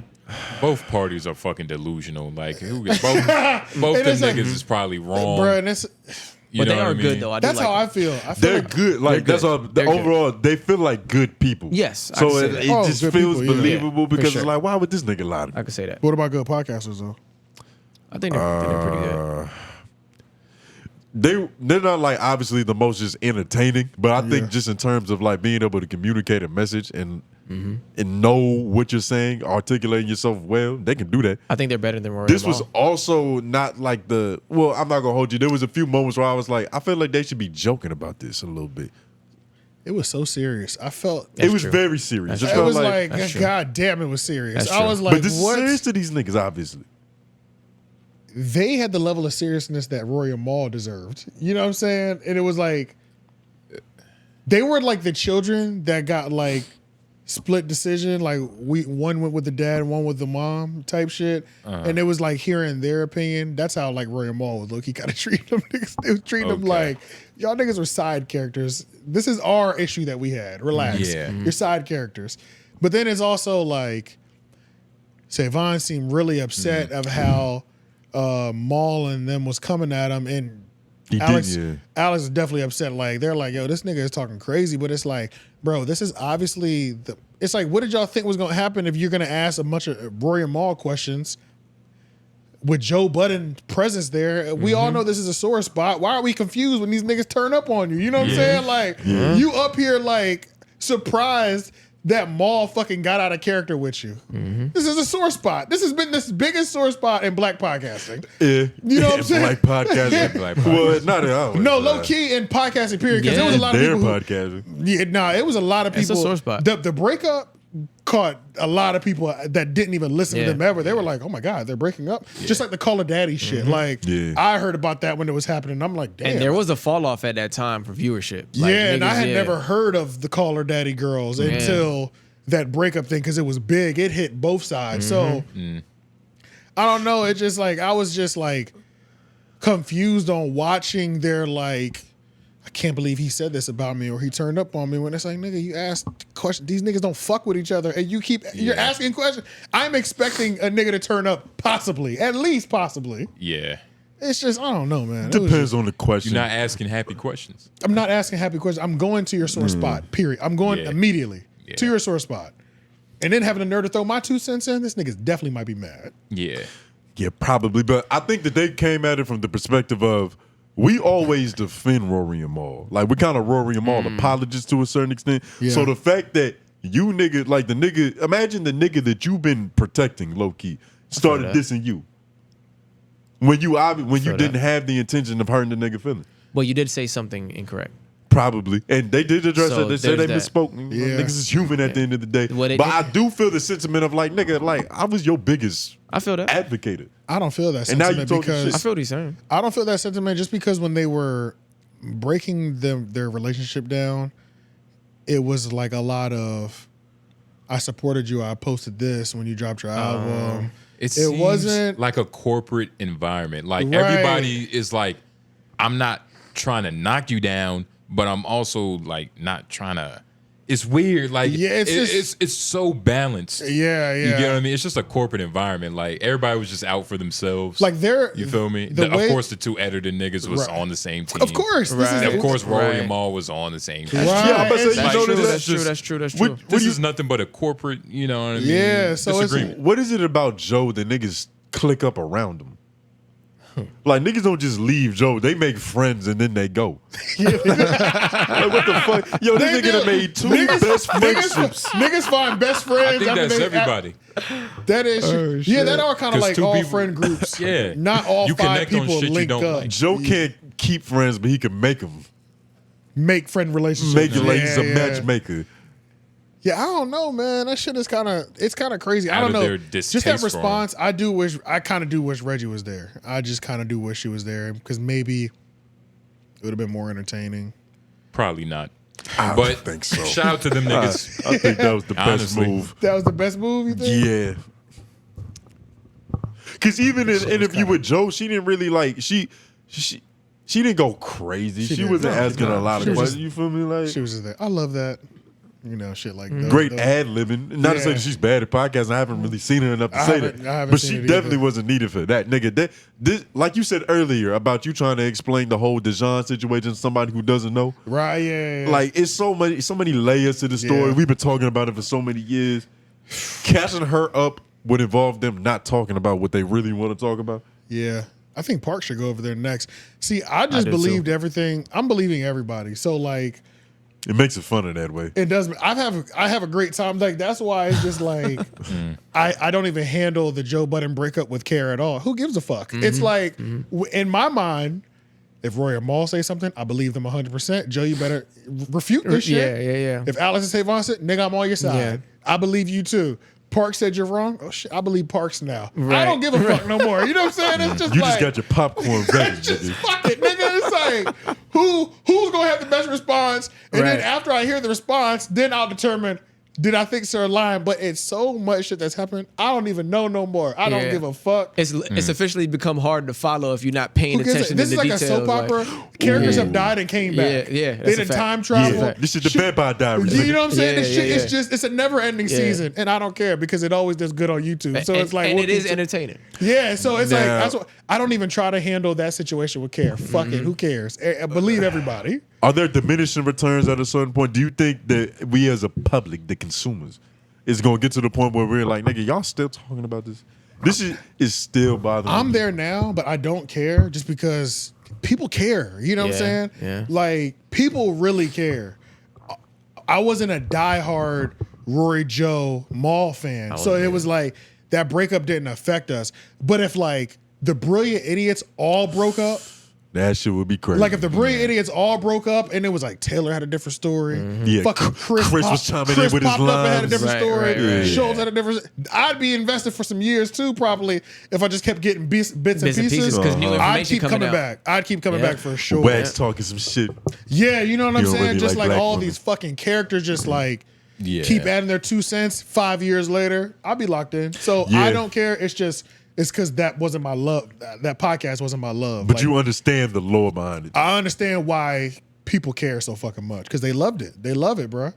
Both parties are fucking delusional. Like, both them niggas is probably wrong. Bro, and it's. But they are good though. That's how I feel. They're good. Like that's all. Overall, they feel like good people. Yes. So it just feels believable because it's like, why would this nigga lie to me? I could say that. What about good podcasters though? I think they're pretty good. They're not like obviously the most just entertaining, but I think just in terms of like being able to communicate a message and know what you're saying, articulating yourself well, they can do that. I think they're better than Rory. This was also not like I'm not gonna hold you. There was a few moments where I was like, I feel like they should be joking about this a little bit. It was so serious. I felt it was very serious. It was like God damn, it was serious. I was like, but this is serious to these niggas, obviously. They had the level of seriousness that Rory and Maul deserved. You know what I'm saying? And it was like, they were like the children that got like split decision. Like one went with the dad and one with the mom type shit. And it was like hearing their opinion. That's how like Rory and Maul was look. He kind of treated them. They was treating them like, y'all niggas were side characters. This is our issue that we had. Relax. Yeah. You're side characters. But then it's also like, Savon seemed really upset of how Maul and them was coming at him, and Alex is definitely upset. Like, they're like, yo, this nigga is talking crazy, but it's like, bro, this is obviously it's like, what did y'all think was gonna happen if you're gonna ask a bunch of Rory and Maul questions with Joe Budden's presence there? We all know this is a sore spot. Why are we confused when these niggas turn up on you? You know what I'm saying? Like, you up here like surprised that Maul fucking got out of character with you. This is a sore spot. This has been the biggest sore spot in black podcasting. Yeah. You know what I'm saying? Black podcasting. Well, not at all. No, low key in podcasting, period. Because there was a lot of people. Podcasting. It was a lot of people. It's a sore spot. The breakup caught a lot of people that didn't even listen to them ever. They were like, oh my God, they're breaking up. Just like the Call of Daddy shit. Like, I heard about that when it was happening. I'm like, damn. And there was a fall off at that time for viewership. Like, and I had never heard of the Call of Daddy girls until that breakup thing, because it was big. It hit both sides. So I don't know. It just like, I was just like confused on watching their like, I can't believe he said this about me or he turned up on me, when it's like, nigga, you asked questions. These niggas don't fuck with each other, and you keep you're asking questions. I'm expecting a nigga to turn up, possibly, at least possibly. Yeah. It's just, I don't know, man. Depends on the question. You're not asking happy questions. I'm not asking happy questions. I'm going to your sore spot, period. I'm going immediately to your sore spot. And then having a nerd to throw my 2 cents in, this nigga definitely might be mad. Yeah. Yeah, probably. But I think that they came at it from the perspective of, we always defend Rory and Maul. Like, we kind of Rory and Maul apologists to a certain extent. Yeah. So the fact that you nigga, like the nigga, imagine the nigga that you've been protecting low-key started dissing you. When you didn't have the intention of hurting the nigga feeling. Well, you did say something incorrect. Probably. And they did address it. They said they misspoke. Yeah. Niggas is human at the end of the day. Well, but I do feel the sentiment of like, nigga, like, I was your biggest advocate. I don't feel that And now sentiment you talking because shit. I feel what he's saying. I don't feel that sentiment just because when they were breaking their relationship down, it was like a lot of, I supported you, I posted this when you dropped your album. It wasn't like a corporate environment. Like everybody is like, I'm not trying to knock you down, but I'm also like not trying to it's weird. Like, Yeah, it's so balanced. Yeah, You get what I mean? It's just a corporate environment. Like, everybody was just out for themselves. Like, you feel me? the Of way- course, the two editor niggas was Right. on the same team. Of course, this is- Of course, Rory Right. and Maul was on the same team. Right. Yeah, I'm about to say, Like, you know, That's true. That's true. This is nothing but a corporate, you know what I mean? Yeah, so it's- disagreement. what is it about Joe that niggas click up around him? Like, niggas don't just leave Joe. They make friends and then they go. Like, what the fuck? Yo, this nigga done made two best friendships. Niggas find best friends. I think after that's they- everybody. That is, yeah, that are kind of 'Cause like two all people- friend groups. Yeah. Not all You 5 connect on people shit you linked don't up. like. Joe can't keep friends, but he can make them. Make friend relationships. Make it like he's a Yeah. matchmaker. Yeah, I don't know, man. That shit is it's kind of crazy. I Out don't of know. their Just distaste that for response, I kind of do wish Reggie was there. I just kind of do wish he was there because maybe it would have been more entertaining. Probably not. I don't But think so. shout out to them niggas. I think that was the best Honestly. move. That was the best move, you think? Yeah. Because even in an interview with Joe, she didn't really like, she didn't go crazy. She didn't. wasn't No, asking a lot she of was questions. You feel me? Like, She was just there. I love that. You know, shit like that. great ad libbing. Not to say Yeah. that she's bad at podcasts. I haven't really seen her enough to say that. I haven't But seen she it definitely either. wasn't needed for that. Nigga, this, like you said earlier about you trying to explain the whole Dejon situation to somebody who doesn't know. Right, yeah. Like, it's so many layers to the story. Yeah. We've been talking about it for so many years. Catching her up would involve them not talking about what they really want to talk about. Yeah. I think Park should go over there next. See, I just do believed too. everything. I'm believing everybody. So like It makes it funner that way. it does. I have a great time. Like that's why it's just like I don't even handle the Joe Budden breakup with care at all. Who gives a fuck? It's like in my mind, if Rory or Maul say something, I believe them 100%. Joe, you better refute this shit. Yeah. If Alex and Savon said, "Nigga, I'm on your side," Yeah. I believe you too. Park said you're wrong. Oh shit, I believe Parks now. I Right. don't give a fuck no more. You know what I'm saying? It's just You like just got your popcorn ready, just nigga. fuck it, nigga. It's like who's gonna have the best response, and then Right. after I hear the response, then I'll determine did I think Sir lying. But it's so much shit that's happened. I don't even know no more. I don't Yeah. give a fuck. It's officially become hard to follow if you're not paying Who gives attention a- this to is the like details. a soap opera. Characters have died and came back. Yeah, They that's a did fact. time travel. Yeah. This is the Vampire Diaries. You know what I'm saying? Yeah, This shit yeah, is yeah. just, it's a never ending Yeah. season. And I don't care because it always does good on YouTube. So it's like, and we'll it is keep- entertaining. Yeah, so it's like, Now- that's what, I don't even try to handle that situation with care. Fuck it, who cares? Believe everybody. Are there diminishing returns at a certain point? Do you think that we as a public, the consumers, is going to get to the point where we're like, nigga, y'all still talking about this? This is still bothering I'm me. there now, but I don't care just because people care. You know what I'm Yeah, saying? yeah. Like, people really care. I wasn't a diehard Rory Joe Maul fan. So it was like, that breakup didn't affect us. But if like the Brilliant Idiots all broke up, That shit would be crazy. like if the Brilliant Idiots all broke up and it was like Taylor had a different story, Yeah, fucking Chris was chiming in Chris with his popped up and had a lines. different Right, story. right, right. Schulz had a different. I'd be invested for some years too, probably if I just kept getting bits and pieces. 'cause new I'd information keep coming coming out. back. I'd keep coming Yeah. back for sure. Wags talking some shit. Yeah, you know what I'm You don't saying? really Just like like black all women. these fucking characters, just like Yeah. keep adding their 2 cents. 5 years later, I'll be locked in. So Yeah. I don't care. It's because that wasn't my love. That podcast wasn't my love. But Like, you understand the lore behind it. I understand why people care so fucking much because they loved it. They love it, bro.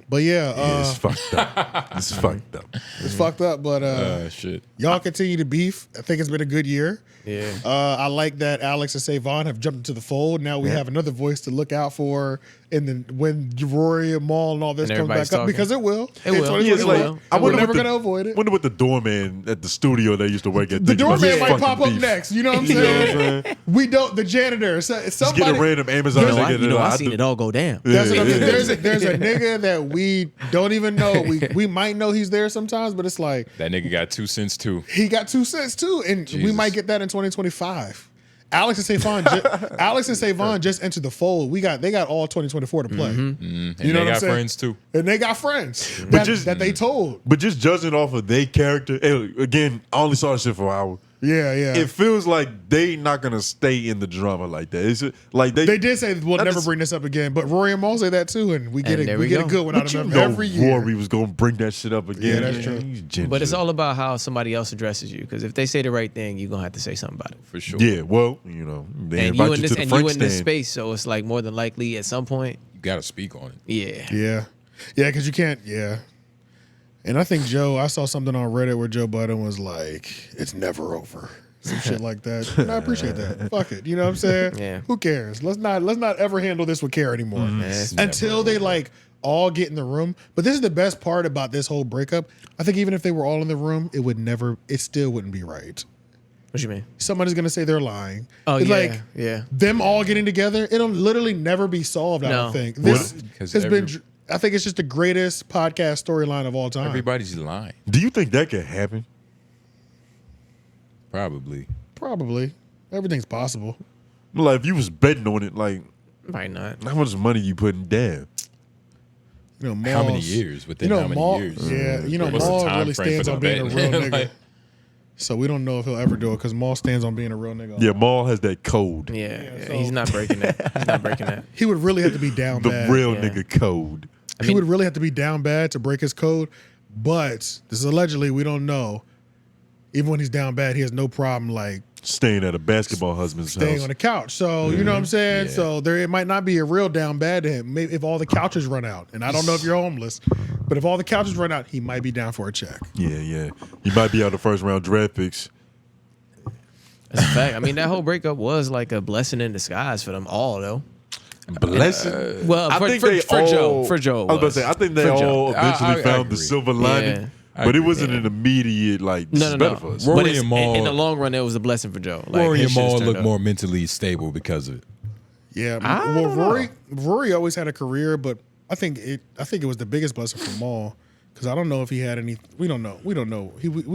But yeah, It's fucked up. It's fucked up. it's fucked up. But Shit. y'all continue to beef. I think it's been a good year. Yeah. I like that Alex and Savon have jumped into the fold. Now we have another voice to look out for, and then when Rory and Maul and all this And comes back everybody's up talking. because it will. It will. In Yeah, it's 2021. like- I We're wonder never what the- gonna avoid it. Wonder what the doorman at the studio they used to work at. The think about doorman this might fucking pop up beef. next. You know what I'm You know what I'm saying? saying? We don't. The janitor. Just Somebody. get a random Amazon You know, nigga. I seen it all go down. That's what I'm saying. Yeah. There's a nigga that we don't even know. We might know he's there sometimes, but it's like That nigga got 2 cents too. he got 2 cents too, and we Jesus. might get that in 2025. Alex and Savon just entered the fold. They got all 2024 to play. And You know they what I'm got saying? friends too. And they got friends But just- that they told. But just judging off of their character, again, I only saw the shit for an hour. Yeah, yeah. It feels like they not gonna stay in the drama like that. It's like they They did say we'll Not never just- bring this up again, but Rory and Maul say that too, and we get And it. there We we get go. a good one out But of you them know every year. Rory was gonna bring that shit up again. Yeah, that's true. He's ginger. But it's all about how somebody else addresses you. Because if they say the right thing, you're gonna have to say something about it. For sure. Yeah, well, they And invite you in you this to the and Frank you in this stand. space, so it's like more than likely at some point gotta speak on it. Yeah, because you can't. Yeah, and I think I saw something on Reddit where Joe Budden was like, "It's never over." Some shit like that. And I appreciate that. Fuck it. You know what I'm saying? Yeah. Who cares? Let's not ever handle this with care anymore. Until they like all get in the room. But this is the best part about this whole breakup. I think even if they were all in the room, it still wouldn't be right. What you mean? Somebody's gonna say they're lying. Oh, it's yeah, like yeah. them all getting together, it'll literally never be solved, I don't think. This has been I think it's just the greatest podcast storyline of all time. Everybody's lying. Do you think that could happen? Probably. Everything's possible. Like if you was betting on it, like might not. How much money you putting down? You know, how many years? Within how many years? Yeah, you know, What's the Maul time really frame stands for on the being a betting? real nigga. Like- So we don't know if he'll ever do it because Maul stands on being a real nigga. Yeah, Maul has that code. Yeah, he's not breaking that. He's not breaking that. He would really have to be down The bad. real nigga code. He would really have to be down bad to break his code. But this is allegedly, we don't know. Even when he's down bad, he has no problem like Staying at a basketball husband's staying house. on the couch. So you know what I'm saying? So it might not be a real down bad to him. Maybe if all the couches run out. And I don't know if you're homeless, but if all the couches run out, he might be down for a check. Yeah. He might be out the first round draft picks. That's a fact. I mean, that whole breakup was like a blessing in disguise for them all, though. Blessing? Well, I for, think for, they for all, Joe. For Joe. I was about to say, I think they all eventually I found the agree. silver lining. Yeah. But it wasn't an immediate, like, this is better for us. Rory But it's, and Maul- in the long run, it was a blessing for Joe. Like, Rory his and shit Maul turned look up. more mentally stable because of it. Yeah. Well, Rory always had a career, but I think it was the biggest blessing for Maul. Because I don't know if he had any. We don't know. We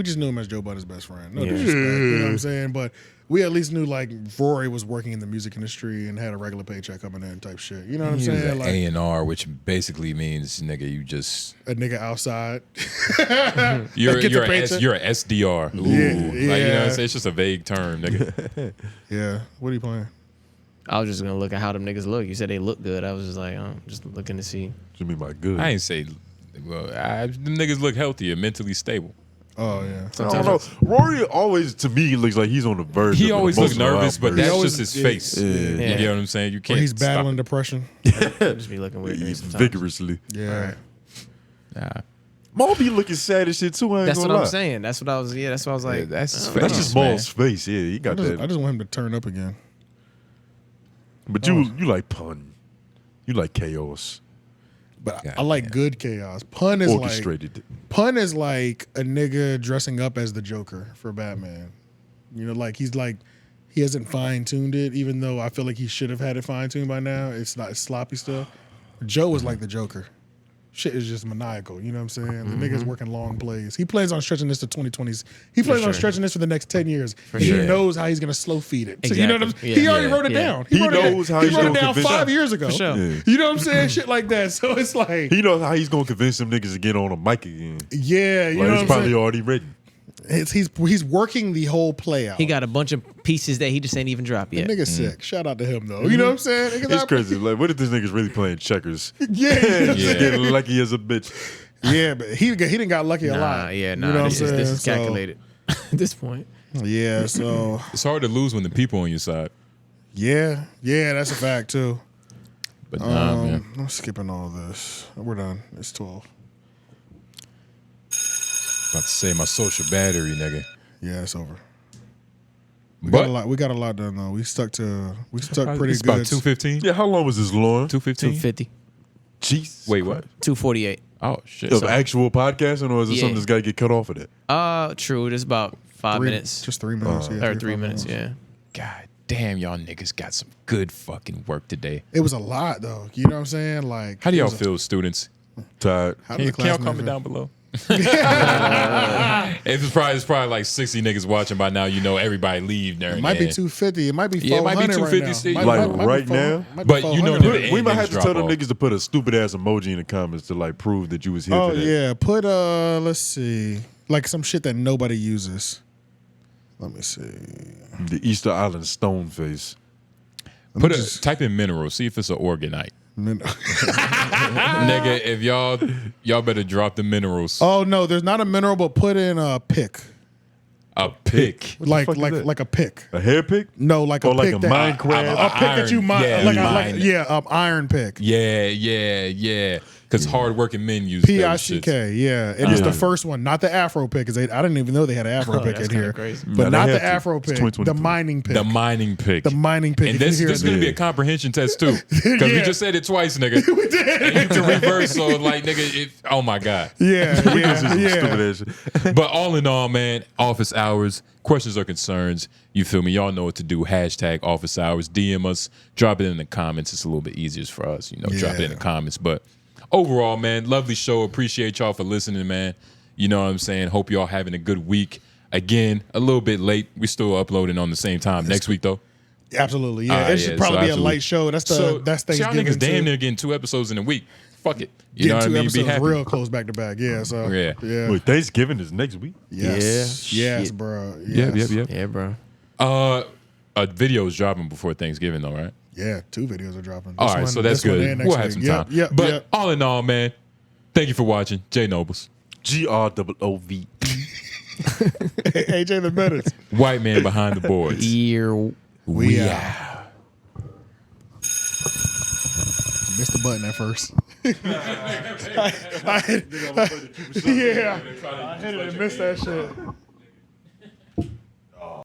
just knew him as Joe Budden's best friend. No disrespect. You know what I'm saying? But we at least knew like Rory was working in the music industry and had a regular paycheck coming in type shit. You know what I'm He was saying? an Like A&R, which basically means, nigga, you just a nigga outside. you're Get the a paycheck. you're a SDR. Ooh. Yeah, Like, you know what yeah. I'm saying? It's just a vague term, nigga. Yeah. What are you playing? I was just gonna look at how them niggas look. You said they look good. I was just like, just looking to see. What you mean by good? I ain't say. Well, them niggas look healthier, mentally stable. Oh yeah. I don't know. Rory always, to me, looks like he's on the verge. He of an always looks emotional nervous, but outburst. that's just his face. Yeah. You get what I'm saying? You Or can't. he's stop battling it. depression. Just be looking weird. sometimes. vigorously. Yeah. Nah. Maul be looking sad as shit too. I ain't That's gonna what lie. I'm saying. That's what I was. Yeah, that's what I was like. Yeah, that's his That's face, just man. Maul's face. Yeah, he got that. I just want him to turn up again. But you like pun. You like chaos. But God I like good chaos. Pun is Orchestrated. Pun is like a nigga dressing up as the Joker for Batman. You know, like he hasn't fine tuned it, even though I feel like he should have had it fine tuned by now. It's sloppy still. Joe is like the Joker. Shit is just maniacal. You know what I'm saying? The nigga's working long plays. He plans on stretching this to 2020s. He plans on stretching this for the next 10 years. He knows how he's gonna slow feed it. So you know what I'm saying? He already wrote it down. He knows how he he's wrote it gonna down convince 5 them. years ago. For sure. Yeah. You know what I'm saying? Shit like that. So it's like, He knows how he's gonna convince them niggas to get on a mic again. yeah, you Like know it's what I'm probably saying? already written. He's working the whole play out. He got a bunch of pieces that he just ain't even dropped The yet. nigga's sick. Shout out to him though. You know what I'm saying? It's crazy. Like, what if this nigga's really playing checkers? Yeah. Just getting lucky as a bitch. Yeah, but he didn't got lucky a lot. Yeah, You know what I'm this is saying? calculated at this point. Yeah, so It's hard to lose when the people on your side. yeah, that's a fact too. But nah, man. I'm skipping all this. We're done. It's 12. About to say my social battery, nigga. Yeah, it's over. We But- got a lot. We got a lot done though. We stuck pretty It's good. about 2:15. Yeah, how long was this long? 2:15. 250, Jeez. Wait, what? 248. Oh shit. Of actual podcasting, or is it Yeah. something that's got to get cut off of that? True. It's about 5 minutes. Just 3 minutes. Or 3 minutes. Yeah. God damn, y'all niggas got some good fucking work today. It was a lot though. You know what I'm saying? Like, How do it y'all was feel, students? Tired. How Can did the y'all classmates comment feel? down below? It's probably like 60 niggas watching by now. You know everybody leave there. It might be 250. It might be 400 Yeah, it might be 250 right still. now. Like might be right 400 now? might be But you know 400. that We might have to drop tell them off. niggas to put a stupid ass emoji in the comments to like prove that you was here Oh for that. yeah, put let's see, like some shit that nobody uses. Let me see. The Easter Island stone face. Type in mineral. See if it's an organite. Nigga, if y'all better drop the minerals. Oh no, there's not a mineral, but put in a pick. A pick. Like a pick. A hair pick? No, like a or like pick a that, Minecraft. a pick that you mine. Iron pick. Yeah. Because hardworking men use P-I-C-K, yeah. And it's the first one, not the Afro pick, because I didn't even know they had an Afro pick in here. Crazy. But not the Afro pick, the mining pick. The mining pick. The mining pick. And this is going to be a comprehension test, too. Because we just said it twice, nigga. We did. And you can reverse, so like, nigga, oh my God. Yeah. But all in all, man, office hours, questions or concerns, you feel me? Y'all know what to do. Hashtag office hours. DM us. Drop it in the comments. It's a little bit easier for us, drop it in the comments. But overall, man, lovely show. Appreciate y'all for listening, man. You know what I'm saying? Hope y'all having a good week. Again, a little bit late. We still uploading on the same time next week, though. Absolutely, yeah. It should probably be a light show. That's Thanksgiving. Y'all niggas damn near getting 2 episodes in a week. Fuck it. You know what I mean? Be happy. Real close back to back. Yeah. So yeah. Wait, Thanksgiving is next week? Yes. Yeah. Yes, bro. Yes. Yep. Yeah, bro. A video is dropping before Thanksgiving, though, right? Yeah, 2 videos are dropping. All right, so that's good. We'll have some time. But all in all, man, thank you for watching. J Nobles. GROOV. AJ the Menace. White man behind the boards. Here we are. Missed the button at first. I hit it and missed that shit.